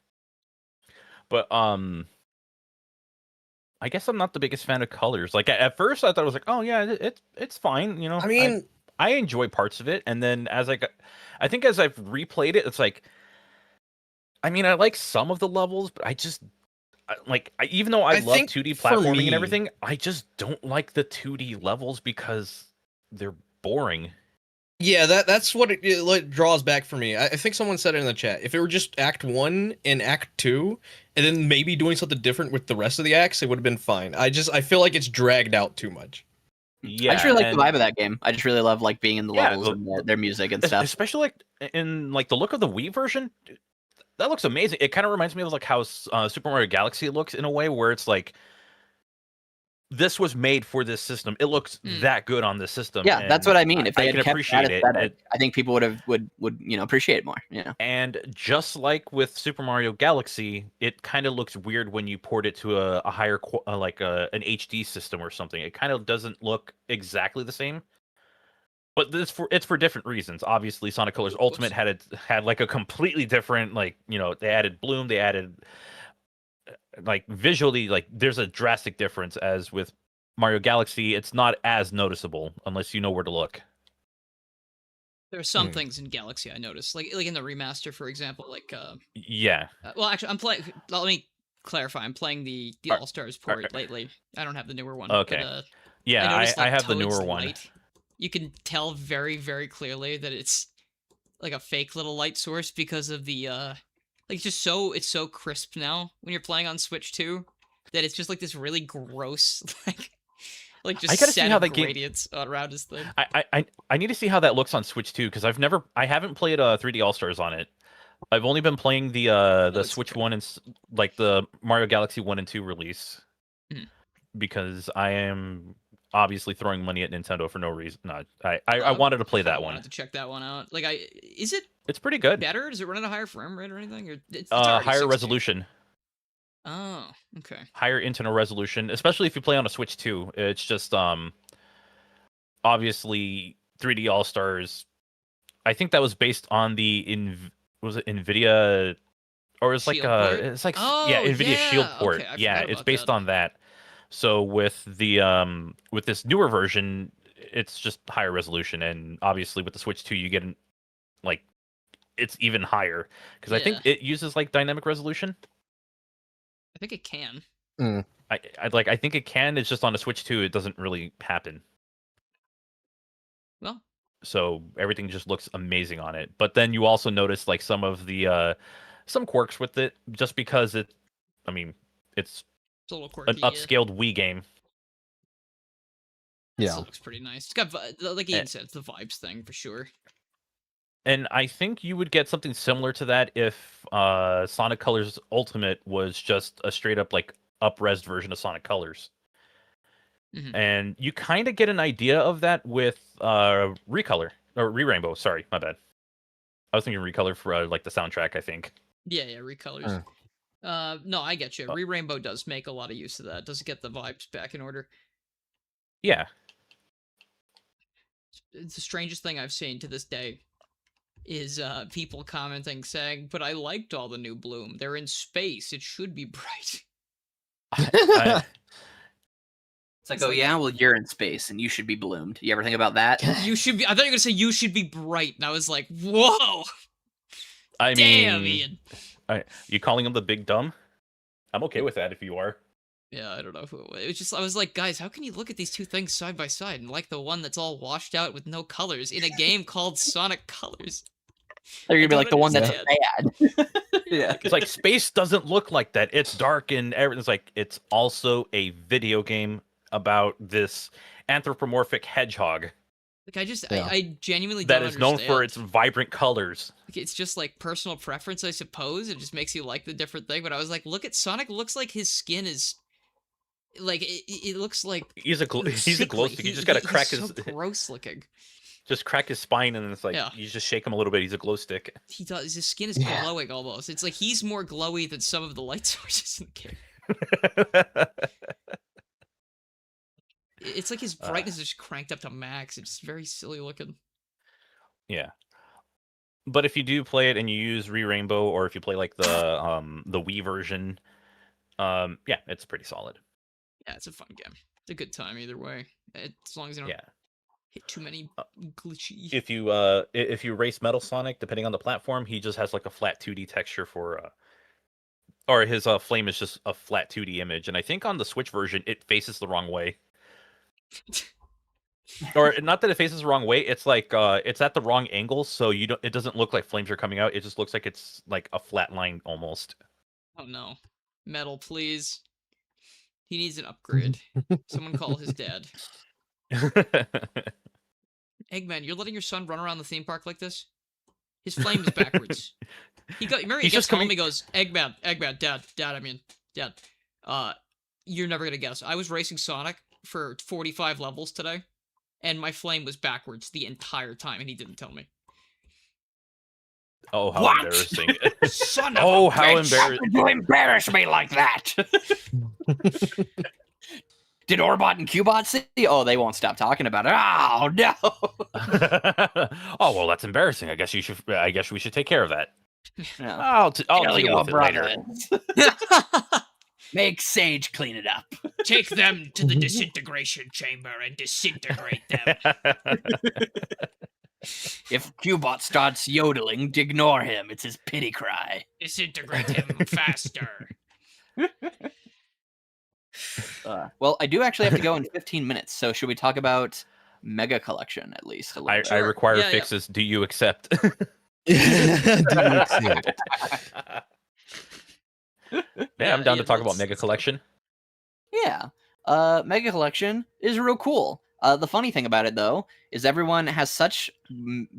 But I guess I'm not the biggest fan of colors. Like at first I thought it was like, oh yeah, it's fine, you know. I mean, I enjoy parts of it, and then I think as I've replayed it, it's like, I mean, I like some of the levels, but even though I love think 2D for platforming me- and everything, I just don't like the 2D levels because they're boring. yeah, that's what it like draws back for me. I think someone said it in the chat. If it were just Act 1 and Act 2, and then maybe doing something different with the rest of the acts, it would have been fine. I feel like it's dragged out too much. Yeah, I just really like and the vibe of that game. I just really love like being in the Yeah, levels and their music and stuff. especially like in like the look of the Wii version, that looks amazing. It kind of reminds me of like how Super Mario Galaxy looks in a way where it's like this was made for this system. It looks that good on this system. Yeah, that's what I mean. If they had can kept appreciate that it. aesthetic, I think people would appreciate it more. Yeah. And just like with Super Mario Galaxy, it kind of looks weird when you port it to a higher an HD system or something. It kind of doesn't look exactly the same. But it's for different reasons. Obviously, Sonic Colors Ultimate had like a completely different, like, you know, they added bloom, they added like visually, like there's a drastic difference. As with Mario Galaxy, it's not as noticeable unless you know where to look. There are some things in Galaxy I noticed, like in the remaster, for example. Like, Yeah. well, actually, I'm playing. Let me clarify. I'm playing the All Stars port lately. I don't have the newer one. Okay. But, Yeah, noticed, I like, have the Toad's newer one. light. You can tell very, very clearly that it's like a fake little light source because of the like it's so crisp now when you're playing on Switch 2 that it's just like this really gross like just I gotta see set how of that game- gradients around his thing. I need to see how that looks on Switch too, because I haven't played 3D All Stars on it. I've only been playing the it's Switch okay. 1 and like the Mario Galaxy 1 and 2 release, because I am obviously throwing money at Nintendo for no reason. No, I wanted to play kinda that one. wanted to check that one out. Like, is it It's pretty good. better? Does it run at a higher frame rate or anything? Or it's already Higher 60. resolution, Oh, okay. higher internal resolution, especially if you play on a Switch 2. It's just obviously 3D All Stars. I think that was based on the was it NVIDIA, or it's like Shield port? it's like Oh, NVIDIA Shield yeah, port. okay, I Yeah, forgot it's about based that. on that. So with with this newer version, it's just higher resolution, and obviously with the Switch 2 you get like it's even higher, because I think it uses like dynamic resolution. I think it can. I think it can. It's just on a Switch 2 it doesn't really happen. Well, So everything just looks amazing on it. But then you also notice like some of the some quirks with it, just because it's a little an quirky. upscaled Wii game. It still looks pretty nice. It's got, like Ian said, it's the vibes thing for sure. And I think you would get something similar to that if Sonic Colors Ultimate was just a straight up like up-res version of Sonic Colors. And you kind of get an idea of that with Recolor or Re-Rainbow. Sorry, my bad. I was thinking Recolor for like the soundtrack, I think. Yeah, Recolors. No, I get you. Re-Rainbow does make a lot of use of that. Does get the vibes back in order. Yeah. It's the strangest thing I've seen to this day is people commenting saying, "But I liked all the new bloom. They're in space. It should be bright." It's like, oh yeah, well you're in space and you should be bloomed. You ever think about that? You should be. I thought you were gonna say you should be bright, and I was like, "Whoa!" I Damn, mean, Ian. You calling him the big dumb? I'm okay with that if you are. Yeah, I don't know who it was. It was just, I was like, guys, how can you look at these two things side by side and like the one that's all washed out with no colors in a game called Sonic Colors? They're gonna be like the one that's understand. bad. Yeah. It's like space doesn't look like that. It's dark and everything's like, it's also a video game about this anthropomorphic hedgehog. Like, I genuinely that don't is known for understand. its vibrant colors. Like, it's just like personal preference, I suppose. It just makes you like the different thing. But I was like, look at Sonic. Looks like his skin is like it looks like He's a glow stick. You just sickly. gotta crack He's his. so gross looking. just crack his spine, and it's like Yeah. you just shake him a little bit. He's a glow stick. He does. His skin is glowing almost. It's like he's more glowy than some of the light sources in the game. It's like his brightness is cranked up to max. It's very silly looking. Yeah. But if you do play it and you use Re-Rainbow, or if you play like the Wii version, yeah, it's pretty solid. Yeah, it's a fun game. It's a good time either way. As long as you don't hit too many glitchy. If you race Metal Sonic, depending on the platform, he just has like a flat 2D texture for or his flame is just a flat 2D image, and I think on the Switch version it faces the wrong way. Or not that it faces the wrong way, it's like it's at the wrong angle, so it doesn't look like flames are coming out. It just looks like it's like a flat line almost. Oh no. Metal, please. He needs an upgrade. Someone call his dad. Eggman, you're letting your son run around the theme park like this? His flame is backwards. Remember he gets home, he goes, Eggman, Dad. You're never gonna guess. I was racing Sonic for 45 levels today, and my flame was backwards the entire time, and he didn't tell me. Oh, how embarrassing. Son of a how bitch. embarrassing. You embarrass me like that. Did Orbot and Cubot see? Oh, they won't stop talking about it. Oh no. Oh well, that's embarrassing. I guess we should take care of that. Yeah. I'll deal with it later. Make Sage clean it up. Take them to the disintegration chamber and disintegrate them. If Cubot starts yodeling, ignore him. It's his pity cry. Disintegrate him faster. Well, I do actually have to go in 15 minutes, so should we talk about Mega Collection at least a little bit? I require Yeah, fixes. Do you accept? Do you accept? Yeah, I'm down to talk about Mega Collection. Yeah. Mega Collection is real cool. The funny thing about it, though, is everyone has such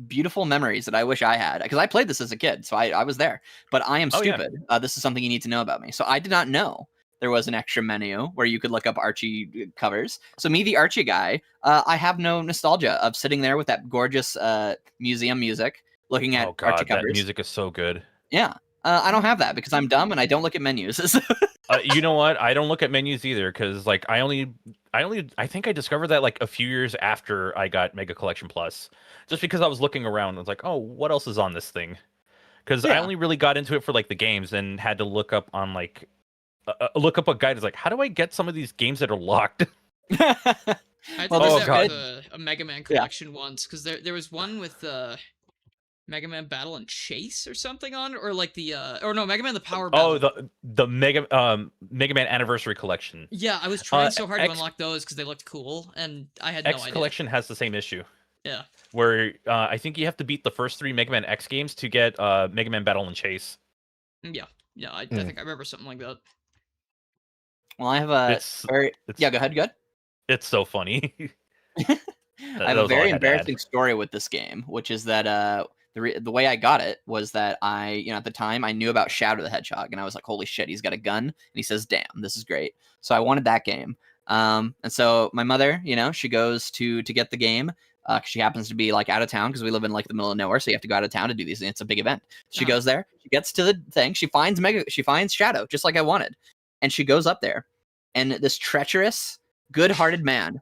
beautiful memories that I wish I had. Because I played this as a kid, so I was there. But I am stupid. This is something you need to know about me. So I did not know there was an extra menu where you could look up Archie covers. So me, the Archie guy, I have no nostalgia of sitting there with that gorgeous museum music, looking at Archie covers. That music is so good. Yeah. I don't have that because I'm dumb and I don't look at menus. You know what? I don't look at menus either because like I think I discovered that like a few years after I got Mega Collection Plus, just because I was looking around and was like, oh, what else is on this thing? Because I only really got into it for like the games and had to look up on like look up a guide. It's like, how do I get some of these games that are locked? I did Well, that with a Mega Man collection once, because there was one with Mega Man Battle and Chase or something on, or like the Mega Man the Power Battle. Oh, the Mega Man Anniversary Collection. Yeah, I was trying so hard to unlock those because they looked cool, and I had no idea. X Collection has the same issue. Yeah. Where I think you have to beat the first 3 Mega Man X games to get Mega Man Battle and Chase. Yeah, I think I remember something like that. Well, I have a go ahead. It's so funny. I have a very embarrassing story with this game, which is that the way I got it was that at the time I knew about Shadow the Hedgehog, and I was like, holy shit, he's got a gun, and he says, damn, this is great. So I wanted that game. And so my mother, she goes to get the game. Cause she happens to be like out of town because we live in like the middle of nowhere, so you have to go out of town to do these. And it's a big event. She goes there. She gets to the thing. She finds Shadow, just like I wanted, and she goes up there, and this treacherous, good-hearted man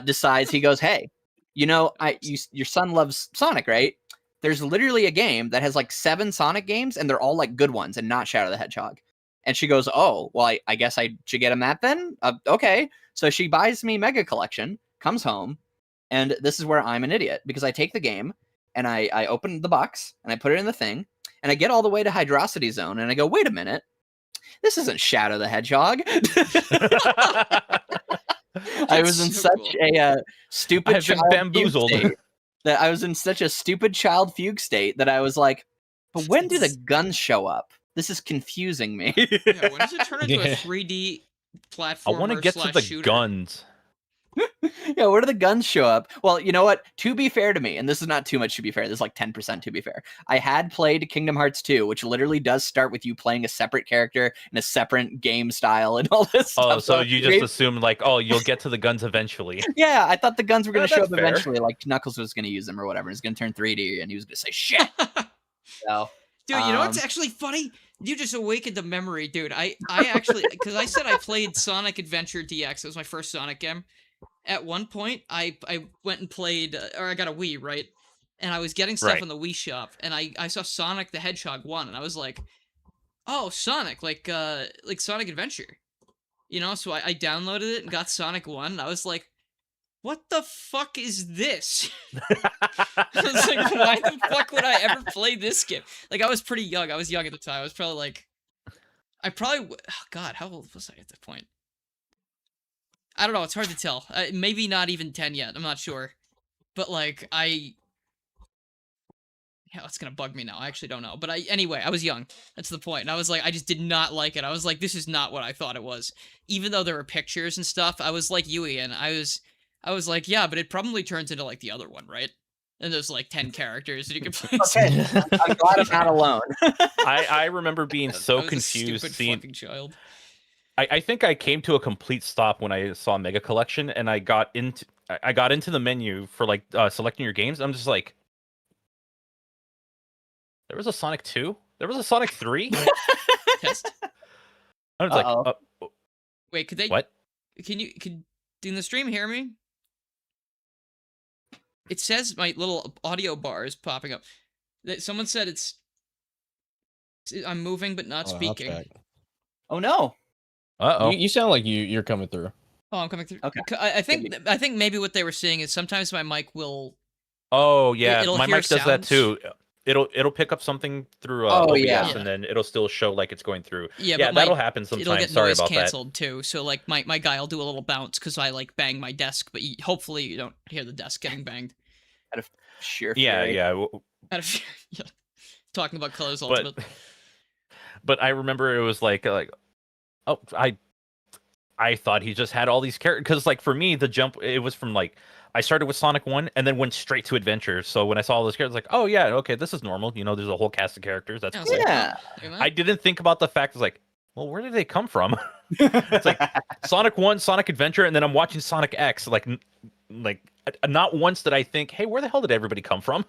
decides. He goes, "Hey, your son loves Sonic, right? There's literally a game that has like 7 Sonic games, and they're all like good ones, and not Shadow the Hedgehog." And she goes, "Oh, well, I guess I should get him that then." Okay, so she buys me Mega Collection, comes home. And this is where I'm an idiot, because I take the game and I open the box and I put it in the thing and I get all the way to Hydrocity Zone and I go, wait a minute, this isn't Shadow the Hedgehog. I was in such a stupid child fugue state that I was in such a stupid child fugue state that I was like, but when do the guns show up? This is confusing me. Yeah, when does it turn into a 3D platformer? I want to get to the shooter? guns. Yeah, where do the guns show up? Well, you know what? To be fair to me, and this is not too much to be fair, this is like 10% to be fair. I had played Kingdom Hearts 2, which literally does start with you playing a separate character in a separate game style and all this Oh, stuff. so you just assumed like, oh, you'll get to the guns eventually. Yeah, I thought the guns were going to show That's up fair. eventually. Like Knuckles was going to use them or whatever. It's going to turn 3D and he was going to say shit. So, Dude, you know what's actually funny? You just awakened a memory, dude. I actually, because I said I played Sonic Adventure DX. It was my first Sonic game. At one point, I went and played, or I got a Wii, right? And I was getting stuff Right. in the Wii shop, and I saw Sonic the Hedgehog 1, and I was like, oh, Sonic, like Sonic Adventure. You know, so I downloaded it and got Sonic 1, and I was like, what the fuck is this? I was like, why the fuck would I ever play this game? Like, I was pretty young. I was young at the time. I was probably like, oh God, how old was I at that point? I don't know. It's hard to tell. Maybe not even 10 yet. I'm not sure. But, like, yeah, it's gonna bug me now. I actually don't know. But anyway, I was young. That's the point. And I was like, I just did not like it. I was like, this is not what I thought it was. Even though there were pictures and stuff, I was like you, Ian. I was like, yeah, but it probably turns into, like, the other one, right? And there's, like, 10 characters that you can play. Okay, I'm glad I'm not alone. I remember being so I was confused a stupid seeing. fucking child. I think I came to a complete stop when I saw Mega Collection, and I got into the menu for like selecting your games. I'm just like, there was a Sonic 2, there was a Sonic 3. Test. I was like, Wait, could they? what? Could in the stream hear me? It says my little audio bar is popping up. That someone said I'm moving but not speaking. Oh no. Uh-oh. You sound like you're coming through. Oh, I'm coming through. Okay. I think maybe what they were saying is sometimes my mic will. Oh yeah, it'll my hear mic does that sounds. too. It'll pick up something through Oh, OBS, yeah. and then it'll still show like it's going through. Yeah, Yeah, but that'll happen It'll sometimes. get Sorry noise about that. canceled too. So like my guy will do a little bounce because I like bang my desk, but hopefully you don't hear the desk getting banged. Sure. Yeah, fury. yeah. Yeah. Talking about Colors But Ultimate. but I remember it was like oh, I thought he just had all these characters, because like for me the jump, it was from like I started with Sonic 1 and then went straight to Adventure. So when I saw all those characters, like, oh yeah, okay, this is normal. You know, there's a whole cast of characters. That's I was cool. like, Yeah. oh, look at I that. didn't think about the fact, like, well, where did they come from? It's like Sonic 1, Sonic Adventure, and then I'm watching Sonic X. Like not once did I think, hey, where the hell did everybody come from?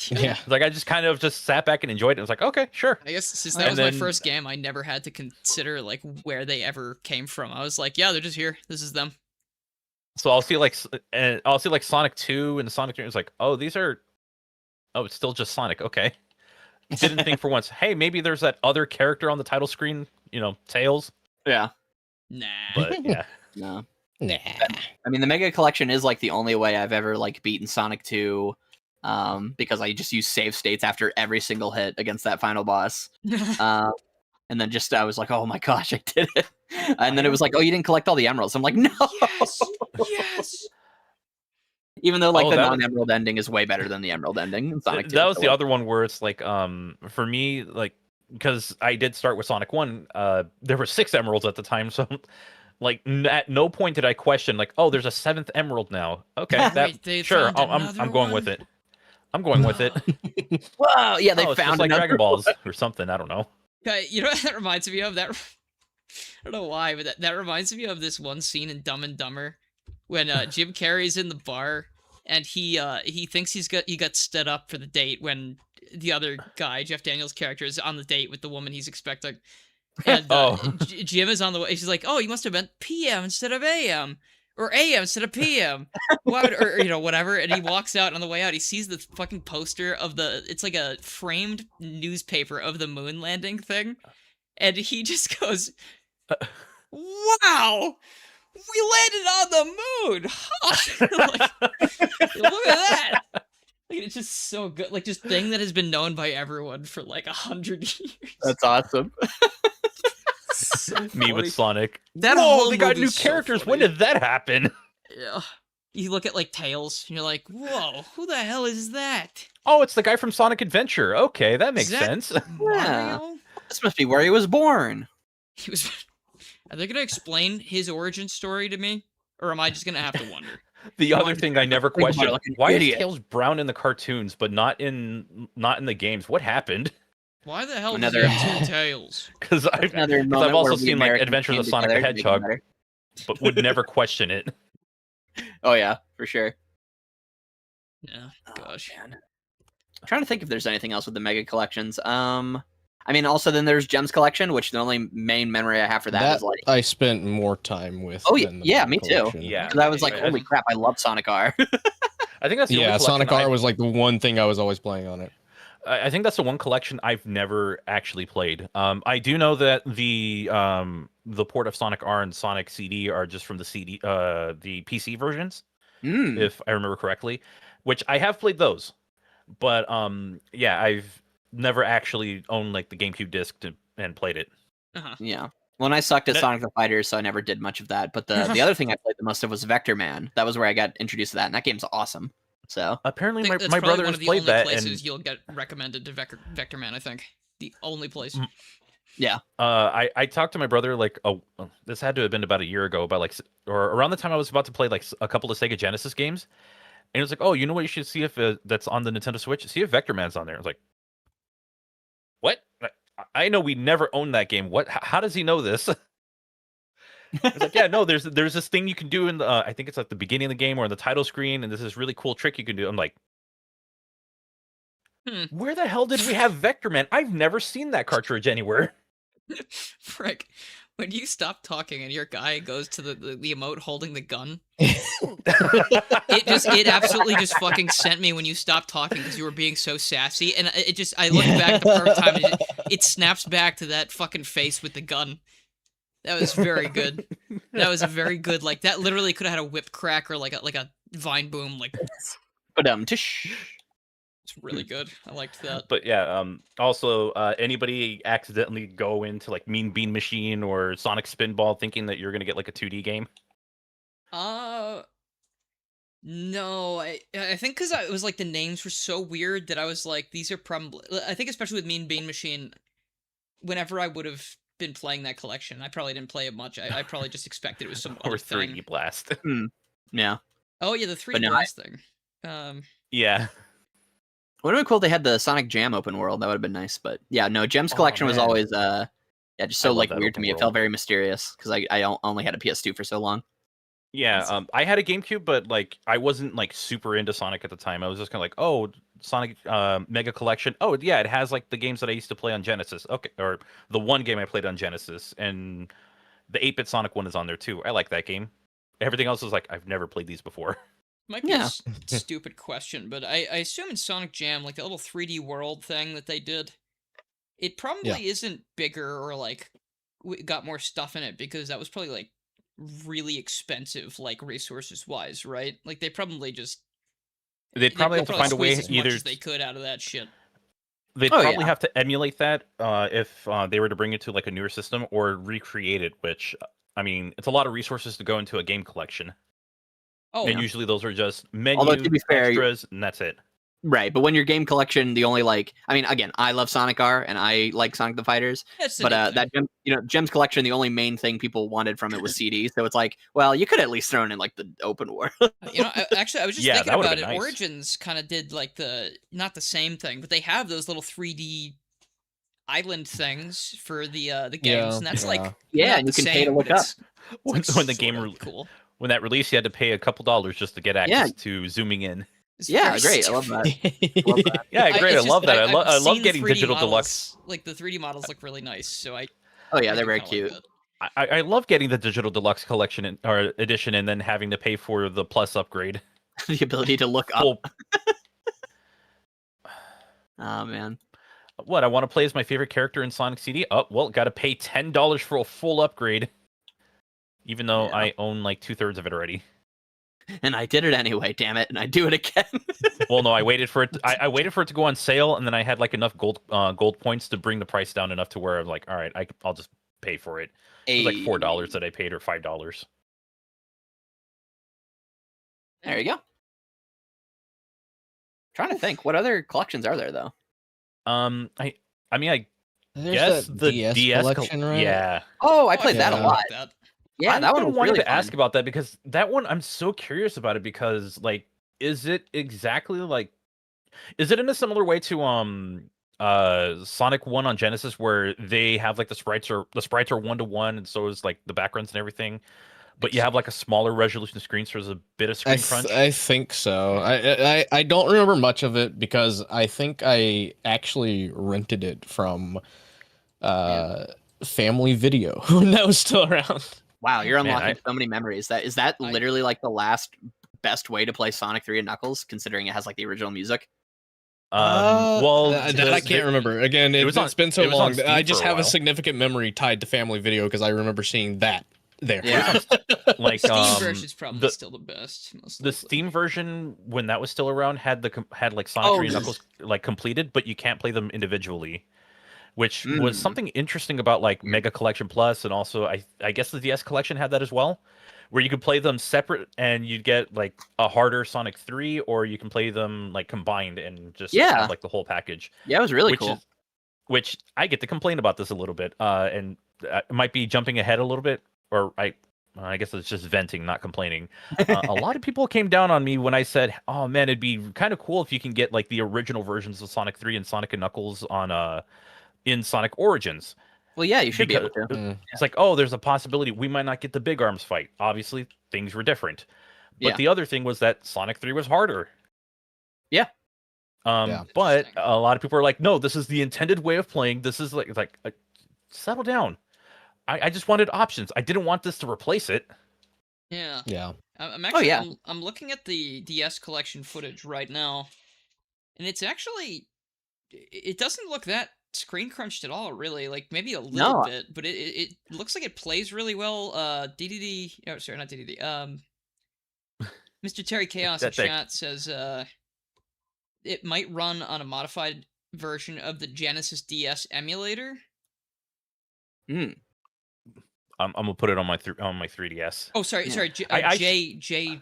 Yeah. Like I just kind of just sat back and enjoyed it. I was like, okay, sure. I guess since that And was then- my first game, I never had to consider like where they ever came from. I was like, yeah, they're just here. This is them. So I'll see like Sonic 2 and Sonic 3. It's like, oh, these are, oh, it's still just Sonic. Okay. Didn't think for once, hey, maybe there's that other character on the title screen, you know, Tails. Yeah. Nah. But yeah. No. Nah. I mean, the Mega Collection is like the only way I've ever like beaten Sonic 2, because I just use save states after every single hit against that final boss. And then I was like, oh my gosh, I did it. And then it was like, oh, you didn't collect all the emeralds. I'm like, no. Yes. Yes. Even though like Oh, the that was- non-emerald ending is way better than the emerald ending in Sonic 2. That was so, the like, other one where it's like, for me, like, because I did start with Sonic 1, there were 6 emeralds at the time, so like at no point did I question like, oh, there's a 7th emerald now. Okay, that Wait, they sure, found I'm another going with one? it. I'm going with it. Whoa, yeah, they Oh, it's found just like another Dragon Balls or something. I don't know. Okay, you know what that reminds me of? That I don't know why, but that reminds me of this one scene in Dumb and Dumber when Jim Carrey's in the bar and he thinks he got stood up for the date when the other guy, Jeff Daniels' character, is on the date with the woman he's expecting. And Jim is on the way. She's like, "Oh, you must have meant PM instead of AM, or AM instead of PM, why would, or you know, whatever." And he walks out. On the way out, he sees the fucking poster of it's like a framed newspaper of the moon landing thing, and he just goes, "Wow, we landed on the moon! Huh?" Like, look at that. Like, it's just so good. Like, just thing that has been known by everyone for like 100 years. That's awesome. So Me funny. with Sonic. That Whoa, whole they got movie's new so characters. When funny. did that happen? Yeah. You look at like Tails, and you're like, "Whoa, who the hell is that?" Oh, it's the guy from Sonic Adventure. Okay, that makes Is that- sense. Mario? This must be where he was born. He was. Are they gonna explain his origin story to me? Or am I just gonna have to wonder? The other thing I never Think about it questioned: like an why idiot. is Tails brown in the cartoons, but not in the games? What happened? Why the hell Another- does he have 2 tails? Because That's another I've moment also where we seen like Americans Adventures came of Sonic the together to make it Hedgehog, better. but would never question it. Oh yeah, for sure. Yeah, gosh. Man. I'm trying to think if there's anything else with the mega collections. I mean, also then there's Gems collection, which the only main memory I have for that is like. I spent more time with. Oh, than the yeah, Mega me too. Collection. Yeah. Because I was like, Yeah. holy crap, I love Sonic R. I think that's the Yeah, only Sonic collection R was like the one thing I was always playing on it. I think that's the one collection I've never actually played. I do know that the port of Sonic R and Sonic CD are just from the the PC versions, if I remember correctly, which I have played those. But yeah, I've never actually owned like the GameCube disc and played it. Uh-huh. Yeah. Well, I sucked at That- Sonic the Fighters, so I never did much of that. But the other thing I played the most of was Vector Man. That was where I got introduced to that, and that game's awesome. So Apparently, That's my probably brother one has of the played only that, places and you'll get recommended to Vector Man, I think. The only place. yeah, I talked to my brother like this had to have been about a year ago, about like or around the time I was about to play like a couple of Sega Genesis games, and he was like, "Oh, you know what? You should see if that's on the Nintendo Switch. See if Vector Man's on there." I was like, "What? I know we never owned that game. What? How does he know this?" I was like, "Yeah, no. There's this thing you can do in the I think it's at the beginning of the game or in the title screen, and this is really cool trick you can do." I'm like, where the hell did we have Vector Man? I've never seen that cartridge anywhere. Frick. When you stop talking and your guy goes to the emote holding the gun, it absolutely just fucking sent me when you stopped talking because you were being so sassy, and I looked back at the perfect time and it snaps back to that fucking face with the gun. That was very good. That was a very good, like, that literally could have had a whip crack or like a vine boom, like, but tish. it's really good. I liked that. But yeah, also anybody accidentally go into like Mean Bean Machine or Sonic Spinball thinking that you're gonna get like a 2D game? No, I think because it was like the names were so weird that I was like, these are probably. I think especially with Mean Bean Machine, whenever I would have been playing that collection, I probably didn't play it much. I probably just expected it was some Or other 3D thing. Blast. Yeah. Oh yeah, the 3D no, Blast thing. Yeah. Would have been cool if they had the Sonic Jam open world. That would have been nice. But yeah, no, Gems Oh, collection was man. always just so love like that weird to open me. It world. felt very mysterious because I only had a PS2 for so long. Yeah, I had a GameCube, but like I wasn't like super into Sonic at the time. I was just kind of like, oh, Sonic Mega Collection. Oh yeah, it has like the games that I used to play on Genesis. Okay, or the one game I played on Genesis, and the 8-bit Sonic one is on there too. I like that game. Everything else is like I've never played these before. Might be Yeah. a stupid question, but I assume in Sonic Jam, like the little 3D world thing that they did, it probably isn't bigger or like got more stuff in it because that was probably like really expensive, like resources wise, right? Like they probably just They'd probably have to find a way squeezed as much either as they could out of that shit. they'd Oh, probably yeah. have to emulate that if they were to bring it to like a newer system or recreate it. Which I mean, it's a lot of resources to go into a game collection. Oh, And usually those are just menu Although, to be fair, extras, and that's it. Right, but when your game collection, the only again, I love Sonic R and I like Sonic the Fighters, that's the but neat thing. that Gems collection, the only main thing people wanted from it was CD. So it's like, well, you could at least throw in like the open world. Actually, I was just Yeah, thinking that would've about it. been nice. Origins kind of did like not the same thing, but they have those little 3D island things for the games, and that's like Yeah, not and the you can same, pay to look but up. it's When the sorta game cool. when that released, you had to pay a couple dollars just to get access to zooming in. It's Yeah, very great. I love stupid. that. Love that. Yeah, great. I It's love just- that. I I've love seen getting 3D digital models, deluxe. Like the 3D models look really nice, so I Oh yeah, I they're do very kinda like cute. that. I love getting the digital deluxe collection or edition, and then having to pay for the plus upgrade. The ability to look up. Full, Oh man. what I want to play as my favorite character in Sonic CD. Oh well, got to pay $10 for a full upgrade, even though Yeah. I own like 2/3 of it already. And I did it anyway, damn it, and I do it again. Well, no, I waited for it. I waited for it to go on sale, and then I had like enough gold points to bring the price down enough to where I'm like, all right, I'll just pay for it. It was like $4 that I paid, or $5. There you go. Trying to think, what other collections are there though? I mean, I There's guess that the DS DS collection, right? Yeah, Oh, I played that a Yeah. lot. That. Yeah, I've that one been was wanting really to ask fun. about that because that one I'm so curious about it because like, is it exactly like? Is it in a similar way to Sonic 1 on Genesis where they have like the sprites are 1-to-1 and so is like the backgrounds and everything, but you have like a smaller resolution screen so there's a bit of screen crunch? I think so. I don't remember much of it because I think I actually rented it from uh Family Video when that was still around. Wow, you're Man, unlocking so many memories. That I- literally like the last best way to play Sonic 3 and Knuckles, considering it has like the original music. Well, That I can't remember. Again, it was on- it's been so it was on long that I Steam just for a have a while. significant memory tied to Family Video because I remember seeing that there. Yeah. like Steam version's probably the still the best. Most the likely. Steam version when that was still around had like Sonic Oh, 3 and Knuckles like completed, but you can't play them individually, which was Mm. something interesting about like Weird. Mega Collection Plus, and also I guess the DS Collection had that as well, where you could play them separate and you'd get like a harder Sonic 3, or you can play them like combined and just Yeah. have like the whole package, Yeah, it was really which cool. is which I get to complain about this a little bit, and I might be jumping ahead a little bit, or I guess it's just venting, not complaining. A lot of people came down on me when I said, "Oh man, it'd be kind of cool if you can get like the original versions of Sonic 3 and Sonic and Knuckles on in Sonic Origins." Well, yeah, you should be able to. Mm. It's like, oh, there's a possibility we might not get the big arms fight. Obviously, things were different, but Yeah. the other thing was that Sonic 3 was harder. Yeah. Yeah. But Interesting. a lot of people are like, no, this is the intended way of playing. This is like settle down. I just wanted options. I didn't want this to replace it. Yeah. Yeah. I'm actually yeah. I'm looking at the DS collection footage right now, and it's actually it doesn't look that screen crunched at all, really. Like maybe a little No. bit, but it looks like it plays really well. DDD, oh sorry, not DDD. Mr. Terry Chaos in That thing. chat says it might run on a modified version of the Genesis DS emulator. Mm. I'm gonna put it on my 3DS. Oh, sorry, Yeah. sorry, I-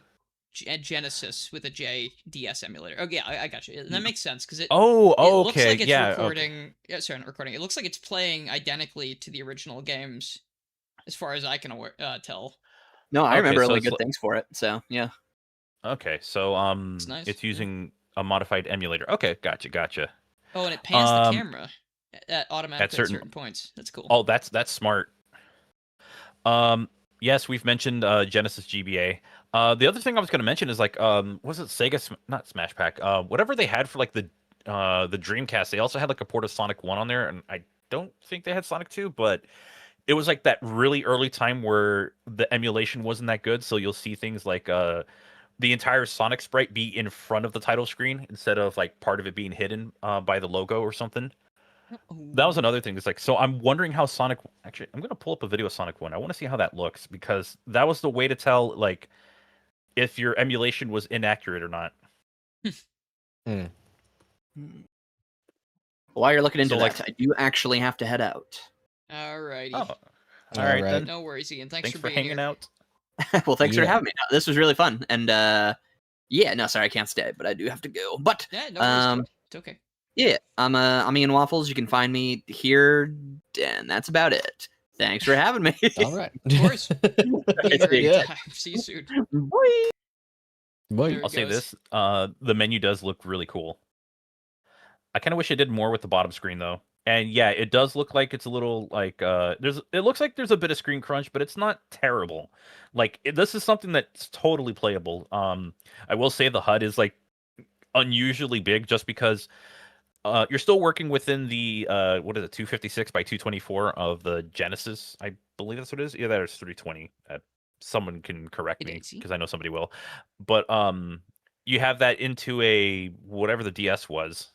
Genesis with a J DS emulator. Oh yeah, I got you. And that makes sense because it Oh, it looks okay, like it's yeah, recording. Yeah, sorry, not recording. It looks like it's playing identically to the original games, as far as I can tell. No, I Okay, remember so really it's good li- things for it. So yeah. Okay, so It's nice, it's yeah. using a modified emulator. Okay, gotcha. Oh, and it pans the Um, camera automatically at certain points. That's cool. Oh, that's smart. Yes, we've mentioned Genesis GBA. The other thing I was going to mention is like, was it Sega? Not Smash Pack. Whatever they had for like the Dreamcast, they also had like a port of Sonic 1 on there, and I don't think they had Sonic 2, but it was like that really early time where the emulation wasn't that good. So you'll see things like the entire Sonic sprite be in front of the title screen instead of like part of it being hidden by the logo or something. That was another thing. It's like, so I'm wondering how Sonic. Actually, I'm gonna pull up a video of Sonic 1. I want to see how that looks because that was the way to tell like if your emulation was inaccurate or not. Mm. While you're looking into So, that, like- I do actually have to head out. Alrighty. Oh, all All right right. then. No worries, Ian. Thanks for for being hanging here. out. Well, thanks for Yeah. having me. No, this was really fun. And yeah, no, sorry, I can't stay, but I do have to go. But Yeah, no worries. Um, dude. It's okay. yeah, I'm Ian Waffles. You can find me here, and that's about it. Thanks for having me. All right. Of course. Right, Great yeah. time. See you soon. Bye. Boy. There I'll it say goes. this: the menu does look really cool. I kind of wish it did more with the bottom screen though. And yeah, it does look like it's a little like it looks like there's a bit of screen crunch, but it's not terrible. Like this is something that's totally playable. I will say the HUD is like unusually big just because you're still working within the what is it, 256 by 224 of the Genesis. I believe that's what it is. Yeah, that is 320. Someone can correct It me is. because I know somebody will. But you have that into a whatever the DS was.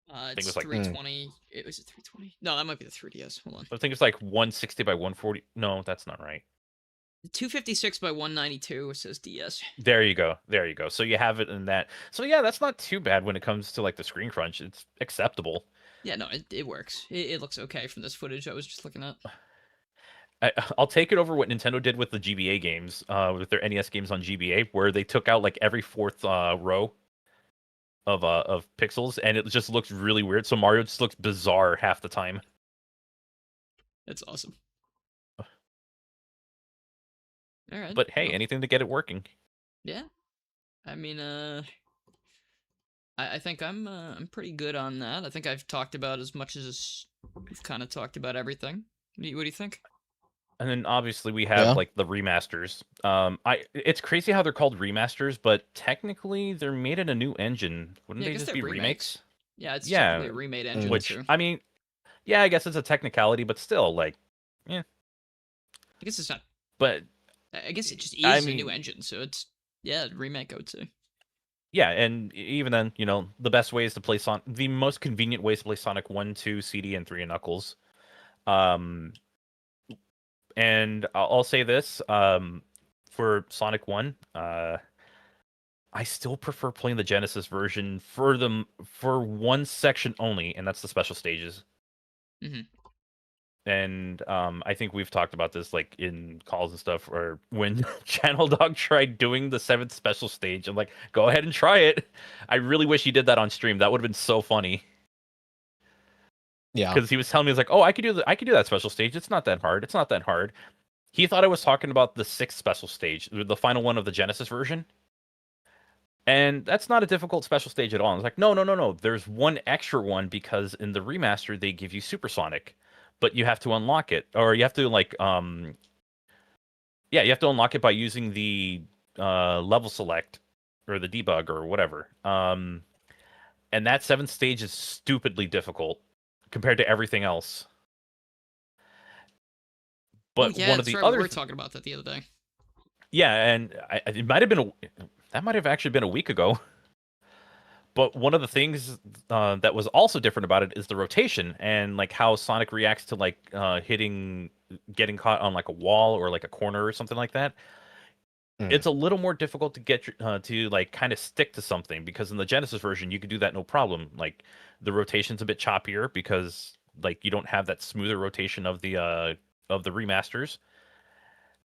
It's it was like- 320. It was it 320? No, that might be the 3DS. Hold on. I think it's like 160 by 140. No, that's not right. 256 by 192. It says DS. There you go. There you go. So you have it in that. So yeah, that's not too bad when it comes to like the screen crunch. It's acceptable. Yeah, no, it works. It looks okay from this footage I was just looking at. I'll take it over what Nintendo did with the GBA games, with their NES games on GBA, where they took out like every fourth row of pixels, and it just looks really weird. So Mario just looks bizarre half the time. That's awesome. All right. But hey, well, anything to get it working. yeah. I mean, I think I'm pretty good on that. I think I've talked about as much as we've kind of talked about everything. What do you think? And then obviously we have Yeah. like the remasters. It's crazy how they're called remasters, but technically they're made in a new engine. Wouldn't Yeah, I they guess just they're be remakes. remakes? Yeah, it's Yeah, technically a remade engine Mm. which too. I mean, yeah, I guess it's a technicality, but still, like, yeah. I guess it's not. But I guess it just I is a new mean, engine, so it's remake. I would say. yeah, and even then, the best way is to play the most convenient ways to play Sonic 1, 2, CD, and 3 and Knuckles. Um, and I'll say this, for Sonic 1, I still prefer playing the Genesis version for one section only, and that's the special stages. Mm-hmm. And I think we've talked about this like in calls and stuff, or when Channel Dog tried doing the 7th special stage. I'm like, go ahead and try it. I really wish he did that on stream. That would have been so funny. Yeah. Because he was telling me, he's like, oh, I could do that special stage. It's not that hard. It's not that hard. He thought I was talking about the 6th special stage, the final one of the Genesis version. And that's not a difficult special stage at all. I was like, no. There's one extra one because in the remaster they give you Supersonic, but you have to unlock it, or you have to you have to unlock it by using the level select or the debug or whatever. And that 7th stage is stupidly difficult compared to everything else. Oh But yeah, one of that's the right. We other were talking about that the other day. yeah, and it might have been that might have actually been a week ago. But one of the things that was also different about it is the rotation and like how Sonic reacts to like getting caught on like a wall or like a corner or something like that. Mm. It's a little more difficult to get to like kind of stick to something, because in the Genesis version you could do that no problem. Like the rotation's a bit choppier because like you don't have that smoother rotation of the remasters.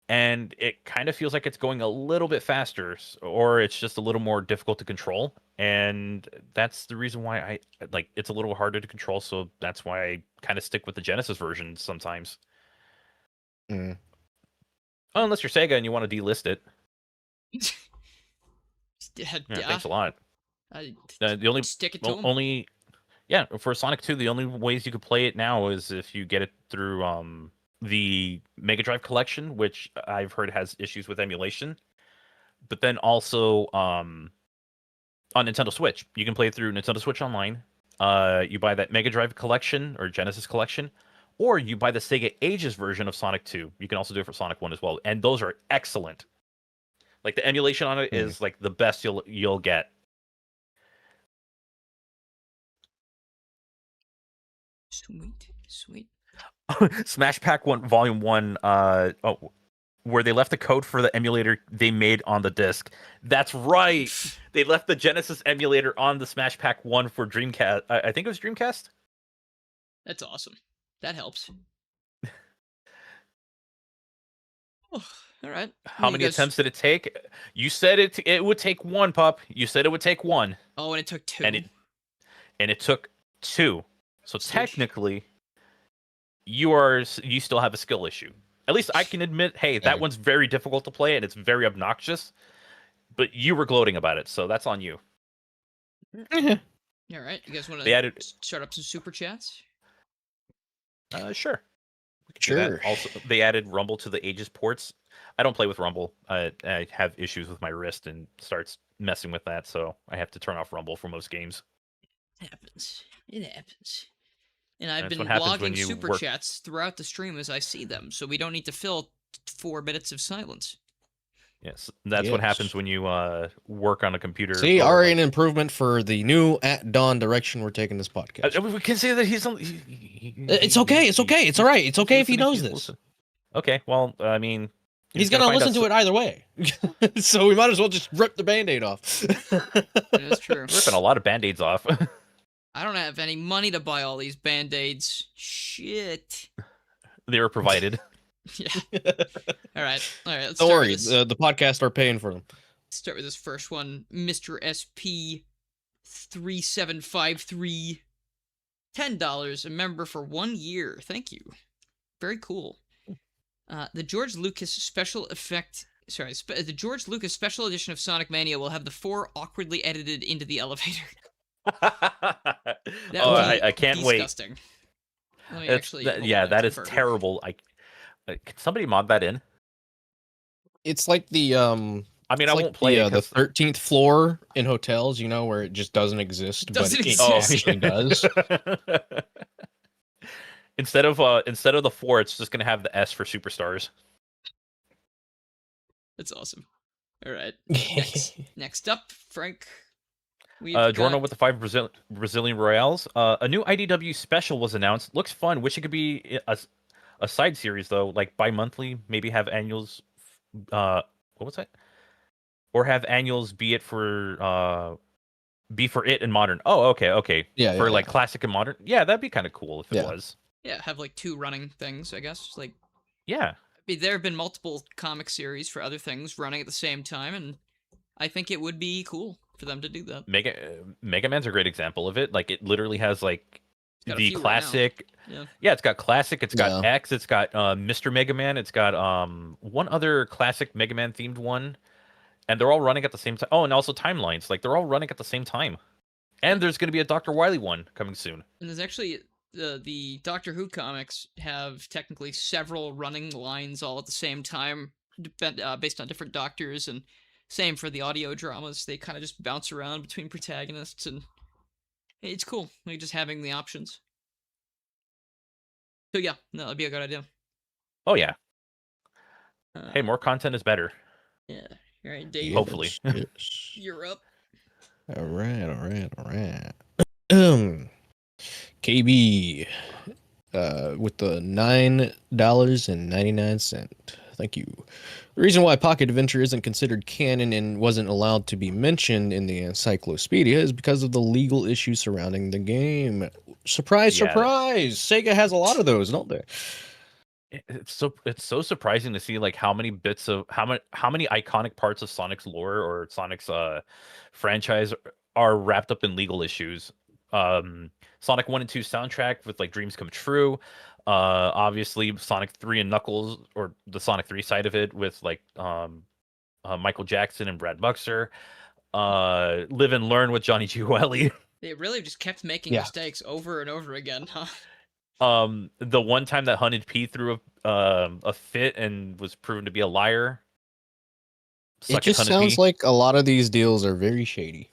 And it kind of feels like it's going a little bit faster, or it's just a little more difficult to control. And that's the reason why I like it's a little harder to control. So that's why I kind of stick with the Genesis version sometimes. Mm. Unless you're Sega and you want to delist it. Yeah, Yeah, thanks a lot. I The only stick it to him. only yeah, for Sonic 2, the only ways you could play it now is if you get it through the Mega Drive collection, which I've heard has issues with emulation. But then also on Nintendo Switch, you can play it through Nintendo Switch Online. You buy that Mega Drive collection or Genesis collection, or you buy the Sega Ages version of Sonic 2. You can also do it for Sonic 1 as well, and those are excellent. Like the emulation on it is like the best you'll get. Sweet. Smash Pack 1 Volume 1 where they left the code for the emulator they made on the disc. That's right. They left the Genesis emulator on the Smash Pack 1 for Dreamcast. I think it was Dreamcast. That's awesome. That helps. Oh, all right. How many attempts did it take? You said it would take one, pup. You said it would take one. Oh, and it took 2. And it took 2. So Stoosh. technically you still have a skill issue. At least I can admit, hey, that one's very difficult to play and it's very obnoxious. But you were gloating about it, so that's on you. All right. You guys want to start up some super chats? Sure. Sure. Also, they added Rumble to the Ages ports. I don't play with Rumble. I have issues with my wrist and starts messing with that, so I have to turn off Rumble for most games. It happens. And I've That's been what happens when logging you super work. chats throughout the stream as I see them, so we don't need to fill 4 minutes of silence. Yes, that's what happens when you work on a computer. See, already an improvement for the new at dawn direction we're taking this podcast. We can say that he's. It's okay. It's okay. It's all right. It's okay if he knows this. Okay, well, I mean, he's gonna listen to it either way, so we might as well just rip the Band-Aid off. That's true. Ripping a lot of Band-Aids off. I don't have any money to buy all these Band-Aids. Shit. They were provided. Yeah. All right. Let's Don't start worry. with this. The podcast are paying for them. Start with this first one. Mr. SP 3753. $10. A member for 1 year. Thank you. Very cool. The George Lucas special effect. Sorry, the George Lucas special edition of Sonic Mania will have the 4 awkwardly edited into the elevator. That Oh, would be I can't wait. disgusting. Let me It's actually. yeah, that is terrible. Can somebody mod that in? It's like the I mean, it's I like won't play it the 'cause- 13th floor in hotels, you know, where it just doesn't exist, Doesn't but exist. it actually does. Instead of the 4, it's just gonna have the S for superstars. That's awesome. All right. Next up, Frank. Jorno with the 5 Brazilian Royales. A new IDW special was announced. Looks fun. Wish it could be a side series though, like bi-monthly. Maybe have annuals. What was that? Or have annuals be for it and modern. Oh, okay. Yeah, for yeah, like yeah. classic and modern. Yeah, that'd be kind of cool if it Yeah. was. Yeah, have like 2 running things, I guess. Like, Yeah. I mean, there have been multiple comic series for other things running at the same time, and I think it would be cool for them to do that. Mega Man's a great example of it. Like it literally has like Got a the few right classic. now. Yeah, it's got classic. It's got Yeah. X. It's got Mr. Mega Man. It's got one other classic Mega Man themed one, and they're all running at the same time. Oh, and also timelines. Like they're all running at the same time. And there's going to be a Dr. Wily one coming soon. And there's actually the Doctor Who comics have technically several running lines all at the same time, based on different doctors, and same for the audio dramas. They kind of just bounce around between protagonists, and it's cool. Like just having the options. So yeah, no, that'd be a good idea. Oh yeah. Hey, more content is better. Yeah. All right, Dave. Hopefully. Yes. You're up. All right. KB with the $9.99. Thank you. The reason why Pocket Adventure isn't considered canon and wasn't allowed to be mentioned in the encyclopedia is because of the legal issues surrounding the game. Surprise, Yeah. surprise! Sega has a lot of those, don't they? It's so surprising to see like how many iconic parts of Sonic's lore or Sonic's franchise are wrapped up in legal issues. Sonic 1 and 2 soundtrack with like Dreams Come True. Obviously Sonic 3 and Knuckles, or the Sonic 3 side of it with like Michael Jackson and Brad Buxer. Live and Learn with Johnny G. Welly. They really just kept making mistakes over and over again, huh? The one time that Hunted P threw a fit and was proven to be a liar. It just sounds like a lot of these deals are very shady.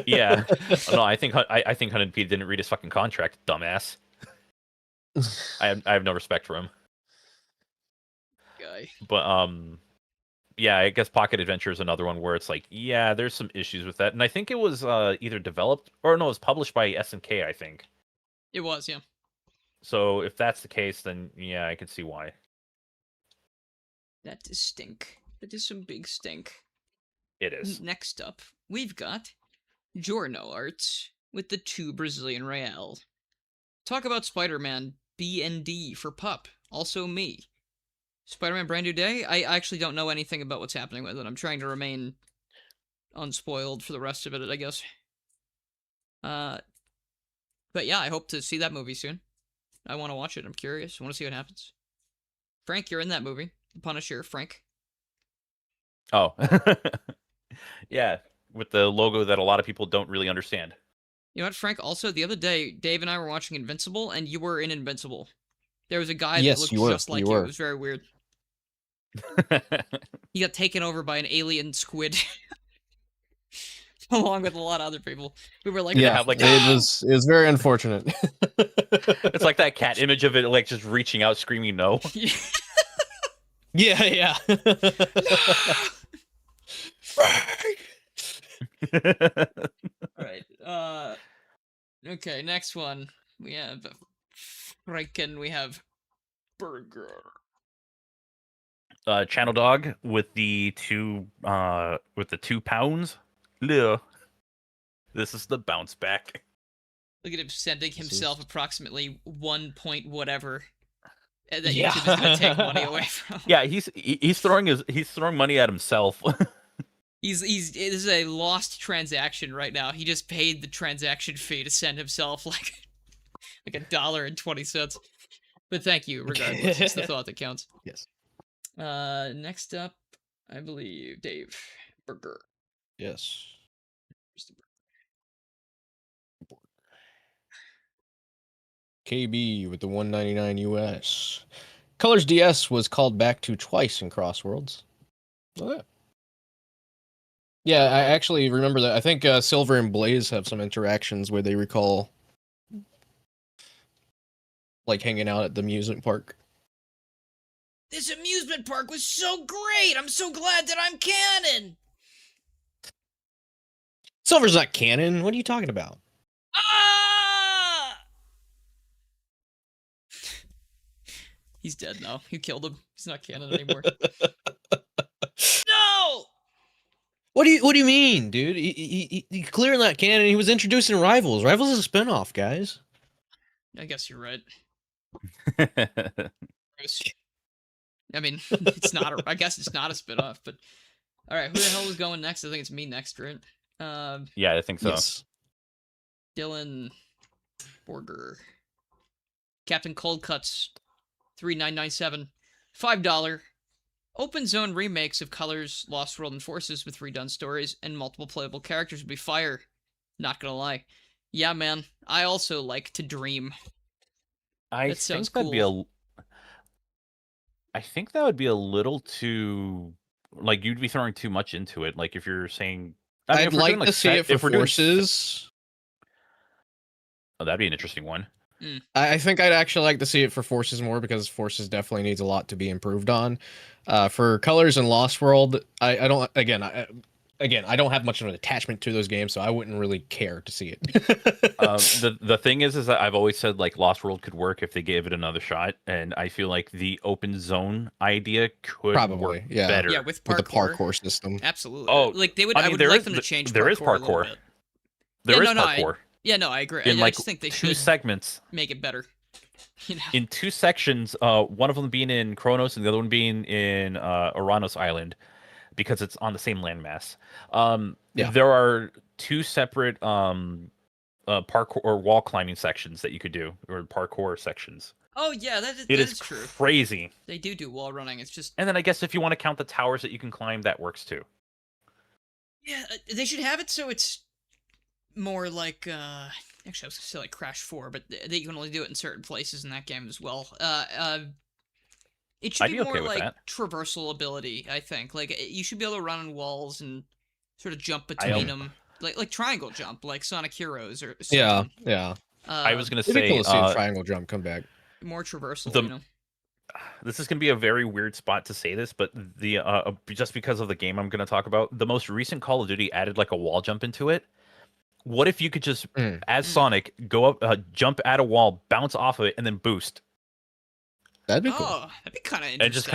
Yeah, no, I think Hunted P didn't read his fucking contract, dumbass. I have no respect for him. Guy. But yeah, I guess Pocket Adventure is another one where it's like, yeah, there's some issues with that, and I think it was either developed or no, it was published by SNK, I think. It was, yeah. So if that's the case, then yeah, I can see why. That is stink. That is some big stink. It is. Next up, we've got Jorno Arts with the 2 Brazilian Real. Talk about Spider-Man B&D for Pup. Also me. Spider-Man Brand New Day? I actually don't know anything about what's happening with it. I'm trying to remain unspoiled for the rest of it, I guess. But yeah, I hope to see that movie soon. I want to watch it. I'm curious. I want to see what happens. Frank, you're in that movie. The Punisher, Frank. Oh. Yeah, with the logo that a lot of people don't really understand. You know what, Frank? Also, the other day, Dave and I were watching Invincible, and you were in Invincible. There was a guy that looked just like you. It was very weird. He got taken over by an alien squid. Along with a lot of other people. We were like, yeah, have, like, it was very unfortunate. It's like that cat image of it, like just reaching out, screaming no. Yeah. Alright, okay, next one. We have Franken, we have Burger. Channel Dog with the 2 pounds. Yeah. This is the bounce back. Look at him sending himself approximately 1 point whatever. That YouTube is gonna take money away from. Yeah, he's throwing money at himself. This is a lost transaction right now. He just paid the transaction fee to send himself like $1.20. But thank you, regardless. It's the thought that counts. Yes. Next up, I believe Dave Burger. Yes. KB with the 199 US. Colors DS was called back to twice in Crossworlds. Oh, yeah. Yeah, I actually remember that. I think Silver and Blaze have some interactions where they recall like hanging out at the amusement park. This amusement park was so great! I'm so glad that I'm canon! Silver's not canon. What are you talking about? Ah! He's dead now. You killed him. He's not canon anymore. No! What do you mean, dude? He clearly not canon. He was introduced in Rivals. Rivals is a spinoff, guys. I guess you're right. Gross. I mean, it's not. I guess it's not a spinoff. But all right, who the hell is going next? I think it's me next, right? Yeah, I think so. Yes. Dylan Borger, Captain Cold Cuts, 3997, $5. Open zone remakes of Colors, Lost World, and Forces with redone stories and multiple playable characters would be fire. Not gonna lie. Yeah, man. I also like to dream. I That sounds think that'd be cool. I think that would be a little too like you'd be throwing too much into it. Like if you're saying, I mean, I'd if we're like doing, to see it for if we're doing Forces. oh, that'd be an interesting one. I think I'd actually like to see it for Forces more because Forces definitely needs a lot to be improved on. For Colors and Lost World, I don't. Again, I don't have much of an attachment to those games, so I wouldn't really care to see it. The thing is that I've always said like Lost World could work if they gave it another shot, and I feel like the open zone idea could work better. Yeah, with with the parkour. parkour system. Absolutely. Oh, like they would. I I mean, would there like is them to change. there is parkour. A little parkour. bit. There is no, parkour. I agree. In I like just think they two should segments. make it better. You know? In two sections, one of them being in Kronos and the other one being in Oranos Island, because it's on the same landmass. There are two separate parkour or wall climbing sections that you could do, or parkour sections. Oh yeah, that It is is true. crazy. They do wall running. It's just And then I guess if you want to count the towers that you can climb, that works too. yeah, they should have it so it's more like actually I was gonna say like Crash 4, but that you can only do it in certain places in that game as well. It should I'd be be more okay with like that. traversal ability. I think like you should be able to run on walls and sort of jump between them, like triangle jump, like Sonic Heroes or something. Yeah. I was gonna It'd be say cool to see a triangle jump come back. more traversal. the- You know. this is gonna be a very weird spot to say this, but the just because of the game I'm gonna talk about, the most recent Call of Duty added like a wall jump into it. What if you could just, as Sonic, go up, jump at a wall, bounce off of it, and then boost, That'd be cool. Oh, that'd be kind of interesting. and just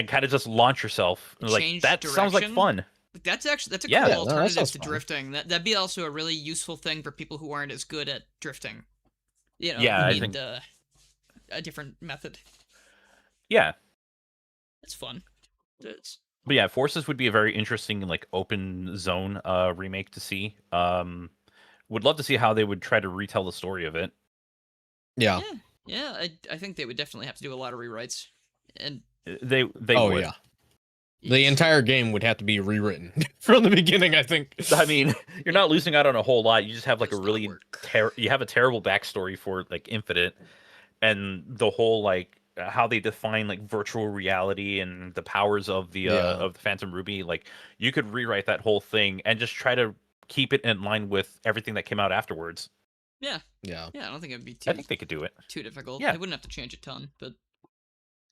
kind of just launch yourself? Like Change that sounds like direction? fun. That's a cool Yeah, no, that alternative sounds to fun. drifting. That'd be also a really useful thing for people who aren't as good at drifting. You know, Yeah, who I need think- a different method. Yeah, It's fun. It's, but yeah, Forces would be a very interesting like open zone remake to see. Would love to see how they would try to retell the story of it. Yeah. yeah, I think they would definitely have to do a lot of rewrites. And They Oh would. yeah. The entire game would have to be rewritten from the beginning, I think. I mean, you're not losing out on a whole lot. You just have like a Does not really work. you have a terrible backstory for like Infinite, and the whole like how they define like virtual reality and the powers of the Phantom Ruby. Like you could rewrite that whole thing and just try to keep it in line with everything that came out afterwards. Yeah, Yeah. I don't think it'd be I think they could do it. too difficult. Yeah. They wouldn't have to change a ton, but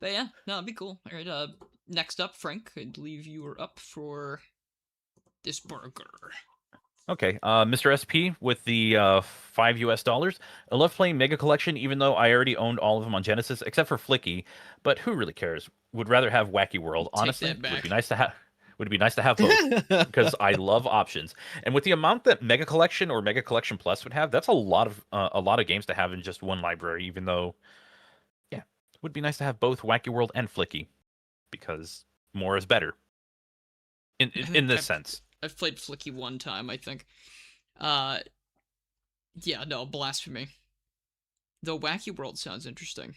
yeah, no, it'd be cool. All right, next up, Frank, I believe you were up for this burger. Okay, Mr. SP with the $5 US. I love playing Mega Collection, even though I already owned all of them on Genesis, except for Flicky. But who really cares? Would rather have Wacky World. Take Honestly, that back. would be nice to have. Would be nice to have both because I love options. And with the amount that Mega Collection or Mega Collection Plus would have, that's a lot of games to have in just one library. Even though, yeah, it would be nice to have both Wacky World and Flicky because more is better. In this sense. I've played Flicky one time, I think. Yeah, no, blasphemy. Though Wacky World sounds interesting.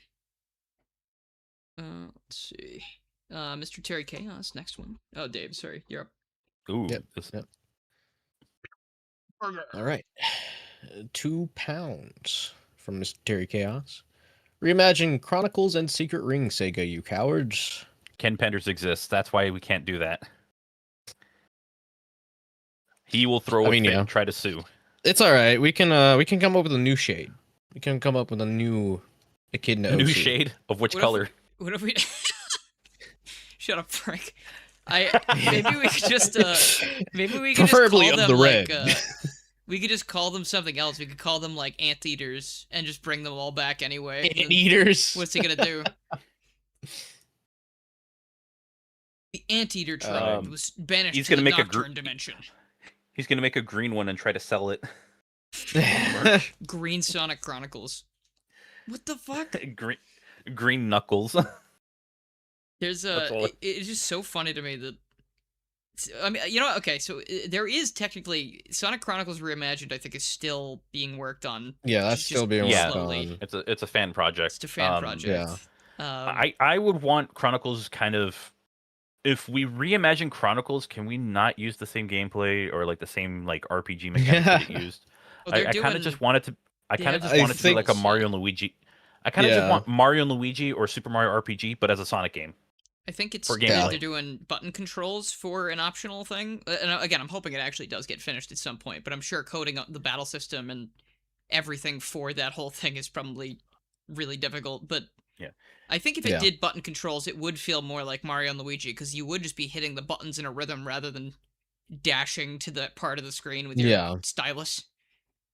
Let's see. Mr. Terry Chaos, next one. Oh, Dave, sorry, you're up. Ooh. Yep. All right. £2 from Mr. Terry Chaos. Reimagine Chronicles and Secret Ring, Sega, you cowards. Ken Penders exists. That's why we can't do that. He will throw a fit and try to sue. It's all right. We can come up with a new shade. We can come up with a new echidna. A new shade of which color? What if we? Shut up, Frank. Maybe we could just maybe we could preferably just call of them the red. like we could just call them something else. We could call them like anteaters and just bring them all back anyway. Anteaters. What's he gonna do? The anteater tribe was banished to the Nocturne dimension. He's gonna make a green one and try to sell it. Green Sonic Chronicles. What the fuck? Green Knuckles. There's it's just so funny to me that I mean, you know what? Okay, so there is technically Sonic Chronicles Reimagined. I think is still being worked on. Yeah, that's still being worked on. It's a fan project. It's a fan project. Yeah. I would want Chronicles kind of. If we reimagine Chronicles, can we not use the same gameplay or like the same like RPG mechanics that it used? I kind of just want it to. I kind of just want it to be like a Mario and Luigi. I kind of just want Mario and Luigi or Super Mario RPG, but as a Sonic game. I think it's they're doing button controls for an optional thing. And again, I'm hoping it actually does get finished at some point, but I'm sure coding up the battle system and everything for that whole thing is probably really difficult. But yeah, I think if it did button controls, it would feel more like Mario and Luigi, because you would just be hitting the buttons in a rhythm rather than dashing to that part of the screen with your stylus.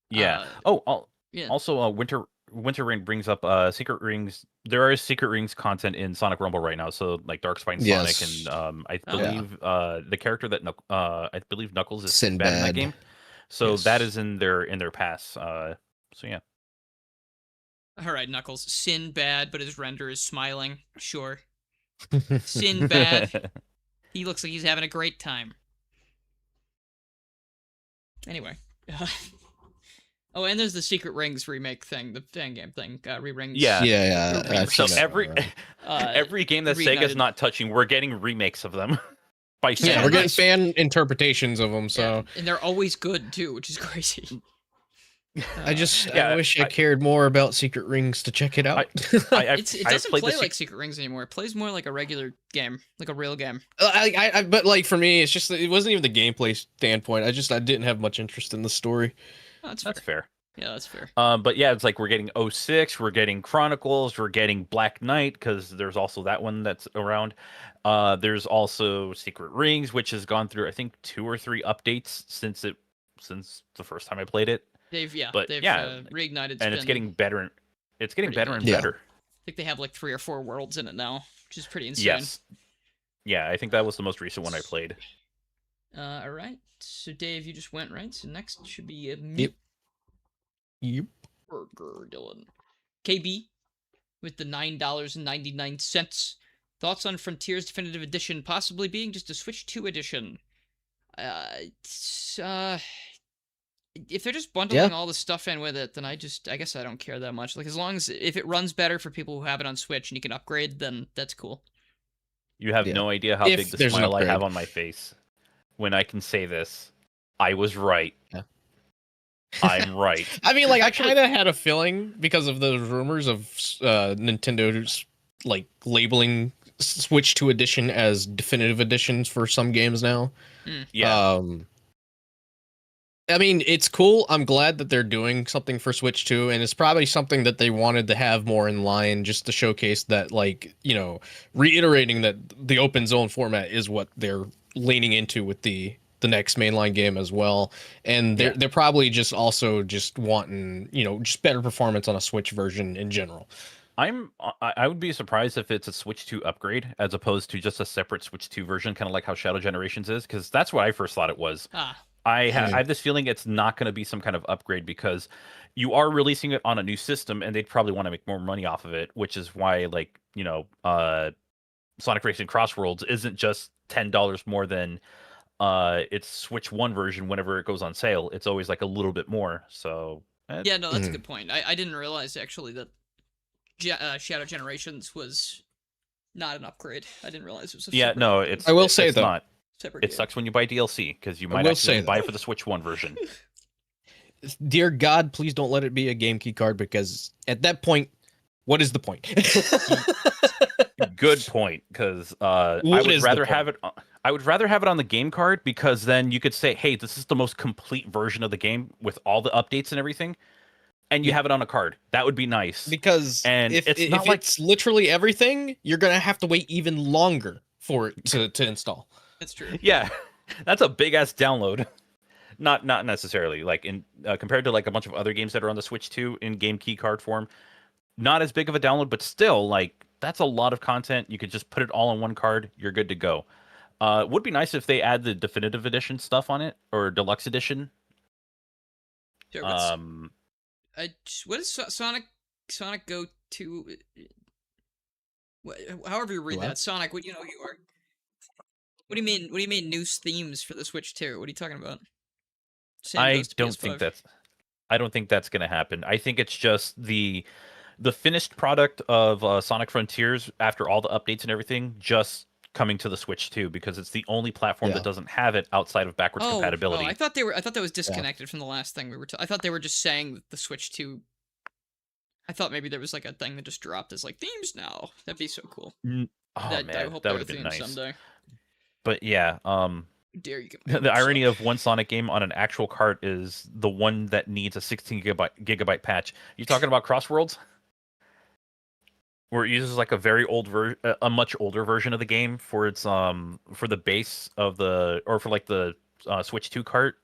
Yeah. Also, Winter Rain brings up secret rings. There are secret rings content in Sonic Rumble right now, so like Darkspine Sonic, and I believe the character that I believe Knuckles is Sinbad in that game. So that is in their pass. So yeah. All right, Knuckles, Sinbad, but his render is smiling. Sure, Sinbad. He looks like he's having a great time. Anyway. Oh, and there's the Secret Rings remake thing, the fan game thing, re-rings. Yeah. So every game that Sega's not touching, we're getting remakes of them. By we're getting fan interpretations of them. So and they're always good too, which is crazy. I wish I cared more about Secret Rings to check it out. It doesn't play like Secret Rings anymore. It plays more like a regular game, like a real game. But like for me, it's just it wasn't even the gameplay standpoint. I didn't have much interest in the story. Oh, that's fair. Yeah, that's fair. But yeah, it's like we're getting 06, we're getting Chronicles, we're getting Black Knight, because there's also that one that's around. There's also Secret Rings, which has gone through I think 2 or 3 updates since the first time I played it. They've reignited, and it's getting better. It's getting better and better. I think they have like 3 or 4 worlds in it now, which is pretty insane. Yes. Yeah, I think that was the most recent one I played. All right. So Dave, you just went right. So next should be Yep. Burger Dylan. KB with the $9.99. Thoughts on Frontiers Definitive Edition possibly being just a Switch 2 edition? If they're just bundling all the stuff in with it, then I guess I don't care that much. Like, as long as if it runs better for people who have it on Switch and you can upgrade, then that's cool. You have no idea how big the smile I have on my face when I can say this. I was right. Yeah. I'm right. I mean, like, I kind of had a feeling because of the rumors of Nintendo's like labeling Switch 2 edition as definitive editions for some games now. Yeah. I mean, it's cool. I'm glad that they're doing something for Switch 2, and it's probably something that they wanted to have more in line just to showcase that, like, you know, reiterating that the open zone format is what they're leaning into with the next mainline game as well. And they're probably just also just wanting, you know, just better performance on a Switch version in general. I would be surprised if it's a Switch 2 upgrade as opposed to just a separate Switch 2 version, kind of like how Shadow Generations is, because that's what I first thought it was. I have this feeling it's not going to be some kind of upgrade because you are releasing it on a new system and they'd probably want to make more money off of it, which is why, like, you know, Sonic Racing Crossworlds isn't just $10 more than its Switch 1 version whenever it goes on sale. It's always like a little bit more. So yeah, no, that's a good point. I didn't realize actually that Shadow Generations was not an upgrade. I didn't realize it was a Yeah, separate no, game. it's I will say, it's though, not. Separate It game. sucks when you buy DLC because you might will actually say buy that. it for the Switch 1 version. Dear God, please don't let it be a game key card, because at that point, what is the point? Good point, because I What would is the rather point? have it. I would rather have it on the game card, because then you could say, "Hey, this is the most complete version of the game with all the updates and everything," and you Yeah. have it on a card. That would be nice. Because And if it's if not like it's literally everything, you're gonna have to wait even longer for it to install. That's true. yeah, that's a big ass download. Not necessarily like in compared to like a bunch of other games that are on the Switch 2 in game key card form. Not as big of a download, but still, like, that's a lot of content. You could just put it all on one card. You're good to go. Would be nice if they add the definitive edition stuff on it, or deluxe edition. Sure, what is Sonic Go to? However you read What? that, Sonic. What you know you are. What do you mean? What do you mean new themes for the Switch 2? What are you talking about? Same I goes to don't PS5. think that's. I don't think that's going to happen. I think it's just the finished product of Sonic Frontiers after all the updates and everything, just coming to the Switch 2, because it's the only platform that doesn't have it outside of backwards compatibility. I thought that was disconnected from the last thing we were. I thought they were just saying that the Switch 2. I thought maybe there was like a thing that just dropped as like themes now. That'd be so cool. Oh I man, hope that there would are have been themes nice. someday. But yeah, Dare you get the irony of one Sonic game on an actual cart is the one that needs a 16 gigabyte patch. You talking about Crossworlds? Where it uses like a very old a much older version of the game for its for the base of the, or for like the Switch 2 cart.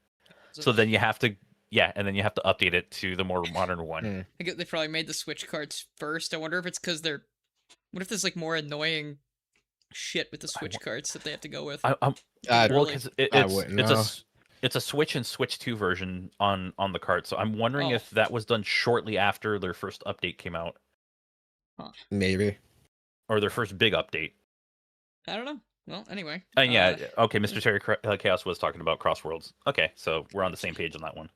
So then you have to and then you have to update it to the more modern one. I get they probably made the Switch carts first. I wonder if it's because they're. What if there's like more annoying shit with the Switch carts that they have to go with? Well, Really? because I wouldn't know. it's a Switch and Switch 2 version on the cart. So I'm wondering Oh. if that was done shortly after their first update came out, Maybe. or their first big update. I don't know. Well, anyway. And okay, Mr. Terry Chaos was talking about Crossworlds. Okay, so we're on the same page on that one.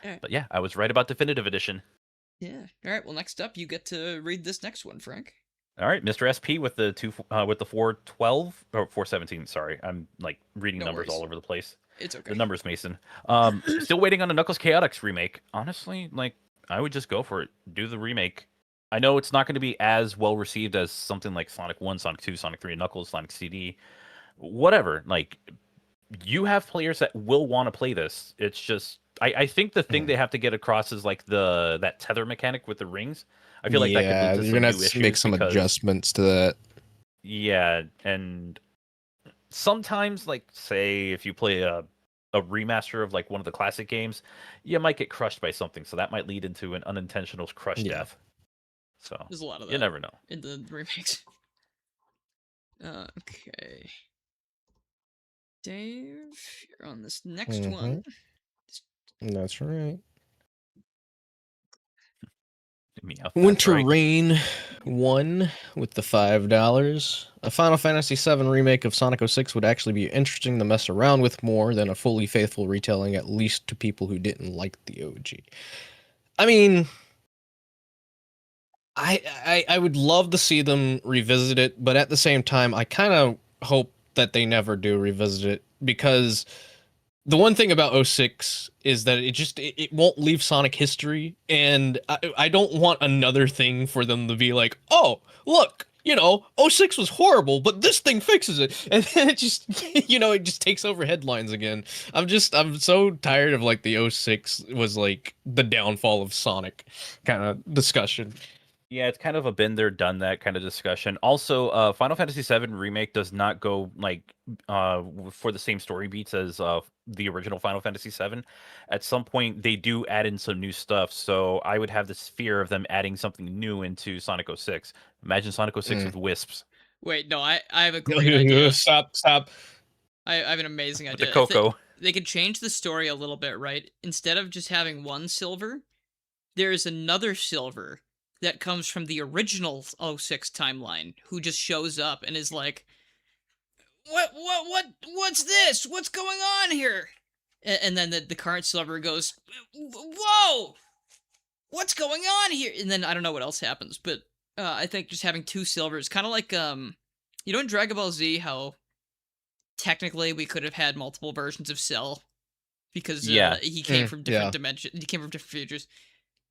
Alright. But yeah, I was right about Definitive Edition. Yeah. All right. Well, next up, you get to read this next one, Frank. All right, Mr. SP with the 412 or 417. Sorry, I'm like reading No numbers worries. all over the place. It's okay. The numbers, Mason. Still waiting on a Knuckles Chaotix remake. Honestly, like, I would just go for it. Do the remake. I know it's not going to be as well received as something like Sonic 1, Sonic 2, Sonic 3, Knuckles, Sonic CD, whatever. Like, you have players that will want to play this. It's just, I think the thing they have to get across is like that tether mechanic with the rings. I feel like that could lead to you're some gonna new have to make issues some because, adjustments to that. yeah, and sometimes, like, say if you play a remaster of like one of the classic games, you might get crushed by something, so that might lead into an unintentional crush death. So There's a lot of that. You never know. In the remakes. Okay. Dave, you're on this next one. That's right. Meow, Winter that's right. Rain 1 with the $5. A Final Fantasy VII remake of Sonic 06 would actually be interesting to mess around with more than a fully faithful retelling, at least to people who didn't like the OG. I mean, I would love to see them revisit it, but at the same time, I kind of hope that they never do revisit it, because the one thing about 06 is that it won't leave Sonic history, and I don't want another thing for them to be like, oh, look, 06 was horrible, but this thing fixes it, and then it just, it just takes over headlines again. I'm so tired of like the 06 was like the downfall of Sonic kind of discussion. Yeah, it's kind of a been there, done that kind of discussion. Also, Final Fantasy VII Remake does not go like for the same story beats as the original Final Fantasy VII. At some point, they do add in some new stuff, so I would have this fear of them adding something new into Sonic 06. Imagine Sonic 06 with wisps. Wait, no, I have a great idea. Stop. I have an amazing idea. The Coco. They could change the story a little bit, right? Instead of just having one silver, there is another silver that comes from the original 06 timeline, who just shows up and is like, what's this? What's going on here? And then the current silver goes, whoa, what's going on here? And then I don't know what else happens, but I think just having two silvers, kind of like You know in Dragon Ball Z how technically we could have had multiple versions of Cell because Yeah. he came from different yeah. dimensions. He came from different futures.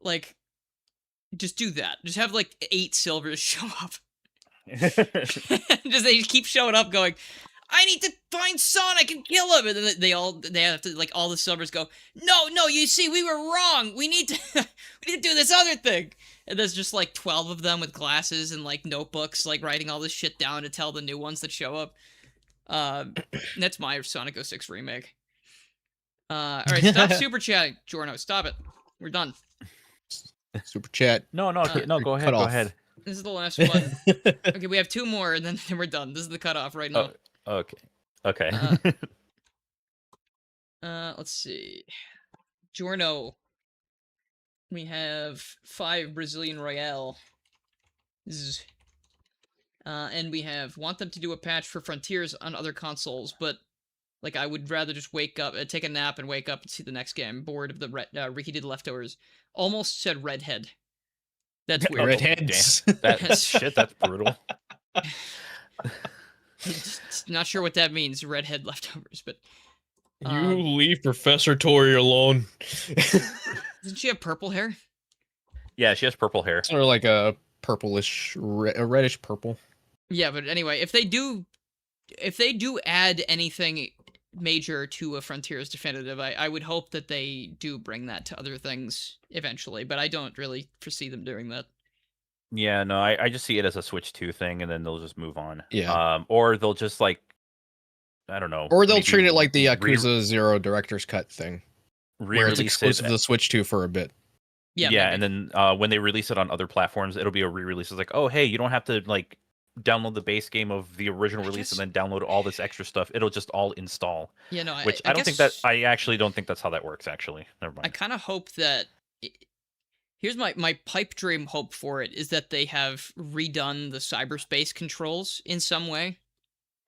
Like, just do that. Just have like 8 Silvers show up. Just they keep showing up, going, "I need to find Sonic and kill him," and then they have to like all the Silvers go, "No, you see, we were wrong. We need to we need to do this other thing." And there's just like 12 of them with glasses and like notebooks, like writing all this shit down to tell the new ones that show up. That's my Sonic 06 remake. All right, stop super chatting, Jorno. Stop it. We're done. Super chat. No, Uh, go ahead. cut Go off. ahead. This is the last one. Okay, we have 2 more, and then we're done. This is the cutoff right now. Oh, okay. Let's see. Jorno. We have 5 Brazilian Royale. And we have want them to do a patch for Frontiers on other consoles, but like I would rather just wake up, take a nap, and wake up and see the next game. Bored of the reheated leftovers. Almost said redhead. That's weird. Redheads. That's shit. That's brutal. Just not sure what that means. Redhead leftovers, but You leave Professor Tori alone. doesn't she have purple hair? Yeah, she has purple hair. Sort of like a purplish, a reddish purple. Yeah, but anyway, if they do add anything major to a Frontiers Definitive, I would hope that they do bring that to other things eventually, but I don't really foresee them doing that. Yeah, no, I just see it as a Switch 2 thing, and then they'll just move on. Yeah. Or they'll just like, I don't know. Or they'll maybe treat it like the Yakuza 0 Director's Cut thing, where it's re-release exclusive to the Switch 2 for a bit. Yeah, Yeah, maybe. and then when they release it on other platforms, it'll be a re-release. It's like, oh, hey, you don't have to like download the base game of the original release and then download all this extra stuff. It'll just all install. Yeah, no, Which I don't think that. I actually don't think that's how that works. Actually, never mind. I kind of hope that. Here's my pipe dream hope for it is that they have redone the cyberspace controls in some way,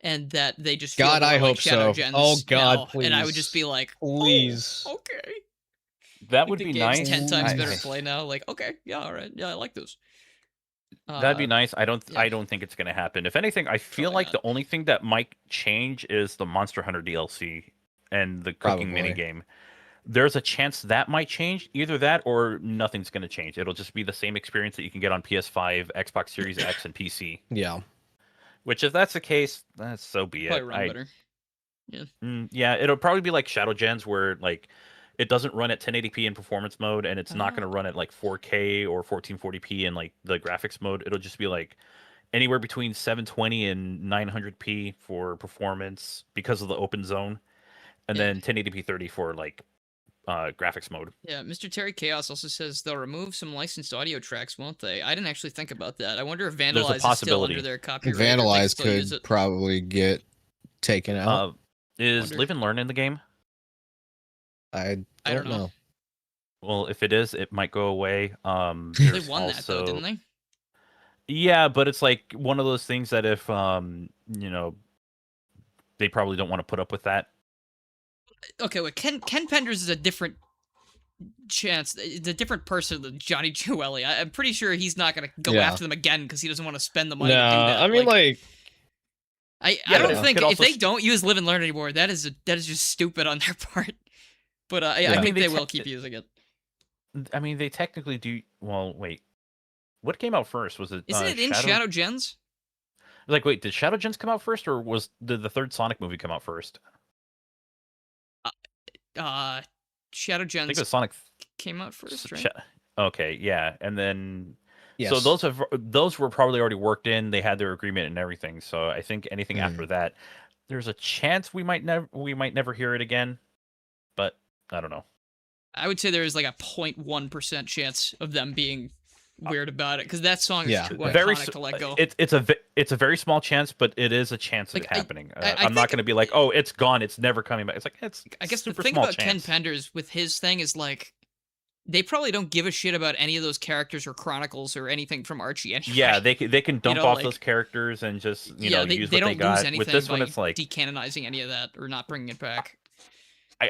and that they just feel God, more I like hope Shadow so. Gens Oh God, now, please. and I would just be like, please. oh, okay. That would The be game's nice. 10 times better I- to play now. Like, okay, yeah, all right, yeah, I like those. That'd be nice. I don't yeah. think it's gonna happen. If anything, I feel Probably like not. the only thing that might change is the Monster Hunter DLC and the cooking Probably. minigame. There's a chance that might change. Either that or nothing's gonna change. It'll just be the same experience that you can get on PS5, Xbox Series X, and PC. Yeah. Which, if that's the case, that's so be Probably it. run better. Yeah, it'll probably be like Shadow Gens, where like it doesn't run at 1080p in performance mode, and it's not going to run at like 4K or 1440p in like the graphics mode. It'll just be like anywhere between 720 and 900p for performance because of the open zone, and Yeah. then 1080p 30 for like graphics mode. Yeah, Mr. Terry Chaos also says they'll remove some licensed audio tracks, won't they? I didn't actually think about that. I wonder if Vandalize is still possibility. under their copyright. Vandalize or if they can still use could it. probably get taken out. Is Wonder. Live and Learn in the game? I don't know. Well, if it is, it might go away. They There's won that though, didn't they? Yeah, but it's like one of those things that if they probably don't want to put up with that. Okay, wait. Ken Penders is a different chance. It's a different person than Johnny Joelli. I'm pretty sure he's not gonna go Yeah. after them again because he doesn't want to spend the money No, to do that. I mean like I Yeah, don't but think it if also they don't use Live and Learn anymore, that is just stupid on their part. But I Yeah. think They they te- will keep using it. I mean, they technically do. Well, wait. What came out first? Was it? Isn't it in Shadow Gens? Like, wait, did Shadow Gens come out first, or did the third Sonic movie come out first? Shadow I think it Gens was Sonic. came out first, right? Okay, yeah, and then yes. so those were probably already worked in. They had their agreement and everything. So I think anything after that, there's a chance we might never hear it again. But I don't know. I would say there is like a 0.1% chance of them being weird about it because that song is too iconic to let go. It's a very small chance, but it is a chance of Like, it happening. I I'm not think- going to be like, oh, it's gone, it's never coming back. It's like I guess the super thing small about chance. Ken Penders with his thing is like they probably don't give a shit about any of those characters or chronicles or anything from Archie anyway. Yeah, they can dump know, off like- those characters and just they use what don't they lose got. anything With this by one, it's like decanonizing any of that or not bringing it back.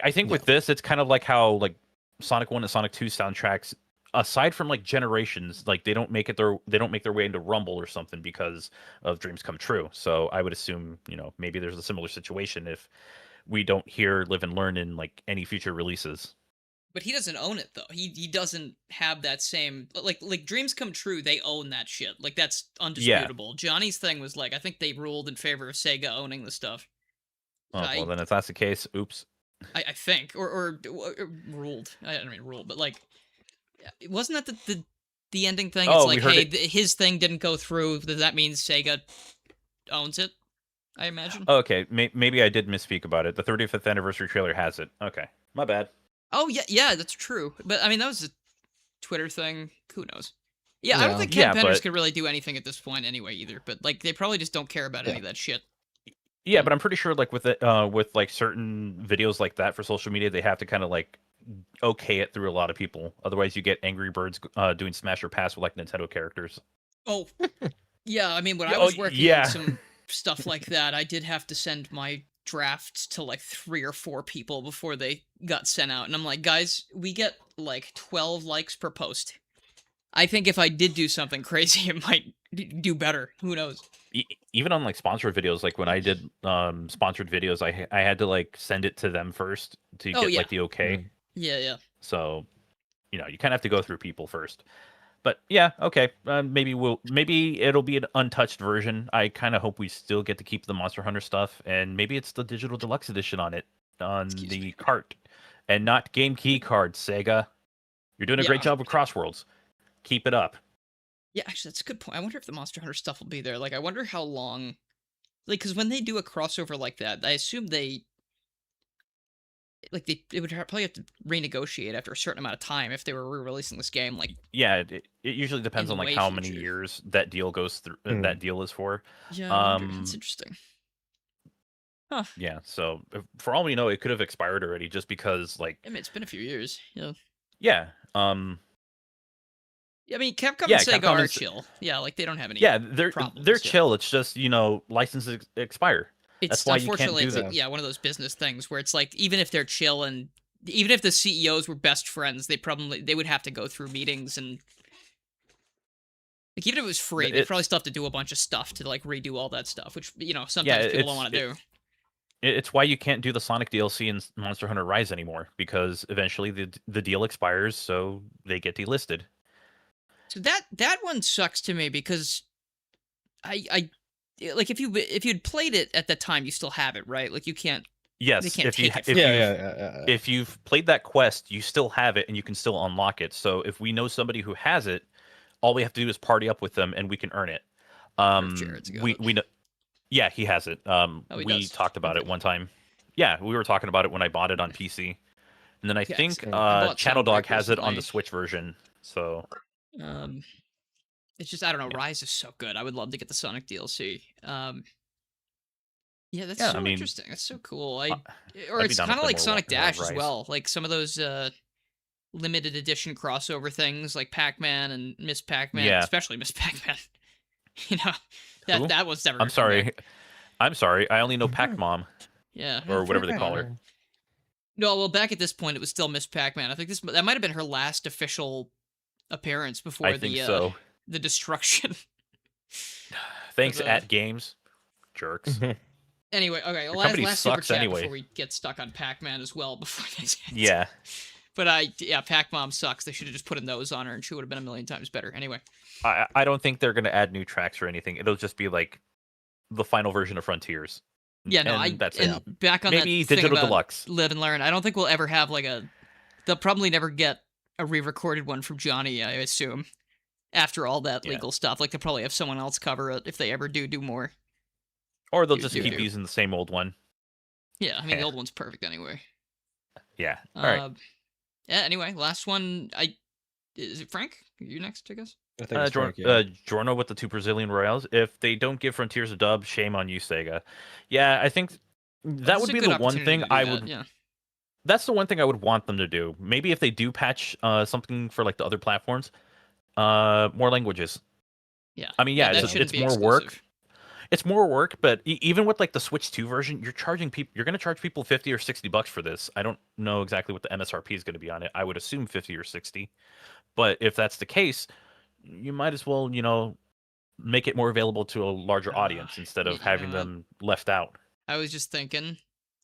I think with this, it's kind of like how like Sonic 1 and Sonic 2 soundtracks aside from like Generations, like they don't make their way into Rumble or something because of Dreams Come True. So I would assume, maybe there's a similar situation if we don't hear Live and Learn in like any future releases. But he doesn't own it though. He doesn't have that same like Dreams Come True. They own that shit. Like that's undisputable. Johnny's thing was like I think they ruled in favor of Sega owning the stuff. Oh, well, then if that's the case, oops. I think or ruled. I don't mean ruled, but like wasn't that the ending thing? It's like hey, his thing didn't go through. Does that mean Sega owns it? I imagine. Okay, maybe I did misspeak about it. The 35th anniversary trailer has it. Okay, my bad. Oh yeah, that's true. But I mean, that was a Twitter thing. Who knows? Yeah, I don't think Ken Penders could really do anything at this point anyway either. But like, they probably just don't care about any of that shit. Yeah, but I'm pretty sure like with like certain videos like that for social media, they have to kind of like okay it through a lot of people. Otherwise, you get Angry Birds doing Smash or Pass with like Nintendo characters. Oh, yeah. I mean, when I was working on some stuff like that, I did have to send my drafts to like 3 or 4 people before they got sent out, and I'm like, guys, we get like 12 likes per post. I think if I did do something crazy, it might do better. Who knows? Even on like sponsored videos, like when I did sponsored videos, I had to like send it to them first to get like the okay. Yeah. So, you kind of have to go through people first. But yeah, okay. Maybe it'll be an untouched version. I kind of hope we still get to keep the Monster Hunter stuff, and maybe it's the digital deluxe edition on the cart, and not game key cards. Sega, you're doing a great job with Crossworlds. Keep it up. Yeah, actually, that's a good point. I wonder if the Monster Hunter stuff will be there. Like, I wonder how long. Like, because when they do a crossover like that, I assume they would probably have to renegotiate after a certain amount of time if they were re-releasing this game. Like, yeah, it usually depends on like how many years that deal goes through. That deal is for. Yeah, that's interesting. Huh. Yeah, so for all we know, it could have expired already, just because like. I mean, it's been a few years. Yeah. Yeah. I mean, Capcom and Sega are chill. Yeah, like they don't have any. Yeah, they're chill. It's just licenses expire. That's why you can't do that. Yeah, one of those business things where it's like even if they're chill and even if the CEOs were best friends, they would have to go through meetings and like even if it was free, they'd probably still have to do a bunch of stuff to like redo all that stuff, which sometimes people don't want to do. It's why you can't do the Sonic DLC in Monster Hunter Rise anymore, because eventually the deal expires, so they get delisted. So that one sucks to me because I like if you'd played it at the time, you still have it, right? Like you can't. Yes, if you've played that quest, you still have it, and you can still unlock it. So if we know somebody who has it, all we have to do is party up with them, and we can earn it. We know. Yeah, he has it. We talked about it one time. Yeah, we were talking about it when I bought it on PC, and then I think Channel Dog has it on the Switch version. So. It's just I don't know. Rise is so good. I would love to get the Sonic DLC. Yeah, that's so interesting. That's so cool. Or it's kind of like Sonic Dash as well. Like some of those limited edition crossover things, like Pac-Man and Miss Pac-Man, especially Miss Pac-Man. That was never. I'm sorry. I only know Pac-Mom. Yeah, or whatever they call her. No, well, back at this point, it was still Miss Pac-Man. I think that might have been her last official appearance before the destruction. Thanks, at Games, jerks. Anyway, okay. Last super chat before we get stuck on Pac-Man as well. Before this ends. Yeah. But Pac-Mom sucks. They should have just put a nose on her, and she would have been a million times better. Anyway. I don't think they're gonna add new tracks or anything. It'll just be like the final version of Frontiers. Yeah, no, that's it. Back on maybe that digital deluxe. Live and Learn. I don't think we'll ever have like they'll probably never get a re-recorded one from Johnny, I assume. After all that legal stuff, like they'll probably have someone else cover it if they ever do more. Or they'll just keep using the same old one. Yeah, I mean the old one's perfect anyway. Yeah. All right. Yeah. Anyway, last one. Is it Frank? You next, I guess. I think it's Frank, yeah. Jorno with the 2 Brazilian Royales. If they don't give Frontiers a dub, shame on you, Sega. Yeah, I think that would be the one thing I would. Yeah. That's the one thing I would want them to do. Maybe if they do patch something for like the other platforms, more languages. Yeah. I mean, it's more work. it's more work, but even with like the Switch 2 version, you're going to charge people 50 or $60 for this. I don't know exactly what the MSRP is going to be on it. I would assume 50 or 60. But if that's the case, you might as well, make it more available to a larger audience instead of having them left out. I was just thinking.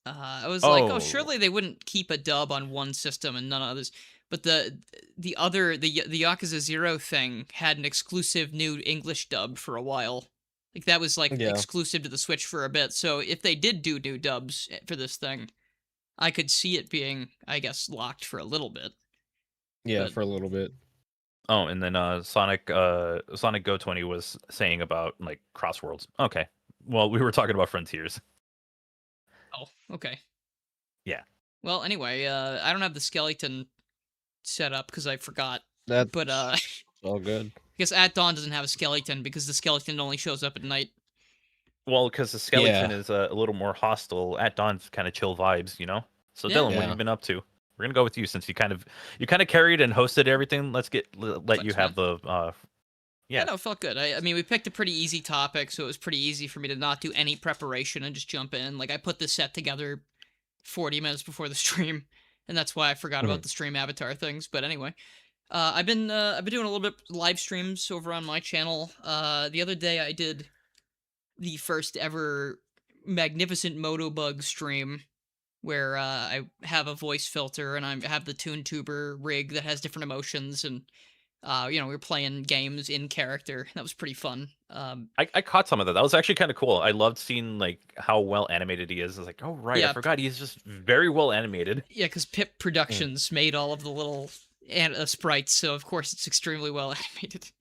I was like, oh, Oh. surely they wouldn't keep a dub on one system and none others. But the Yakuza 0 thing had an exclusive new English dub for a while. Like that was like Yeah. exclusive to the Switch for a bit. So if they did do new dubs for this thing, I could see it being, I guess, locked for a little bit. Yeah, But- for a little bit. Oh, and then Sonic Go 20 was saying about like Crossworlds. Okay. Well, we were talking about Frontiers. Oh, okay. Yeah. Well, anyway, I don't have the skeleton set up because I forgot. That's But all good. I guess At Dawn doesn't have a skeleton because the skeleton only shows up at night. Well, because the skeleton Yeah. is a little more hostile. At Dawn's kind of chill vibes, So Yeah. Dylan, what Yeah. have you been up to? We're gonna go with you since you kind of carried and hosted everything. Let you Thanks, have the Yeah, yeah. no, it felt good. I mean, we picked a pretty easy topic, so it was pretty easy for me to not do any preparation and just jump in. Like, I put this set together 40 minutes before the stream, and that's why I forgot about the stream avatar things. But anyway, I've been doing a little bit live streams over on my channel. The other day I did the first ever Magnificent Motobug stream, where I have a voice filter and I have the TuneTuber rig that has different emotions, and we were playing games in character. That was pretty fun. I caught some of that. That was actually kind of cool. I loved seeing like how well animated he is. I was like, oh right, Yeah. I forgot he's just very well animated. Yeah, because Pip Productions made all of the little sprites, so of course it's extremely well animated.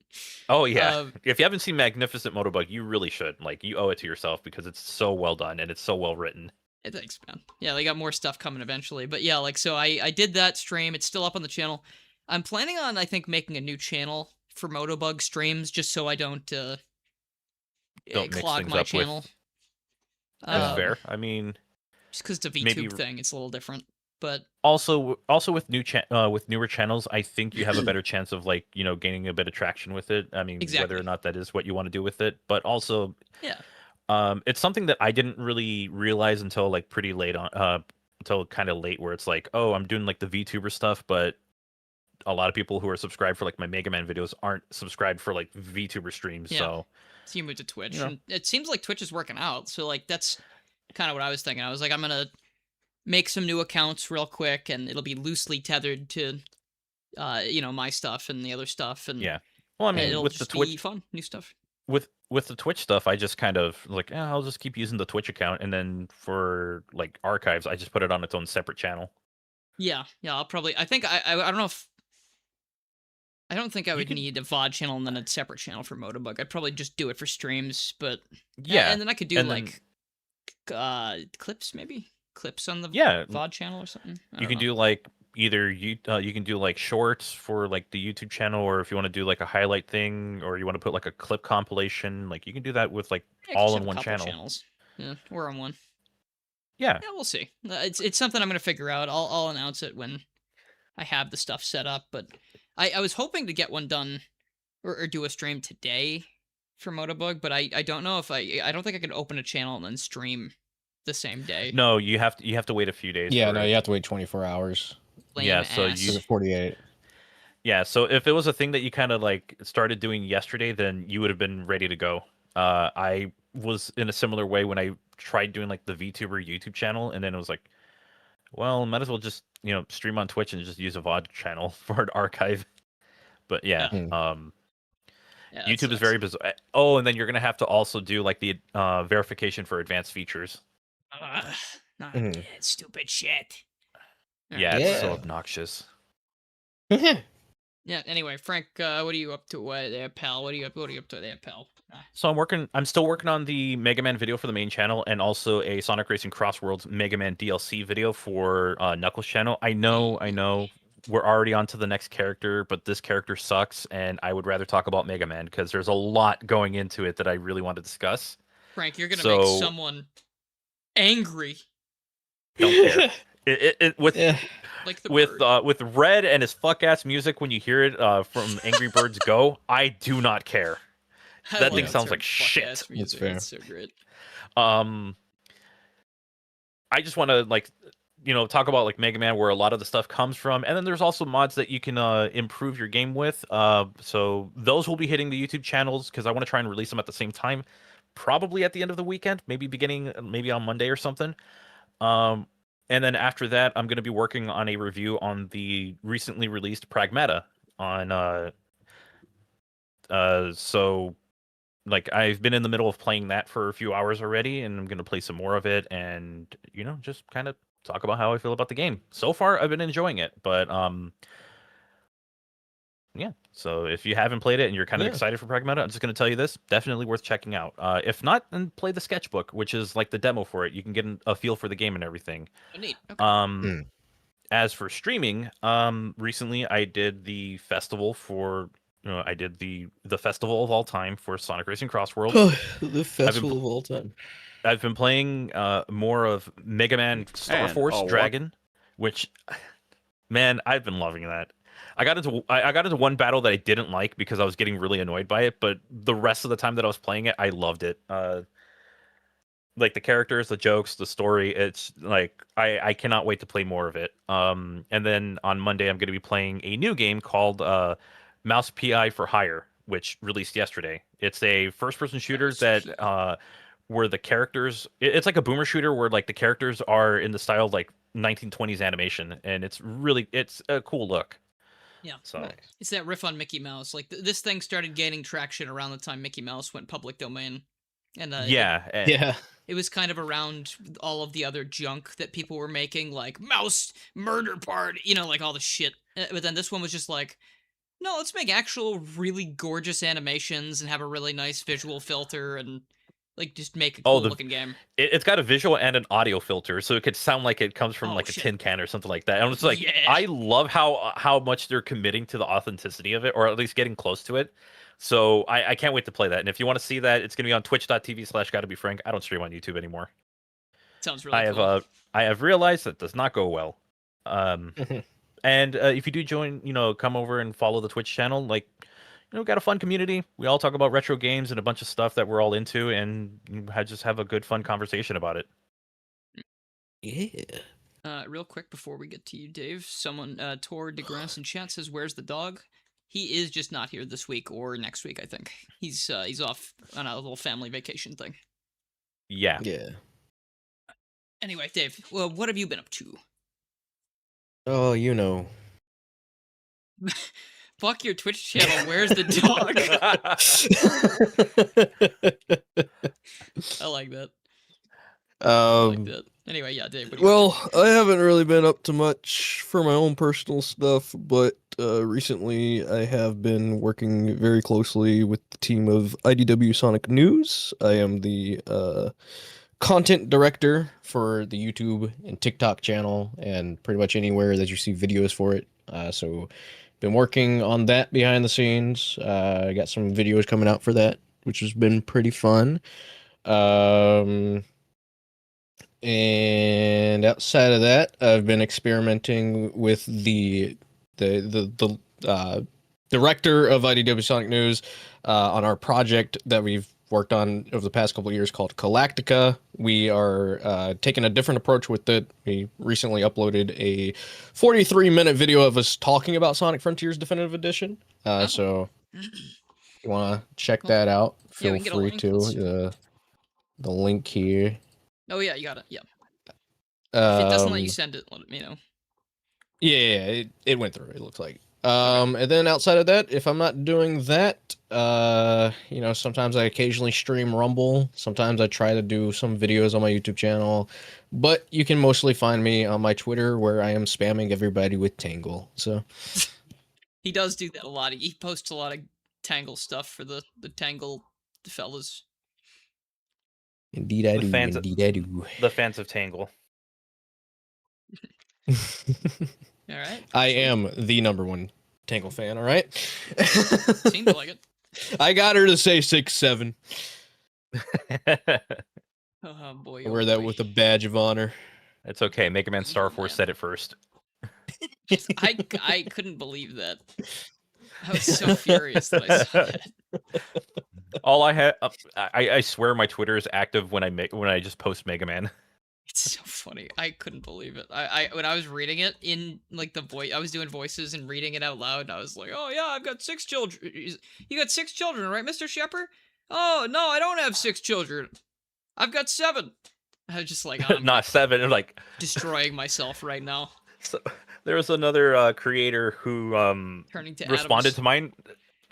Oh yeah. If you haven't seen Magnificent Motobug, you really should. Like you owe it to yourself because it's so well done and it's so well written. Thanks, man. Yeah, they got more stuff coming eventually. But yeah, like, so I did that stream. It's still up on the channel. I'm planning on, I think, making a new channel for Motobug streams just so I don't Mix clog things my up channel. That's Um, fair. I mean, Just because the maybe- VTube thing, it's a little different. But also with with newer channels, I think you have a better chance of like gaining a bit of traction with it. I mean, Exactly. whether or not that is what you want to do with it, but also yeah, it's something that I didn't really realize until like pretty late on, until kind of late, where it's like, oh, I'm doing like the VTuber stuff, but a lot of people who are subscribed for like my Mega Man videos aren't subscribed for like VTuber streams. Yeah. So so you moved to Twitch. You know. And it seems like Twitch is working out. So, like, that's kind of what I was thinking. I was like, I'm going to make some new accounts real quick, and it'll be loosely tethered to, my stuff and the other stuff. And yeah, well, I mean, it'll with the just Twitch be fun, new stuff. with the Twitch stuff, I just kind of like, I'll just keep using the Twitch account, and then for like archives, I just put it on its own separate channel. Yeah, I'll probably. I think I don't know if. I don't think I would could- need a VOD channel and then a separate channel for Motobug. I'd probably just do it for streams, but Yeah, and then I could do and then- like clips, maybe clips on the yeah. VOD channel or something. I You don't can know. do like either you can do like shorts for like the YouTube channel, or if you want to do like a highlight thing, or you want to put like a clip compilation, like you can do that with like Yeah, I could all just in have a one couple channel. channels. Yeah, or on one. Yeah. Yeah, we'll see. It's something I'm gonna figure out. I'll announce it when I have the stuff set up. But I was hoping to get one done or do a stream today for Motobug, but I don't know if I don't think I can open a channel and then stream the same day. No, you have to wait a few days. Yeah, for no, it. you have to wait 24 hours. Lame yeah, so ass. you- Or 48. Yeah, so if it was a thing that you kind of like started doing yesterday, then you would have been ready to go. I was in a similar way when I tried doing like the VTuber YouTube channel, and then it was like, well, might as well just stream on Twitch and just use a VOD channel for an archive. But yeah, Yeah. Yeah, that YouTube is sucks. very bizarre. Oh, and then you're gonna have to also do like the verification for advanced features. Ugh, not Mhm. that stupid shit. Yeah, it's so Yeah. obnoxious. Yeah. Anyway, Frank, what are you up to there, pal? What are you up to there, pal? So I'm still working on the Mega Man video for the main channel, and also a Sonic Racing Crossworlds Mega Man DLC video for Knuckles channel. I know, we're already on to the next character, but this character sucks, and I would rather talk about Mega Man because there's a lot going into it that I really want to discuss. Frank, you're gonna make So- someone angry, Don't care. With Yeah. like the bird. with Red and his fuck ass music when you hear it from Angry Birds Go, I do not care. That thing love sounds like fuck-ass shit. music. fair. It's so great. I just want to talk about like Mega Man, where a lot of the stuff comes from, and then there's also mods that you can improve your game with. So those will be hitting the YouTube channels because I want to try and release them at the same time, probably at the end of the weekend, maybe on Monday or something. And then after that, I'm going to be working on a review on the recently released Pragmata on so like I've been in the middle of playing that for a few hours already, and I'm going to play some more of it and just kind of talk about how I feel about the game. So far I've been enjoying it, but yeah. So if you haven't played it and you're kind of excited for Pragmata, I'm just going to tell you this, definitely worth checking out. If not, then play the sketchbook, which is like the demo for it. You can get a feel for the game and everything. Oh, neat. Okay. As for streaming, recently I did the festival for I did the festival of all time for Sonic Racing Cross Worlds. The festival of all time. I've been playing more of Mega Man Star Force Dragon, which, man, I've been loving that. I got into one battle that I didn't like because I was getting really annoyed by it, but the rest of the time that I was playing it, I loved it. Like the characters, the jokes, the story, it's like I cannot wait to play more of it. And then on Monday I'm going to be playing a new game called Mouse PI for Hire, which released yesterday. It's a first-person shooter that where the characters it's like a boomer shooter where like the characters are in the style of like 1920s animation, and it's a cool look. Yeah. So Nice. It's that riff on Mickey Mouse. Like this thing started gaining traction around the time Mickey Mouse went public domain, and Yeah. it was kind of around all of the other junk that people were making, like Mouse Murder Party, like all the shit. But then this one was just like, no, let's make actual really gorgeous animations and have a really nice visual filter and like just make a cool looking game. It's got a visual and an audio filter, so it could sound like it comes from like a tin can or something like that. And it's like, I love how much they're committing to the authenticity of it, or at least getting close to it. So I can't wait to play that. And if you want to see that, it's going to be on twitch.tv/gottabefrank. I don't stream on YouTube anymore. Sounds really cool. I have realized that does not go well. And if you do join, come over and follow the Twitch channel, like, got a fun community. We all talk about retro games and a bunch of stuff that we're all into, and just have a good, fun conversation about it. Yeah. Real quick before we get to you, Dave, someone, Tor DeGrasse in chat says, "Where's the dog?" He is just not here this week or next week, I think. He's off on a little family vacation thing. Yeah. Yeah. Anyway, Dave, well, what have you been up to? Oh, Fuck your Twitch channel. Where's the dog? I like that. I like that. Anyway, yeah, Dave. What do you Well, I haven't really been up to much for my own personal stuff, but recently I have been working very closely with the team of IDW Sonic News. I am the content director for the YouTube and TikTok channel, and pretty much anywhere that you see videos for it. So, been working on that behind the scenes. I got some videos coming out for that, which has been pretty fun. And outside of that, I've been experimenting with the director of IDW Sonic News on our project that we've worked on over the past couple of years called Galactica. We are taking a different approach with it. We recently uploaded a 43-minute video of us talking about Sonic Frontiers Definitive Edition. So if you want to check that out, Yeah, we feel can get a free link. to. The link here. Oh yeah, you got it. Yeah. If it doesn't let you send it, let me know. Yeah, it went through. It looks like. And then outside of that, if I'm not doing that, sometimes I occasionally stream Rumble. Sometimes I try to do some videos on my YouTube channel, but you can mostly find me on my Twitter where I am spamming everybody with Tangle. So He does do that a lot. He posts a lot of Tangle stuff for the Tangle fellas. indeed I do. fans- Indeed I do. The fans of Tangle. All right. I am the number 1 Tangle fan. All right. Seems like it. I got her to say 6'7". Oh boy. I wear that with a badge of honor. It's okay. Mega Man Star Force said it first. I couldn't believe that. I was so furious that I saw that. All I had, I swear my Twitter is active when I just post Mega Man. It's so funny. I couldn't believe it. I when I was reading it in like the voice, I was doing voices and reading it out loud, and I was like, "Oh yeah, I've got 6 children. You got 6 children, right, Mr. Shepherd? Oh no, I don't have 6 children. I've got 7." I was just like, I'm Not 7. And like destroying myself right now. so, there was another creator who Turning to responded atoms. to mine.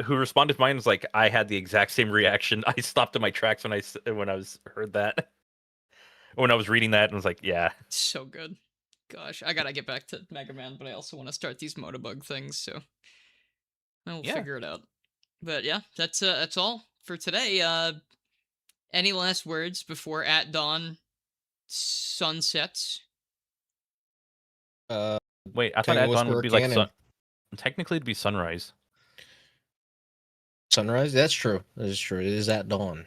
Who responded to mine was like, I had the exact same reaction. I stopped in my tracks when I was heard that. When I was reading that, and was like, yeah. So good. Gosh, I gotta get back to Mega Man, but I also want to start these Motobug things, so I'll Yeah. figure it out. But yeah, that's all for today. Any last words before at dawn sunsets? Wait, I thought Tell me at what's dawn would more be like canon. technically it'd be sunrise. Sunrise. That's true. That is true. It is at dawn.